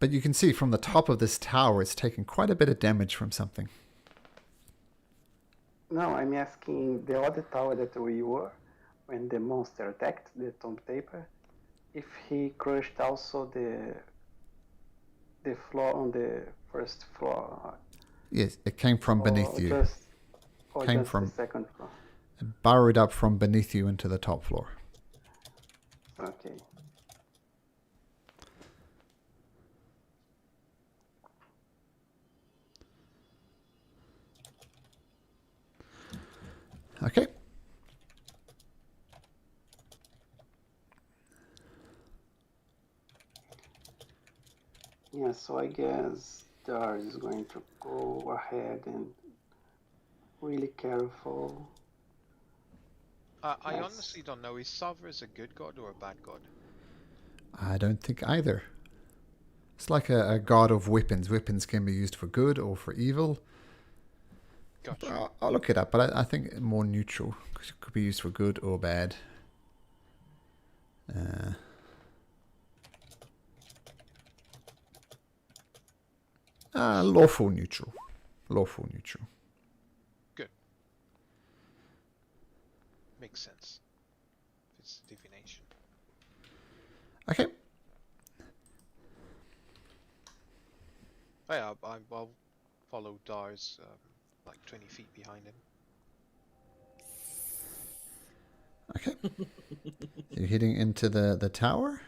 But you can see from the top of this tower, it's taken quite a bit of damage from something. No, I'm asking the other tower that we were when the monster attacked the tomb taper. If he crushed also the floor on the first floor, Yes, it came from beneath you. Came just the from second floor. burrowed up from beneath you into the top floor. Okay. Okay. Yeah, so I guess Dars is going to go ahead and really careful. I Nice. honestly don't know. Is Savras a good god or a bad god? I don't think either. It's like a god of weapons. Weapons can be used for good or for evil. Gotcha. I'll look it up, but I think more neutral. Because it could be used for good or bad. Lawful neutral. Lawful neutral. Good. Makes sense. It's divination. Okay. Oh, yeah, I'll follow Dars like 20 feet behind him. Okay. You're heading into the tower?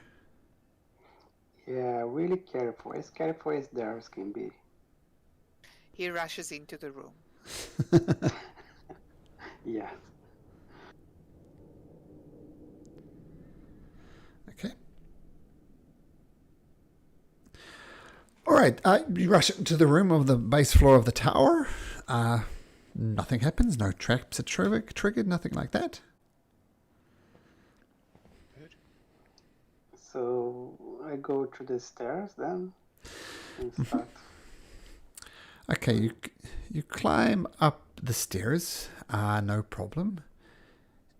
Yeah, really careful. As careful as Dars can be. He rushes into the room. Yeah. Okay. All right. You rush into the room of the base floor of the tower. Nothing happens. No traps are triggered. Nothing like that. Good. So I go to the stairs then and start. Okay. You climb up the stairs. No problem.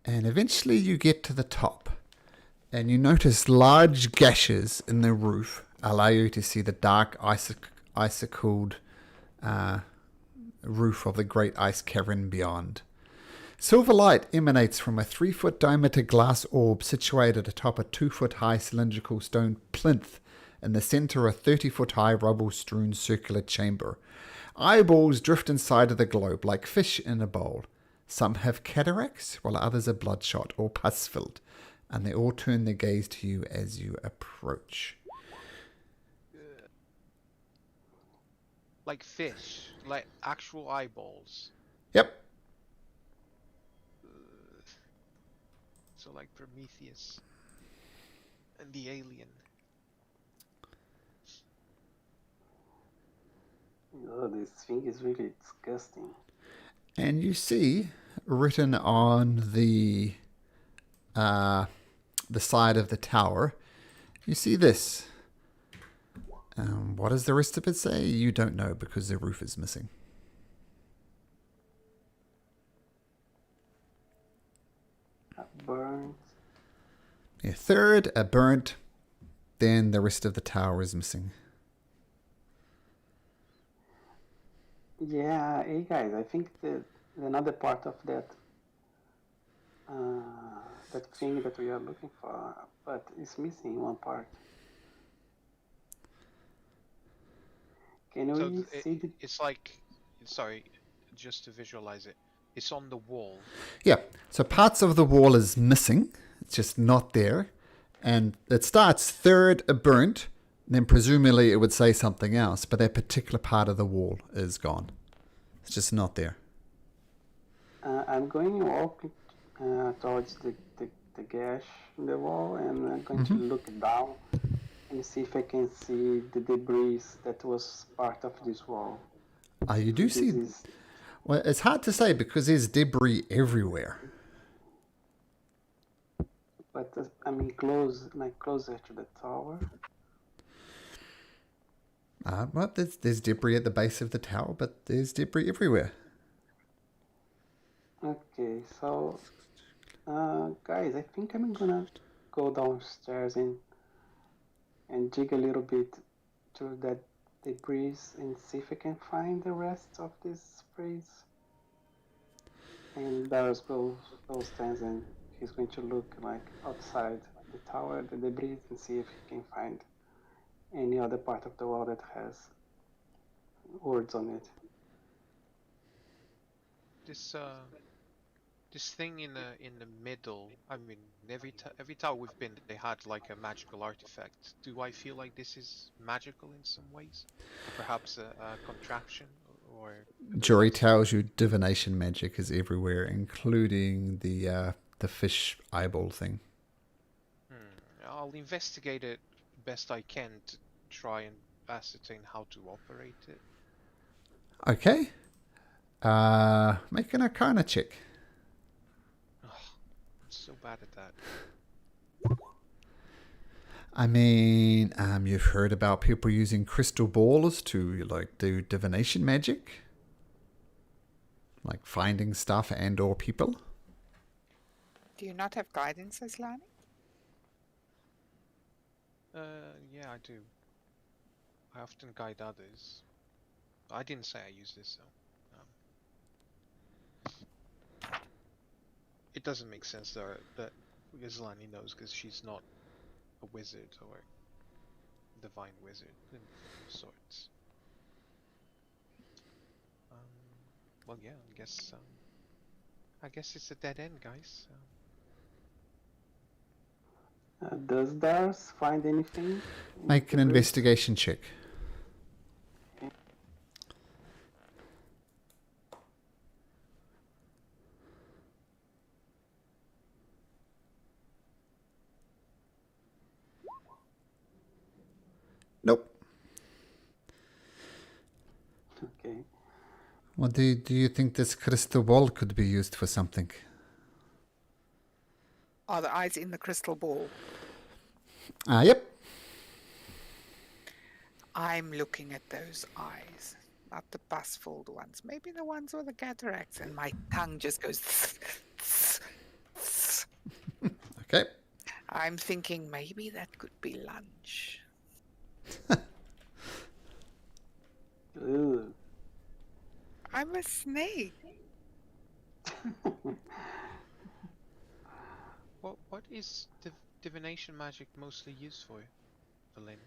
And eventually you get to the top. And you notice large gashes in the roof allow you to see the dark icicled roof of the great ice cavern beyond. Silver light emanates from a 3-foot diameter glass orb situated atop a 2-foot high cylindrical stone plinth. In the center, a 30-foot high rubble-strewn circular chamber. Eyeballs drift inside of the globe like fish in a bowl. Some have cataracts, while others are bloodshot or pus-filled, and they all turn their gaze to you as you approach. Like fish, like actual eyeballs. Yep. So like Prometheus and the alien. Oh, this thing is really disgusting. And you see written on the side of the tower, you see this. What does the rest of it say? You don't know because the roof is missing. Burnt. Yeah, third, a burnt. Then the rest of the tower is missing. Yeah, hey guys, I think that another part of that that thing that we are looking for, but it's missing one part. Can So we see the? it's like, sorry, just to visualize it, it's on the wall. Yeah, so parts of the wall is missing. It's just not there. And it starts third, a burnt. Then presumably it would say something else, but that particular part of the wall is gone. It's just not there. I'm going to walk towards the gash in the wall, and I'm going to look down and see if I can see the debris that was part of this wall. You do see. Well, it's hard to say because there's debris everywhere. But I mean, closer to the tower. Well, there's debris at the base of the tower, but there's debris everywhere. Okay, so guys, I think I'm gonna go downstairs and dig a little bit through that debris and see if I can find the rest of this sprays. And Darius goes stands and he's going to look like outside the tower, the debris, and see if he can find any other part of the wall that has words on it. This thing in the middle. I mean, every tower we've been, they had like a magical artifact. Do I feel like this is magical in some ways? Or perhaps a contraption or a Jury device? tells you divination magic is everywhere, including the fish eyeball thing. I'll investigate it best I can to try and ascertain how to operate it. Okay. Make an Arcana check. Ugh, I'm so bad at that. I mean, you've heard about people using crystal balls to like do divination magic, like finding stuff and/or people. Do you not have guidance, Aslani? Yeah, I do. I often guide others. I didn't say I use this though. It doesn't make sense though that Islani knows because she's not a wizard or divine wizard of sorts. Well, yeah, I guess it's a dead end, guys. Does Darius find anything? Make an investigation check. Nope. Okay. What do you think this crystal ball could be used for something? Are the eyes in the crystal ball? Yep. I'm looking at those eyes, not the pus-filled ones. Maybe the ones with the cataracts, and my tongue just goes. Okay. I'm thinking maybe that could be lunch. Ooh. I'm a snake. What is divination magic mostly used for, Berlin?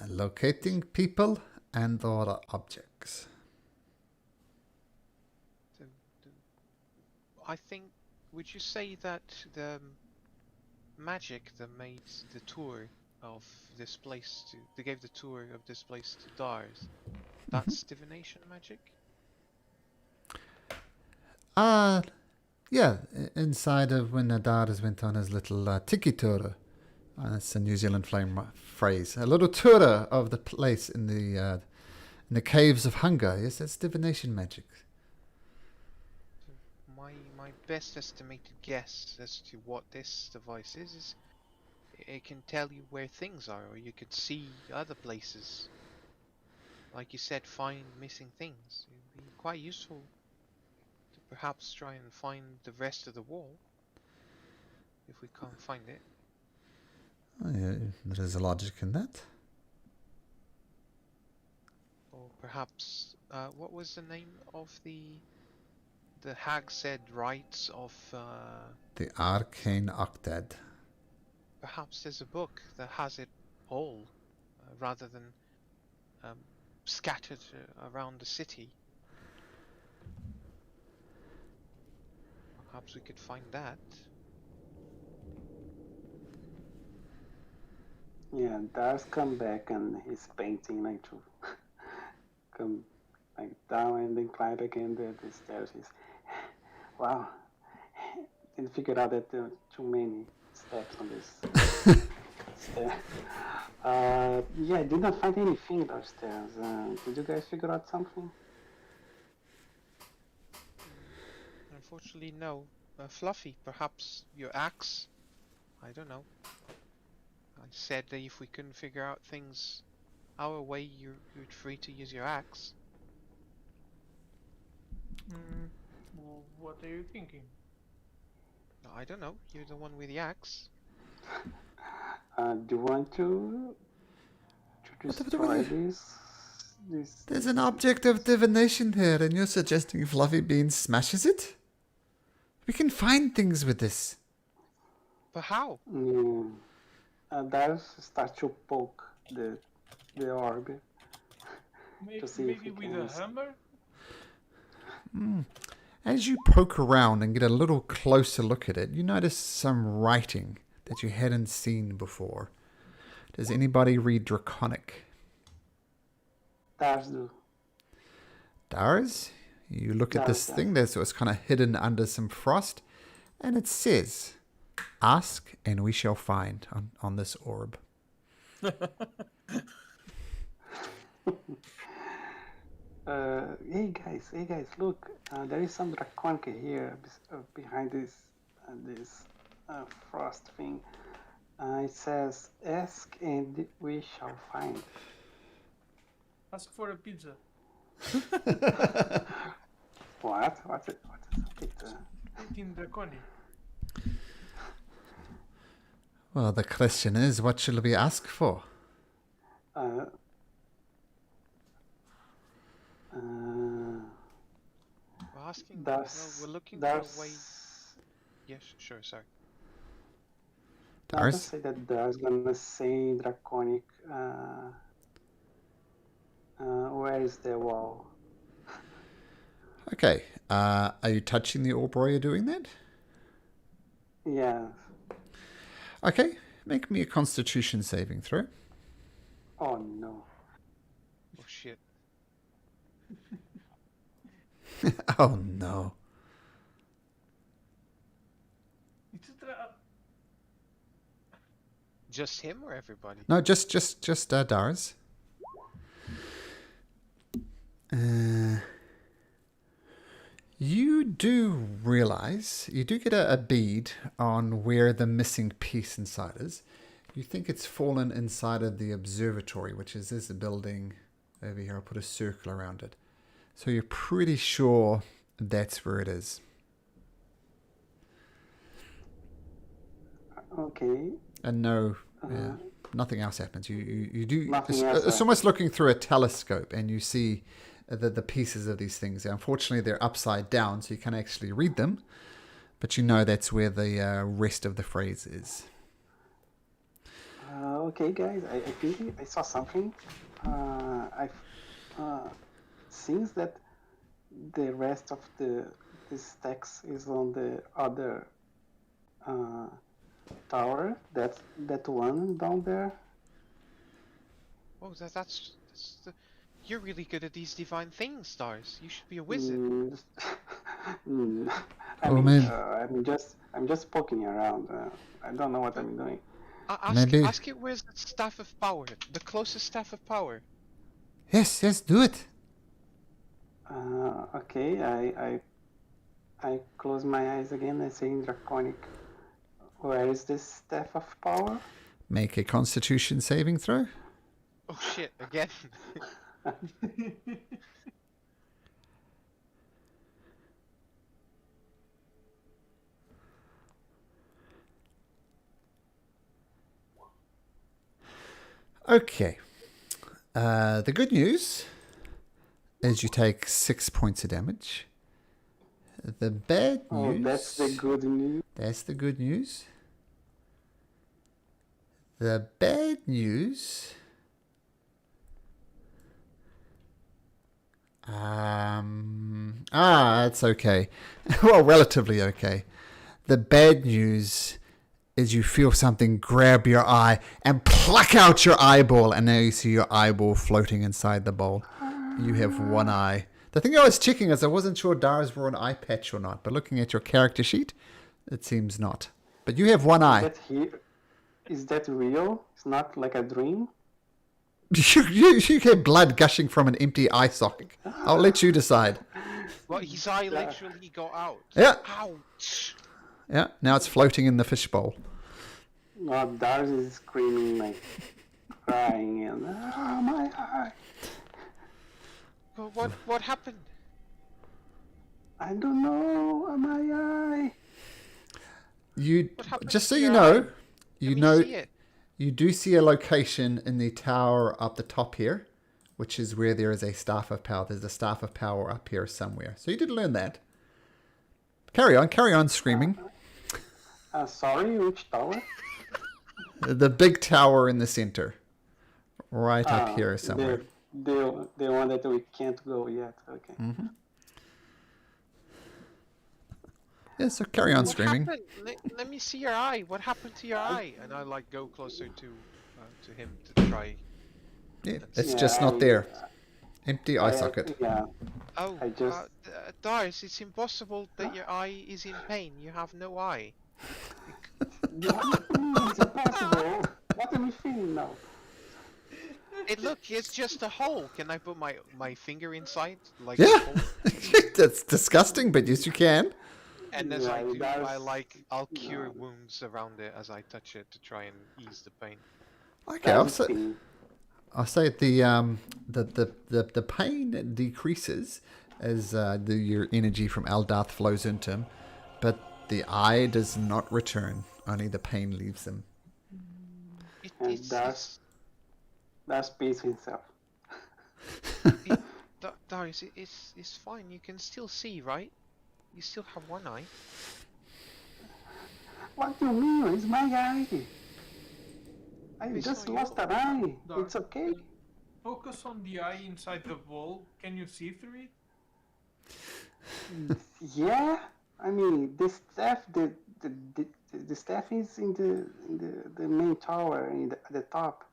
Locating people and or objects. I think. Would you say that the magic that made the tour of this place they gave the tour of this place to Dars, that's divination magic? Yeah, inside of when Adaris went on his little tiki tour. That's a New Zealand phrase. A little tour of the place in the caves of hunger. Yes, that's divination magic. My best estimated guess as to what this device is it can tell you where things are, or you could see other places. Like you said, find missing things. It'd be quite useful to perhaps try and find the rest of the wall if we can't find it. Oh, yeah, there is a logic in that. Or perhaps, what was the name of the hag said rites of, The Arcane Octad. perhaps there's a book that has it all, rather than scattered around the city. Perhaps we could find that. Yeah, Darius come back and he's painting like to come like down and then climb again the stairs. He's wow. Didn't figure out that there were too many steps on this stair. Yeah, I did not find anything downstairs. Did you guys figure out something? Unfortunately, no. Fluffy, perhaps your axe? I don't know. I said that if we couldn't figure out things our way, you're free to use your axe. Well, what are you thinking? I don't know. You're the one with the axe. Do you want to destroy this? There's an object of divination here, and you're suggesting Fluffy Bean smashes it? We can find things with this. But how? Darius starts to poke the orb. To see if Maybe he with can a hammer? As you poke around and get a little closer look at it, you notice some writing that you hadn't seen before. Does anybody read Draconic? Darius do. Dars, you look at this Dars, thing that's it's kind of hidden under some frost, and it says, "Ask and we shall find" on this orb. Hey guys, look! There is some draconic here behind this frost thing. It says, "Ask and we shall find." Ask for a pizza. What? What's a pizza? In Draconic. Well, the question is, what shall we ask for? We're asking. That's- Well, we're looking for a way. There's Yes, sure. Sorry. I don't Dars? say that there's gonna say draconic. Where is the wall? Okay. Are you touching the orb while you're doing that? Yeah. Okay. Make me a Constitution saving throw. Oh no. Oh shit. Oh no. It's a trap. Just him or everybody? No, just Dars. You do realize, you do get a bead on where the missing piece inside is. You think it's fallen inside of the observatory, which is this building over here. I'll put a circle around it. So you're pretty sure that's where it is. Okay. And no, yeah, nothing else happens. You do. Nothing It's, else it's almost looking through a telescope, and you see the pieces of these things. Unfortunately, they're upside down, so you can't actually read them. But you know that's where the rest of the phrase is. Okay, guys. I think I saw something. Seems that the rest of this text is on the other tower. That one down there. Oh, that's the. You're really good at these divine things, Stars. You should be a wizard. I'm just poking around. I don't know what I'm doing. Ask it where's the staff of power, the closest staff of power. Yes, do it. Okay, I close my eyes again. I say in draconic, where is this staff of power? Make a Constitution saving throw. Oh shit! Again. Okay. The good news is you take 6 points of damage. The bad news... Oh, that's the good news. That's the good news. The bad news... That's okay. Well, relatively okay. The bad news is you feel something grab your eye and pluck out your eyeball, and now you see your eyeball floating inside the bowl. You have one eye. The thing I was checking is I wasn't sure Dars wore an eye patch or not, but looking at your character sheet, it seems not. But you have one eye. Is that real? It's not like a dream? You get blood gushing from an empty eye socket. I'll let you decide. Well, his eye literally got out. Yeah. Ouch. Yeah, now it's floating in the fishbowl. No, Dars is screaming, like, crying, and, my eye. Well, what happened? I don't know, my eye. You, What happened just so to you your know, eye? you Let me know, see it. you do see a location in the tower up the top here, which is where there is a Staff of Power. There's a Staff of Power up here somewhere. So you did learn that. Carry on screaming. Sorry, which tower? The big tower in the center. Right up here somewhere. The one that we can't go yet. Okay. Mm-hmm. Yeah, so carry on screaming. What happened? Let me see your eye. What happened to your eye? And I like go closer to him to try. Yeah, it's just not there. Empty eye socket. Yeah. Oh, I just- Darius, it's impossible that your eye is in pain. You have no eye. It's impossible. What am I feeling now? Look, it's just a hole. Can I put my finger inside? Like Yeah. a hole? That's disgusting, but yes, you can. And as Yeah, I do, that's- I'll cure wounds around it as I touch it to try and ease the pain. Okay, I'll say the pain decreases as your energy from Eldath flows into him, but the eye does not return. Only the pain leaves him. And that's peace himself. Darius, it's fine. You can still see, right? You still have one eye. What do you mean? It's my eye. I It's just not lost yours. an eye. No. It's okay. Focus on the eye inside the wall. Can you see through it? Yeah. I mean, the staff, the staff is in the main tower at the top.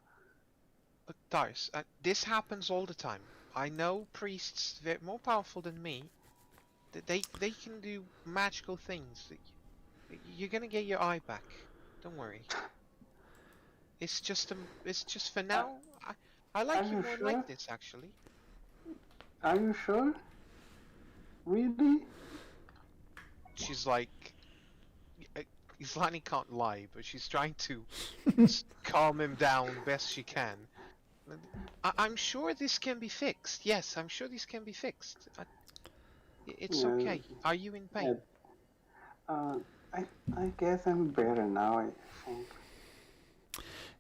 Look, Darius, this happens all the time. I know priests, they're more powerful than me. They can do magical things. You're gonna get your eye back. Don't worry. It's just for now. I like Are you you more sure? like this, actually. Are you sure? Really? She's like, Islani can't lie, but she's trying to calm him down best she can. I'm sure this can be fixed. Yes, I'm sure this can be fixed. It's Yeah. okay. Are you in pain? I guess I'm better now. I think.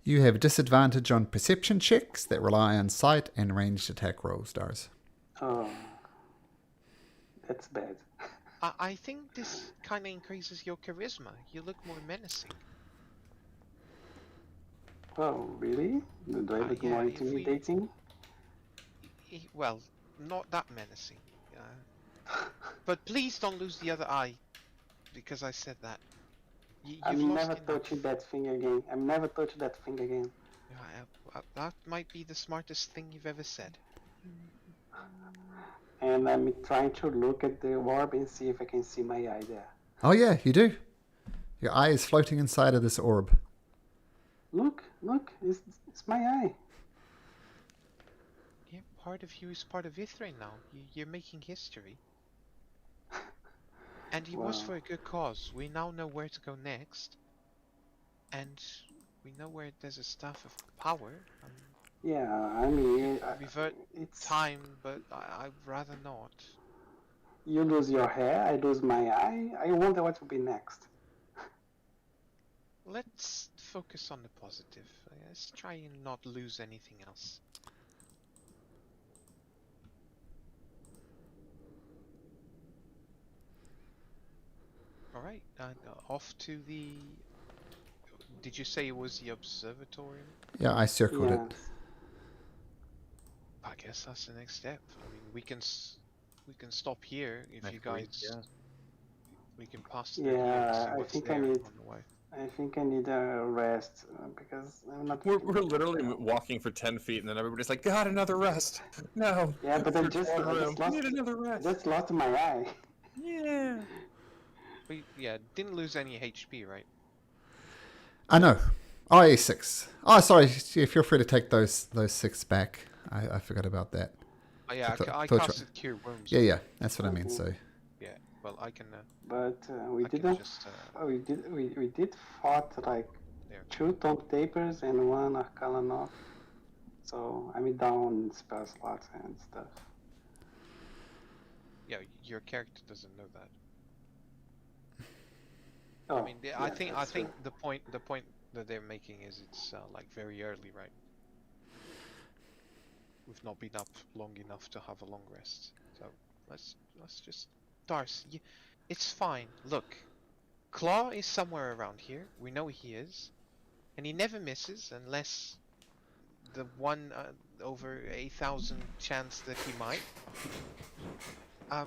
You have disadvantage on perception checks that rely on sight and ranged attack rolls, Dars. Oh, that's bad. I think this kind of increases your charisma. You look more menacing. Oh, really? Do I look yeah, more if we- intimidating? Well, not that menacing. But please don't lose the other eye, because I said that. You've I'm lost never enough. touching that thing again. I'm never touching that thing again. That might be the smartest thing you've ever said. And I'm trying to look at the orb and see if I can see my eye there. Oh yeah, you do. Your eye is floating inside of this orb. Look, it's my eye. Yeah, part of you is part of Ithrain now. You're making history. And it was Wow. for a good cause. We now know where to go next. And we know where there's a staff of power. Yeah, I mean, Revert it's time, but I'd rather not. you lose your hair, I lose my eye. I wonder what will be next. Let's focus on the positive. Let's try and not lose anything else. Alright, off to the... Did you say it was the observatory? Yeah, I circled Yeah. it. I guess that's the next step. I mean, we can stop here if you guys... We can pass through here and Yeah, see I what's think there I need. on the way. I think I need a rest because I'm not. We're literally walking for 10 feet, and then everybody's like, God, another rest. No. Yeah, but I Third just, floor I room. just lost. Need another I rest. just lost my eye. Yeah. But yeah, didn't lose any HP, right? I know. Oh, yeah, 6. Oh, sorry. Yeah, feel free to take those 6 back. I forgot about that. Oh yeah, I thought- casted Cure Wounds. Yeah, that's what I mean. So Yeah, well I can... But we I can didn't. just... We did fought like there. 2 Tomb Tapers and 1 Arcana. So I'm down spell slots and stuff. Yeah, your character doesn't know that. Oh, I mean, I yeah, think that's true. the point that they're making is it's like very early, right? we've not been up long enough to have a long rest. So let's just Darcy, it's fine. Look, Claw is somewhere around here. We know he is, and he never misses unless the one over 8,000 chance that he might. Uh,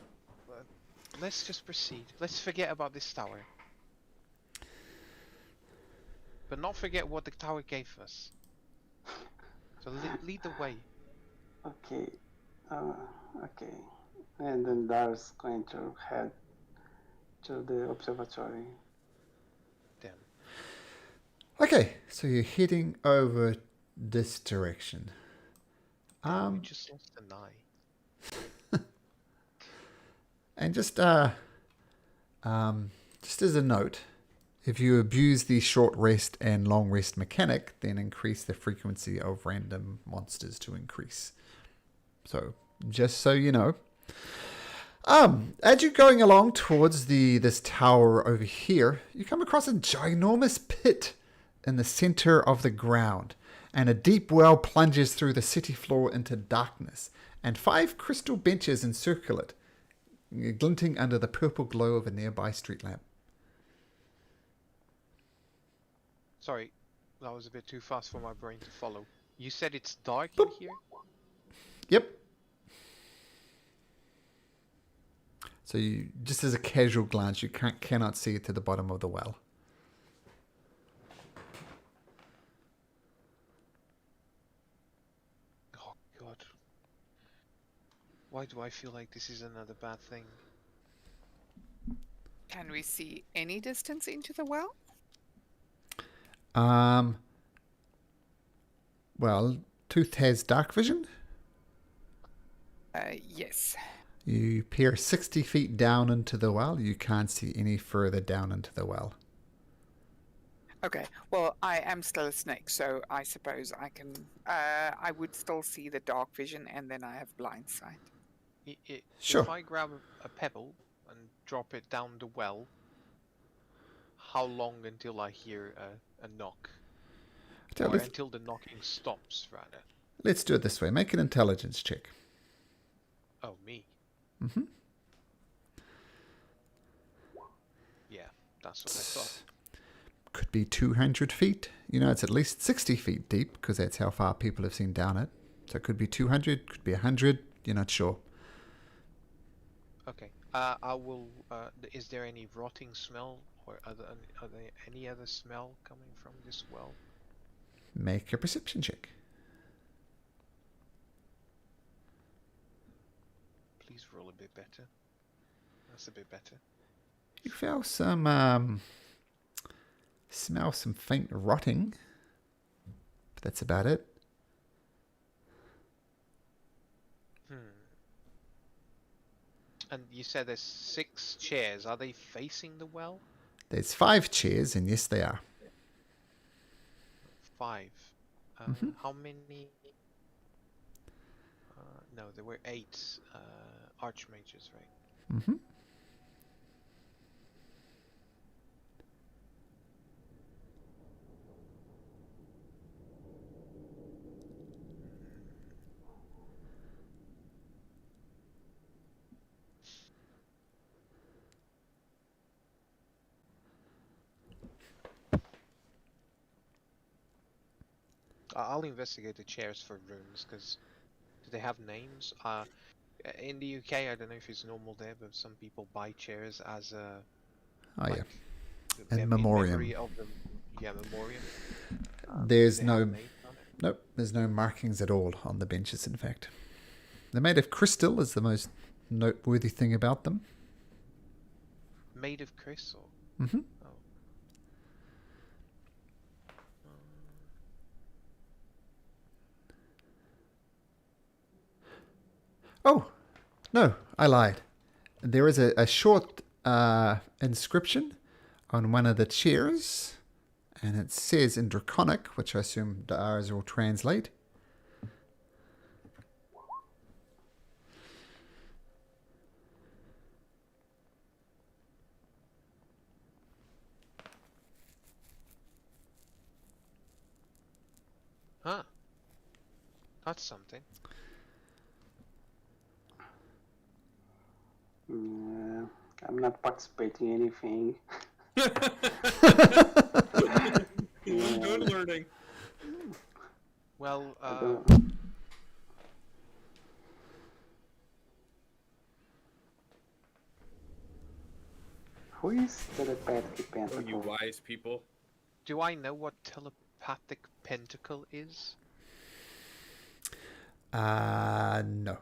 let's just proceed. Let's forget about this tower. But not forget what the tower gave us. So lead the way. Okay. Okay. And then Dar's going to head to the observatory. Then. Okay, so you're heading over this direction. We just lost an eye. And just as a note, if you abuse the short rest and long rest mechanic, then increase the frequency of random monsters to increase. So, just so you know. As you're going along towards this tower over here, you come across a ginormous pit in the center of the ground, and a deep well plunges through the city floor into darkness, and 5 crystal benches encircle it, glinting under the purple glow of a nearby street lamp. Sorry, that was a bit too fast for my brain to follow. You said it's dark in here? Yep. So you, just as a casual glance, you cannot see it to the bottom of the well. Oh god. Why do I feel like this is another bad thing? Can we see any distance into the well? Well, Tooth has dark vision. Yes. You peer 60 feet down into the well. You can't see any further down into the well. Okay. Well, I am still a snake, so I suppose I can. I would still see the dark vision, and then I have blind sight. Sure. If I grab a pebble and drop it down the well, how long until I hear a knock? Or until the knocking stops, rather. Let's do it this way. Make an intelligence check. Oh, me? Mm-hmm. Yeah, that's what I thought. Could be 200 feet. You know, it's at least 60 feet deep, because that's how far people have seen down it. So it could be 200, could be 100. You're not sure. Okay. I will. Is there any rotting smell, or are there any other smell coming from this well? Make a perception check. Please roll a bit better. That's a bit better. You feel some smell some faint rotting. But that's about it. And you said there's 6 chairs. Are they facing the well? There's 5 chairs, and yes, they are. 5. How many? No, there were 8 archmages, right? Mm-hmm. I'll investigate the chairs for runes, because do they have names? In the UK, I don't know if it's normal there, but some people buy chairs as a... Oh, like, yeah. In memory memoriam. of them. Yeah, memoriam. There's Do they have no... names on it? Nope, there's no markings at all on the benches, in fact. They're made of crystal, is the most noteworthy thing about them. Made of crystal? Mm-hmm. Oh. Oh, no, I lied. There is a short inscription on one of the chairs, and it says in Draconic, which I assume ours will translate. Huh. That's something. I'm not participating in anything. Good learning. Well, I don't. Who is telepathic Oh, you pentacle? wise people. do I know what telepathic pentacle is? No.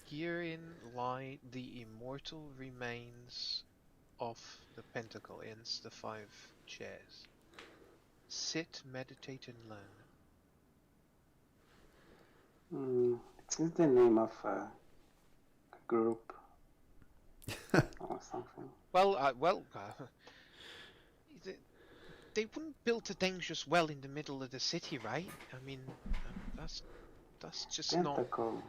Herein lie the immortal remains of the pentacle, hence the 5 chairs. Sit, meditate, and learn. It's the name of a group or something. Well, they wouldn't build a dangerous well in the middle of the city, right? I mean, that's just not. Pentacle.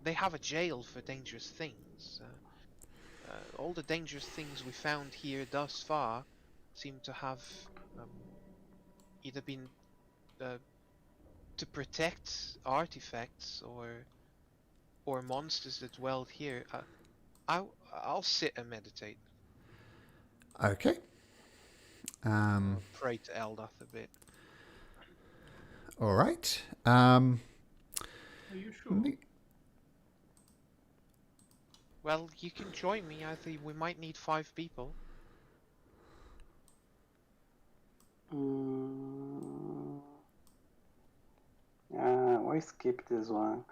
They have a jail for dangerous things. All the dangerous things we found here thus far seem to have either been to protect artifacts or monsters that dwelled here. I'll sit and meditate. Okay. Pray to Eldath a bit. All right. Are you sure? Well, you can join me. I think we might need 5 people. Why skip this one?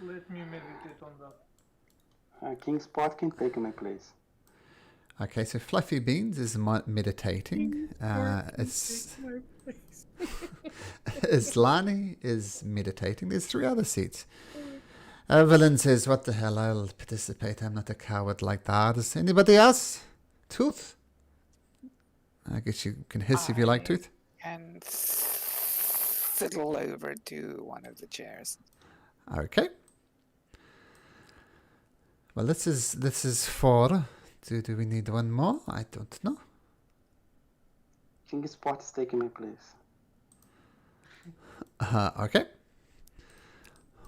Let me meditate on that. King Spot can take my place. Okay, so Fluffy Beans is meditating. Islani is meditating. There's 3 other seats. Evelyn says, what the hell, I'll participate. I'm not a coward like that. Is anybody else? Tooth? I guess you can hiss if you like, Tooth. And fiddle over to one of the chairs. Okay. Well, this is 4. Do we need one more? I don't know. King Spot is taking my place. Okay.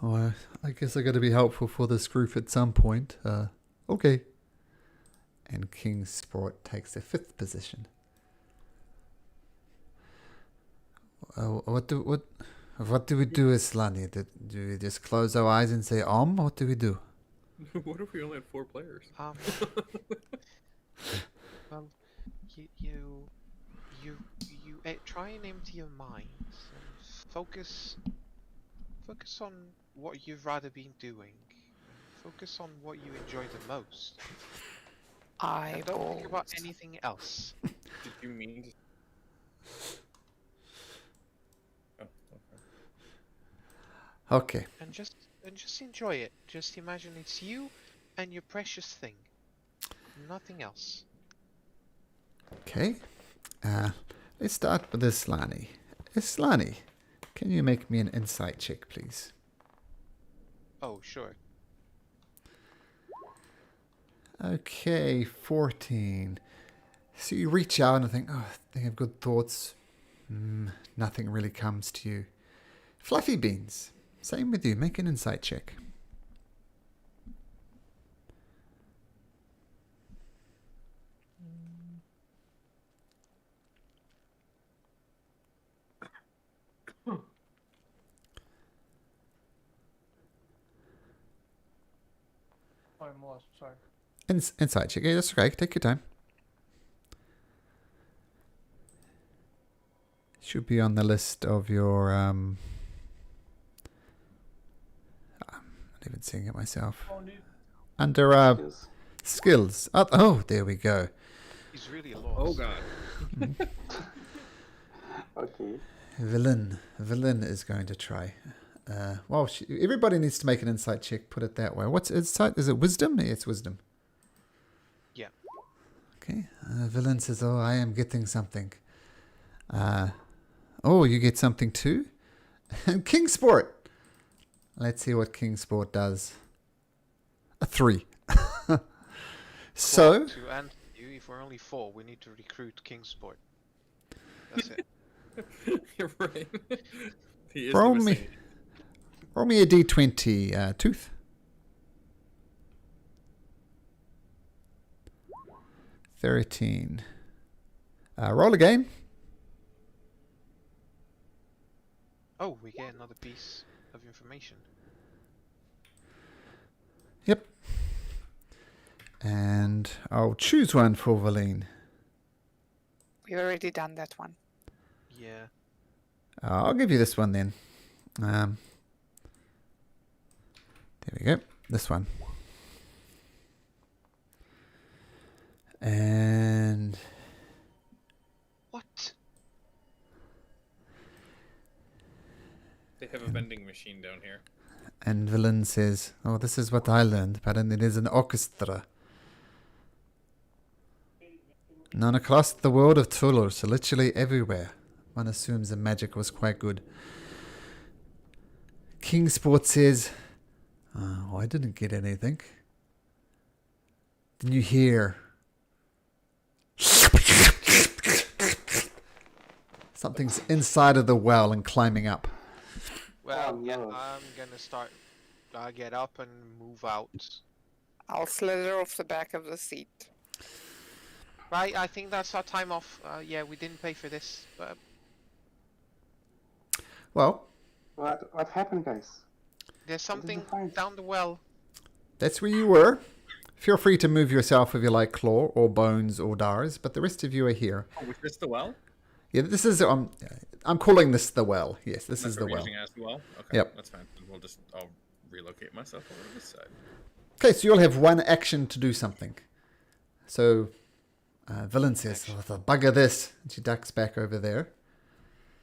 Well, I guess I got to be helpful for this group at some point. Okay. And King Sport takes the 5th position. What do we do, Islani? Do we just close our eyes and say What do we do? What if we only had 4 players? Well, you try and empty your minds and focus on what you've rather been doing. Focus on what you enjoy the most. And don't think about anything else. Did you mean to... Oh, Okay. And just enjoy it. Just imagine it's you and your precious thing. Nothing else. Okay. Let's start with Islani. Islani, can you make me an insight check, please? Oh, sure. Okay, 14. So you reach out and think, they have good thoughts. Nothing really comes to you. Fluffy Beans, same with you. Make an insight check. I'm lost, sorry. Insight check. Yeah, that's okay. Take your time. Should be on the list of your I'm not even seeing it myself. Under skills. Oh, there we go. He's really lost. Oh god. Okay. Villain is going to try. Everybody needs to make an insight check. Put it that way. What's insight? Is it wisdom? Yeah, it's wisdom. Yeah. Okay. Villain says, I am getting something. You get something too? And Kingsport. Let's see what Kingsport does. A 3. So... Well, to answer you, if we're only 4, we need to recruit Kingsport. That's it. You're right. He is Roll the me a d20, Tooth. 13. Roll again. Oh, we get another piece of information. Yep. And I'll choose one for Valine. We've already done that one. Yeah. I'll give you this one then. There we go. This one. And What? They have a vending machine down here. and Villain says, "Oh, this is what I learned. Apparently, there's an orchestra. Known across the world of Tulur, so literally everywhere. One assumes the magic was quite good." Kingsport says, "Oh, I didn't get anything. Then you hear something's inside of the well and climbing up. Well, yeah, no. I'm gonna start. Get up and move out. I'll slither off the back of the seat. Right, I think that's our time off. Yeah, we didn't pay for this. But Well, What happened, guys? there's something find? down the well. that's where you were. Feel free to move yourself if you like, Claw or Bones or Dars, but the rest of you are here. Oh, was this the well? Yeah, this is I'm calling this the well. Yes, this That's is the what we're well. using as the well? Okay, Yep. that's fine. I'll relocate myself over to this side. Okay, so you'll have one action to do something. So, Villain says, "Oh, the bugger this," and she ducks back over there.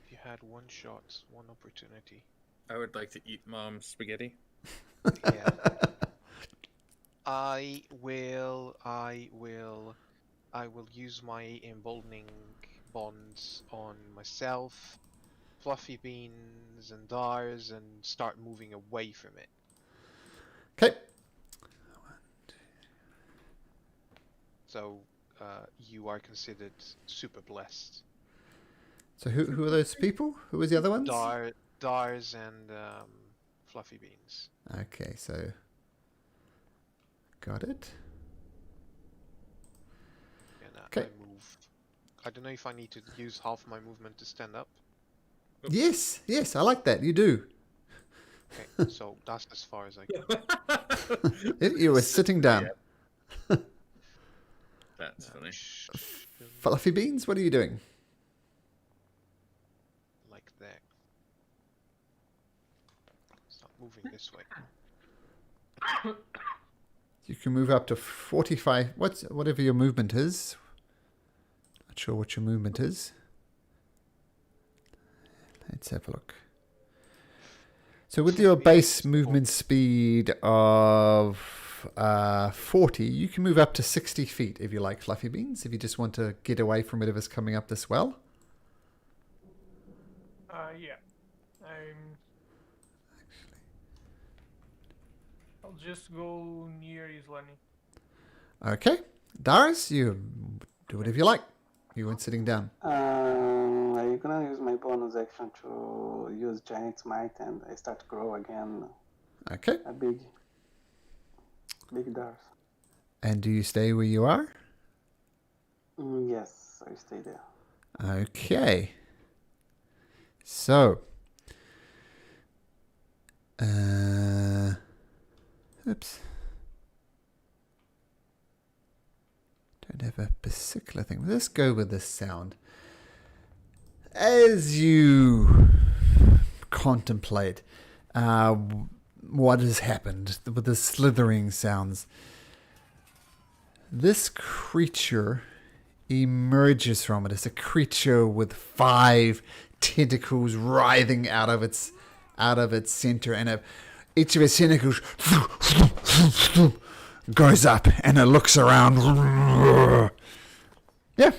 If you had one shot, one opportunity. I would like to eat mom's spaghetti. Yeah. I will use my emboldening bonds on myself, Fluffy Beans, and Dars, and start moving away from it. Okay. So, you are considered super blessed. So who are those people? Who was the other ones? Dars and Fluffy Beans. Okay, so got it. And Okay. I move. I don't know if I need to use half my movement to stand up. Yes, I like that. You do. Okay, so that's as far as I go. You were sitting down. That's funny. Fluffy Beans, what are you doing? Like that. Start moving this way. You can move up to 45. Whatever your movement is. Not sure what your movement is. Let's have a look. So with your base movement speed of 40, you can move up to 60 feet if you like, Fluffy Beans, if you just want to get away from whatever's coming up this well. Yeah. I'll just go near Islani. Okay. Darius, you do whatever you like. You weren't sitting down. I'm gonna use my bonus action to use Giant Might and I start to grow again. Okay. A big dart. And do you stay where you are? Yes, I stay there. Okay. So. Oops. Don't have a particular thing. Let's go with this sound. As you contemplate what has happened with the slithering sounds, this creature emerges from it. It's a creature with 5 tentacles writhing out of its center, and each of its tentacles goes up, and it looks around. Yeah,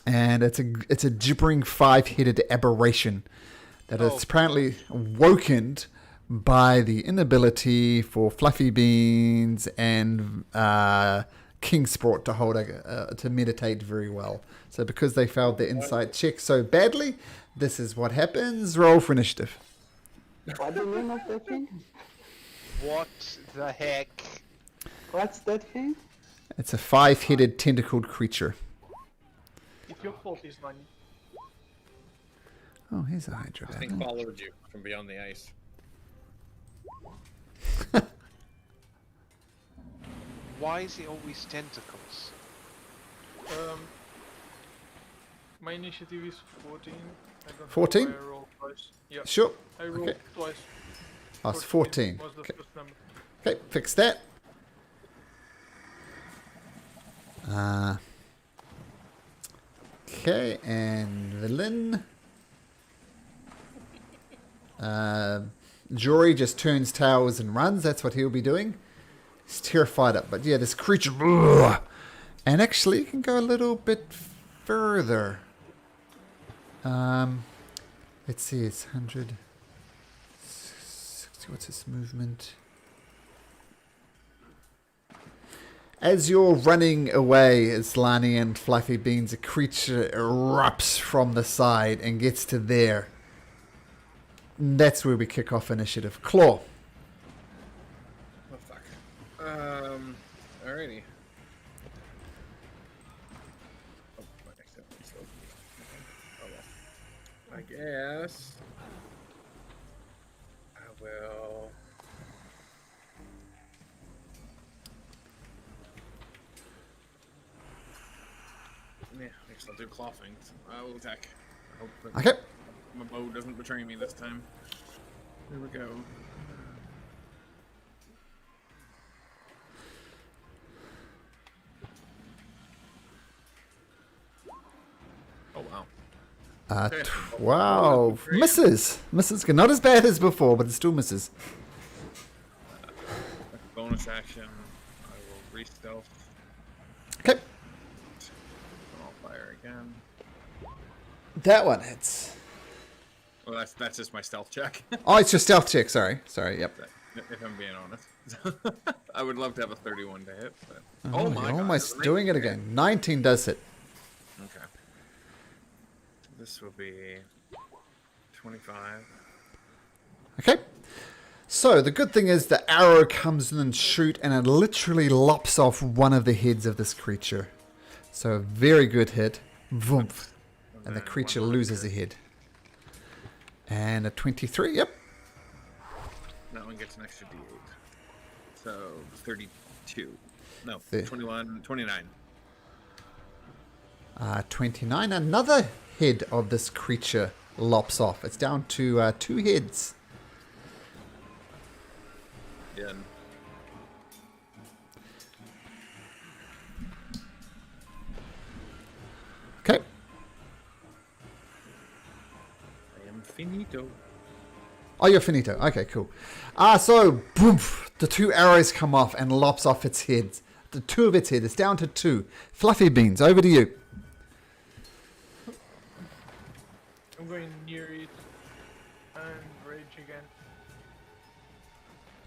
and it's a gibbering 5-headed aberration that is apparently woken by the inability for Fluffy Beans and Kingsport to hold to meditate very well. So because they failed the insight check so badly, this is what happens. Roll for initiative. What's the name of that thing? What the heck? What's that thing? It's a 5-headed tentacled creature. It's your fault, is Nani. Oh, here's a Hydra This thing battle. followed you from beyond the ice. Why is it always tentacles? My initiative is 14. I don't know 14? why I rolled twice. Yeah, Sure. I rolled Okay. twice. Oh, it's 14. Was the Okay. first number. Okay, fix that. Okay, and villain. Jory just turns tails and runs. That's what he'll be doing. He's terrified of, but yeah, this creature. Ugh. And actually, you can go a little bit further. Let's see, it's 160. What's its movement? As you're running away, Islani and Fluffy Beans, a creature erupts from the side and gets to there. And that's where we kick off initiative. Claw. Oh fuck. Alrighty. Oh, my next episode's so. Oh well. I guess I will. Yeah, I guess I'll do claw things. I will attack. I hope that Okay. my bow doesn't betray me this time. Here we go. Oh wow. 12. Misses. Misses. Not as bad as before, but it still misses. Bonus action. I will re-stealth. Okay. I'll fire again. That one hits. Well, that's just my stealth check. Oh, it's your stealth check. Sorry. Sorry. Yep. If I'm being honest. I would love to have a 31 to hit, but Oh, my you're god. almost that's doing it amazing. again. 19 does hit. Okay. This will be 25. Okay. So the good thing is the arrow comes in and shoot, and it literally lops off one of the heads of this creature. So a very good hit. Vroomp. And the then creature one loses a head. And a 23. Yep. That one gets an extra d8. So 32. No, The- 21, 29. 29. Another head of this creature lops off. It's down to 2 heads. Yeah. Okay. I am finito. Oh, you're finito. Okay, cool. So, boom, the 2 arrows come off and lops off its heads. The 2 of its head. It's down to 2. Fluffy Beans, over to you. I'm going near it and rage again.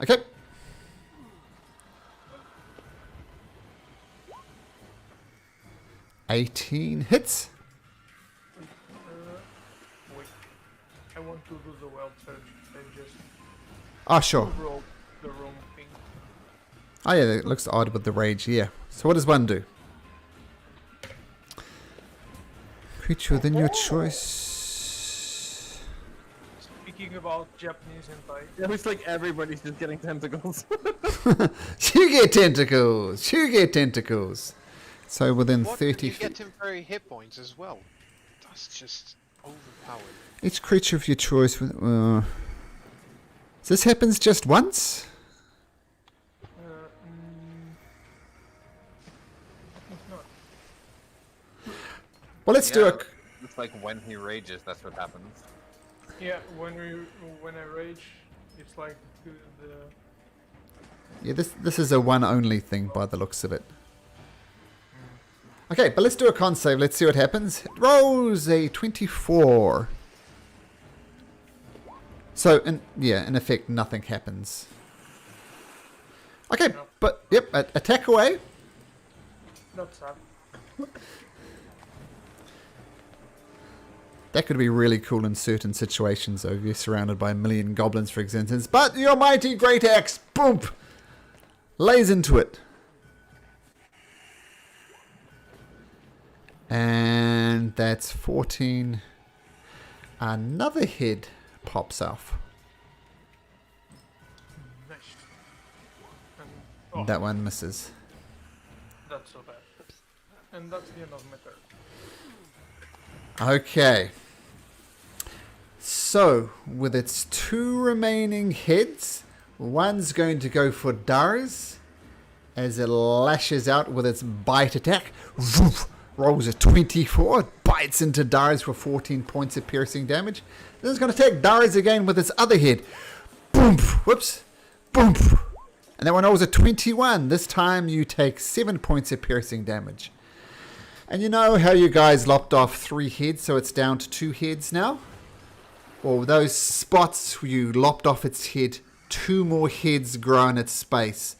Okay. $18 hits. Wait, I want to do the wild search and just Oh, sure. roll the wrong thing. Oh, yeah, it looks odd with the rage, yeah. So what does one do? Creature within your choice. Speaking about Japanese hentai, It looks like everybody's just getting tentacles. You get tentacles. You get tentacles. So within What? 30 You feet. get temporary hit points as well. That's just overpowered. Each creature of your choice. This happens just once? it's not. Well, let's do Yeah. a... It's like when he rages, that's what happens. Yeah, when I rage, it's like the Yeah, this is a one only thing by the looks of it. Okay, but let's do a con save. Let's see what happens. It rolls a 24. So, in effect, nothing happens. Okay, but, yep, attack away. not sad. That could be really cool in certain situations, though, if you're surrounded by a million goblins, for instance. But your mighty great axe, boom, lays into it. And that's 14. Another head pops off. Nice. And, oh, That one misses. that's so bad. And that's the end of my turn. Okay. So, with its 2 remaining heads, one's going to go for Dars as it lashes out with its bite attack. Woof, rolls a 24, bites into Dars for 14 points of piercing damage. Then it's going to attack Dars again with its other head. Boom! Whoops! Boom! And that one rolls a 21. This time you take 7 points of piercing damage. And you know how you guys lopped off 3 heads, so it's down to 2 heads now? Well, those spots you lopped off its head, 2 more heads grow in its space.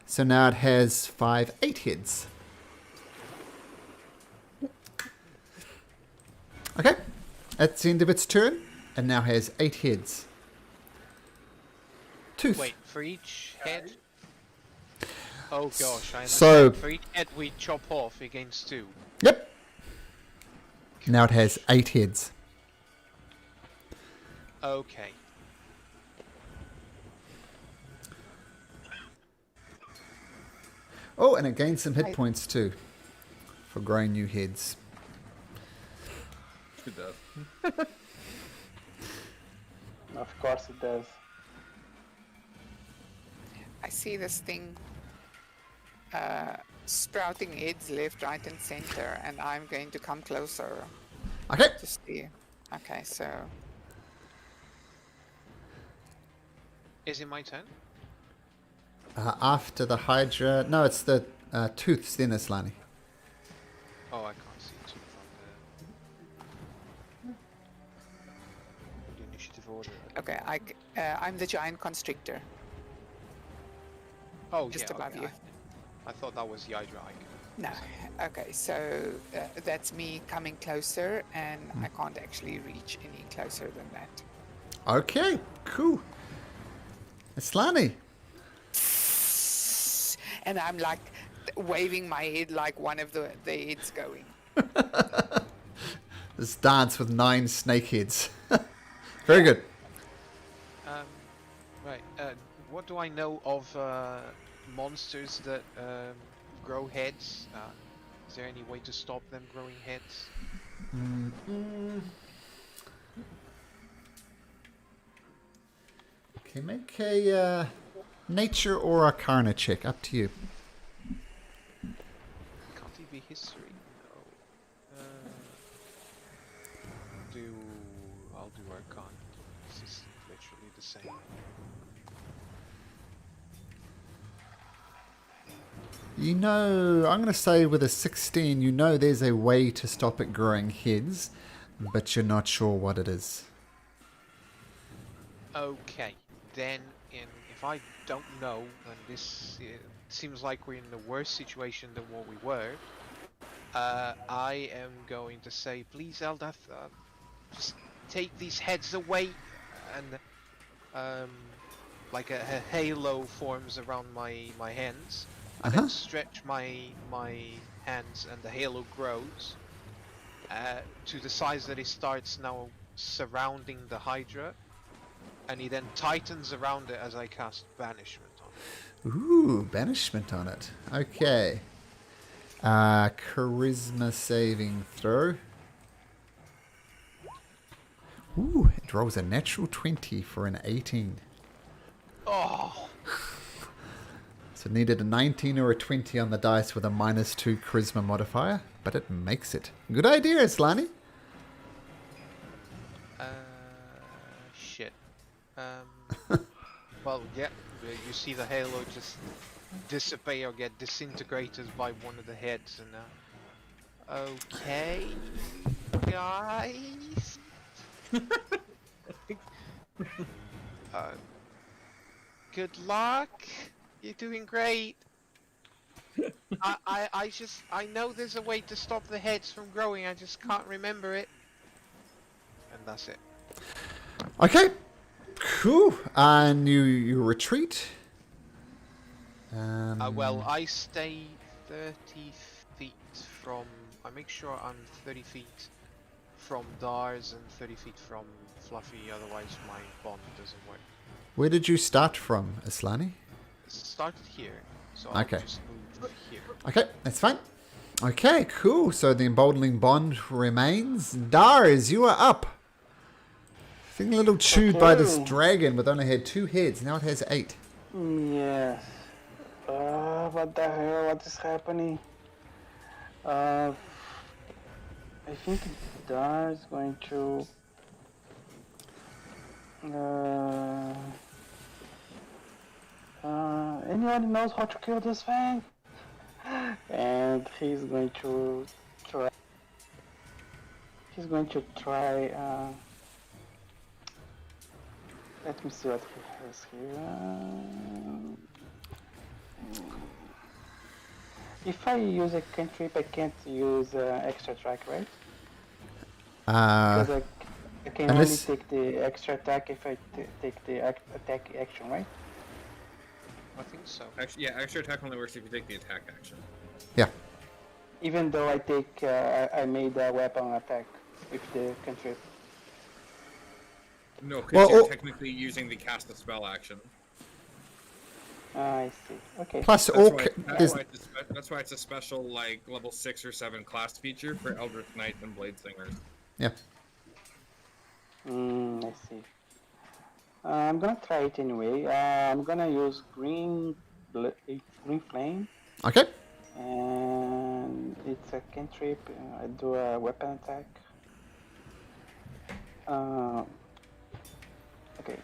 So now it has 8 heads. Okay, that's the end of its turn, and now has 8 heads. Tooth. Wait, for each head? Oh gosh, I understand. So- For each head we chop off against 2. Yep. Now it has 8 heads. Okay. Oh, and it gains some hit points too for growing new heads. It does. Of course it does. I see this thing sprouting heads left, right, and center, and I'm going to come closer Okay. to see. Okay, so Is it my turn? After the Hydra... No, it's the Tooth's then, Aslani. Oh, I can't see it from the initiative order. okay, I'm the giant constrictor. Oh, Just yeah, above okay. you. I thought that was the Hydra icon. No. Okay, so that's me coming closer, and I can't actually reach any closer than that. Okay, cool. Aslani. And I'm like waving my head like one of the heads going. This dance with 9 snake heads. Very good. Right. What do I know of monsters that grow heads? Is there any way to stop them growing heads? Okay, make a nature or arcana check. Up to you. Can't it be history? No. I'll do arcana. This is literally the same. You know, I'm going to say with a 16, you know there's a way to stop it growing heads, but you're not sure what it is. Okay, then if I don't know, and this seems like we're in a worse situation than what we were, I am going to say, please, Eldath, just take these heads away, and like a halo forms around my hands. I then stretch my hands, and the halo grows to the size that it starts now surrounding the Hydra, and he then tightens around it as I cast Banishment on it. Ooh, banishment on it. Okay. Charisma saving throw. Ooh, it rolls a natural 20 for an 18. Oh! So it needed a 19 or a 20 on the dice with a -2 charisma modifier, but it makes it. Good idea, Aslani. Shit. Well, yeah, you see the halo just dissipate or get disintegrated by one of the heads, and okay, guys. Good luck. You're doing great. I know there's a way to stop the heads from growing. I just can't remember it. And that's it. Okay, cool. And you retreat. Well, I stay 30 feet from. I make sure I'm 30 feet from Dars and 30 feet from Fluffy, otherwise my bond doesn't work. Where did you start from, Islani? It started here, so I'll Okay. just move here. Okay, that's fine. Okay, cool. So the emboldening bond remains. Dars, you are up. Feeling a little chewed by this Okay. dragon with only had 2 heads. Now it has 8. Yes. What the hell? What is happening? I think Dar is going to. Anyone knows how to kill this thing? And he's going to try. He's going to try. Let me see what he has here. If I use a cantrip, I can't use extra track, right? Because I can unless- only take the extra attack if I take the attack action, right? I think so. Actually, yeah, extra attack only works if you take the attack action. Yeah. Even though I take, I made a weapon attack with the cantrip. No, because Well, you're oh- technically using the cast a spell action. I see. Okay. Plus, That's all why, ca- that's, there's why it's a that's why it's a special like level 6 or 7 class feature for Eldritch Knights and Blade Singers. yeah. I see. I'm gonna try it anyway. I'm gonna use green flame, Okay. and it's a cantrip. I do a weapon attack. Okay.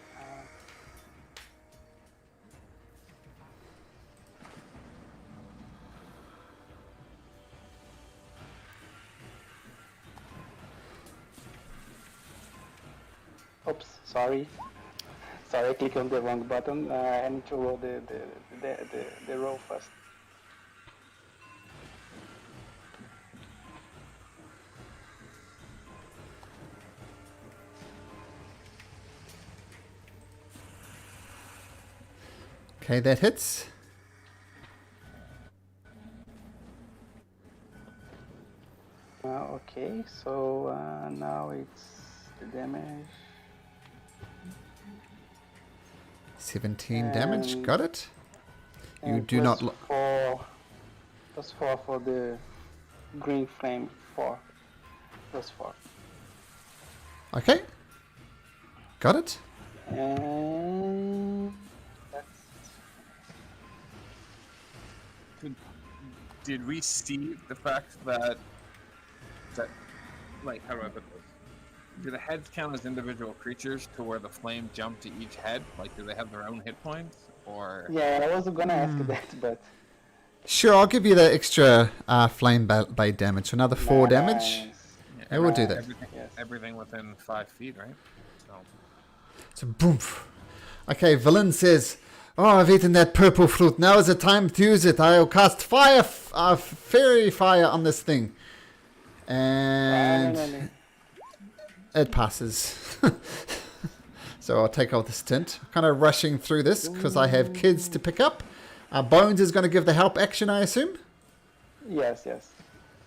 Oops, sorry. Sorry, I clicked on the wrong button. I need to roll the roll first. Okay, that hits. Okay, so now it's the damage. 17 damage. And- Got it. You and do plus not. 4 for the green flame. 4 plus 4. Okay. Got it. And that's Did we see the fact that like how do I put this? Do the heads count as individual creatures to where the flame jump to each head? Like, do they have their own hit points, or? yeah. I was gonna ask that, but Sure, I'll give you the extra flame blade damage. So another 4 damage. nice. Yeah, we'll do Right. that. Everything, Yes. everything within 5 feet, right? So. So boom. Okay, villain says, "Oh, I've eaten that purple fruit. Now is the time to use it. I'll cast fire, fairy fire on this thing." And No. it passes. So I'll take out the stint. Kind of rushing through this because I have kids to pick up. Bones is going to give the help action, I assume. Yes.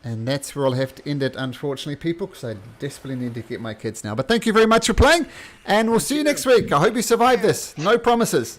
And that's where I'll have to end it, unfortunately, people, because I desperately need to get my kids now. But thank you very much for playing, and we'll see you next week. I hope you survive this. No promises.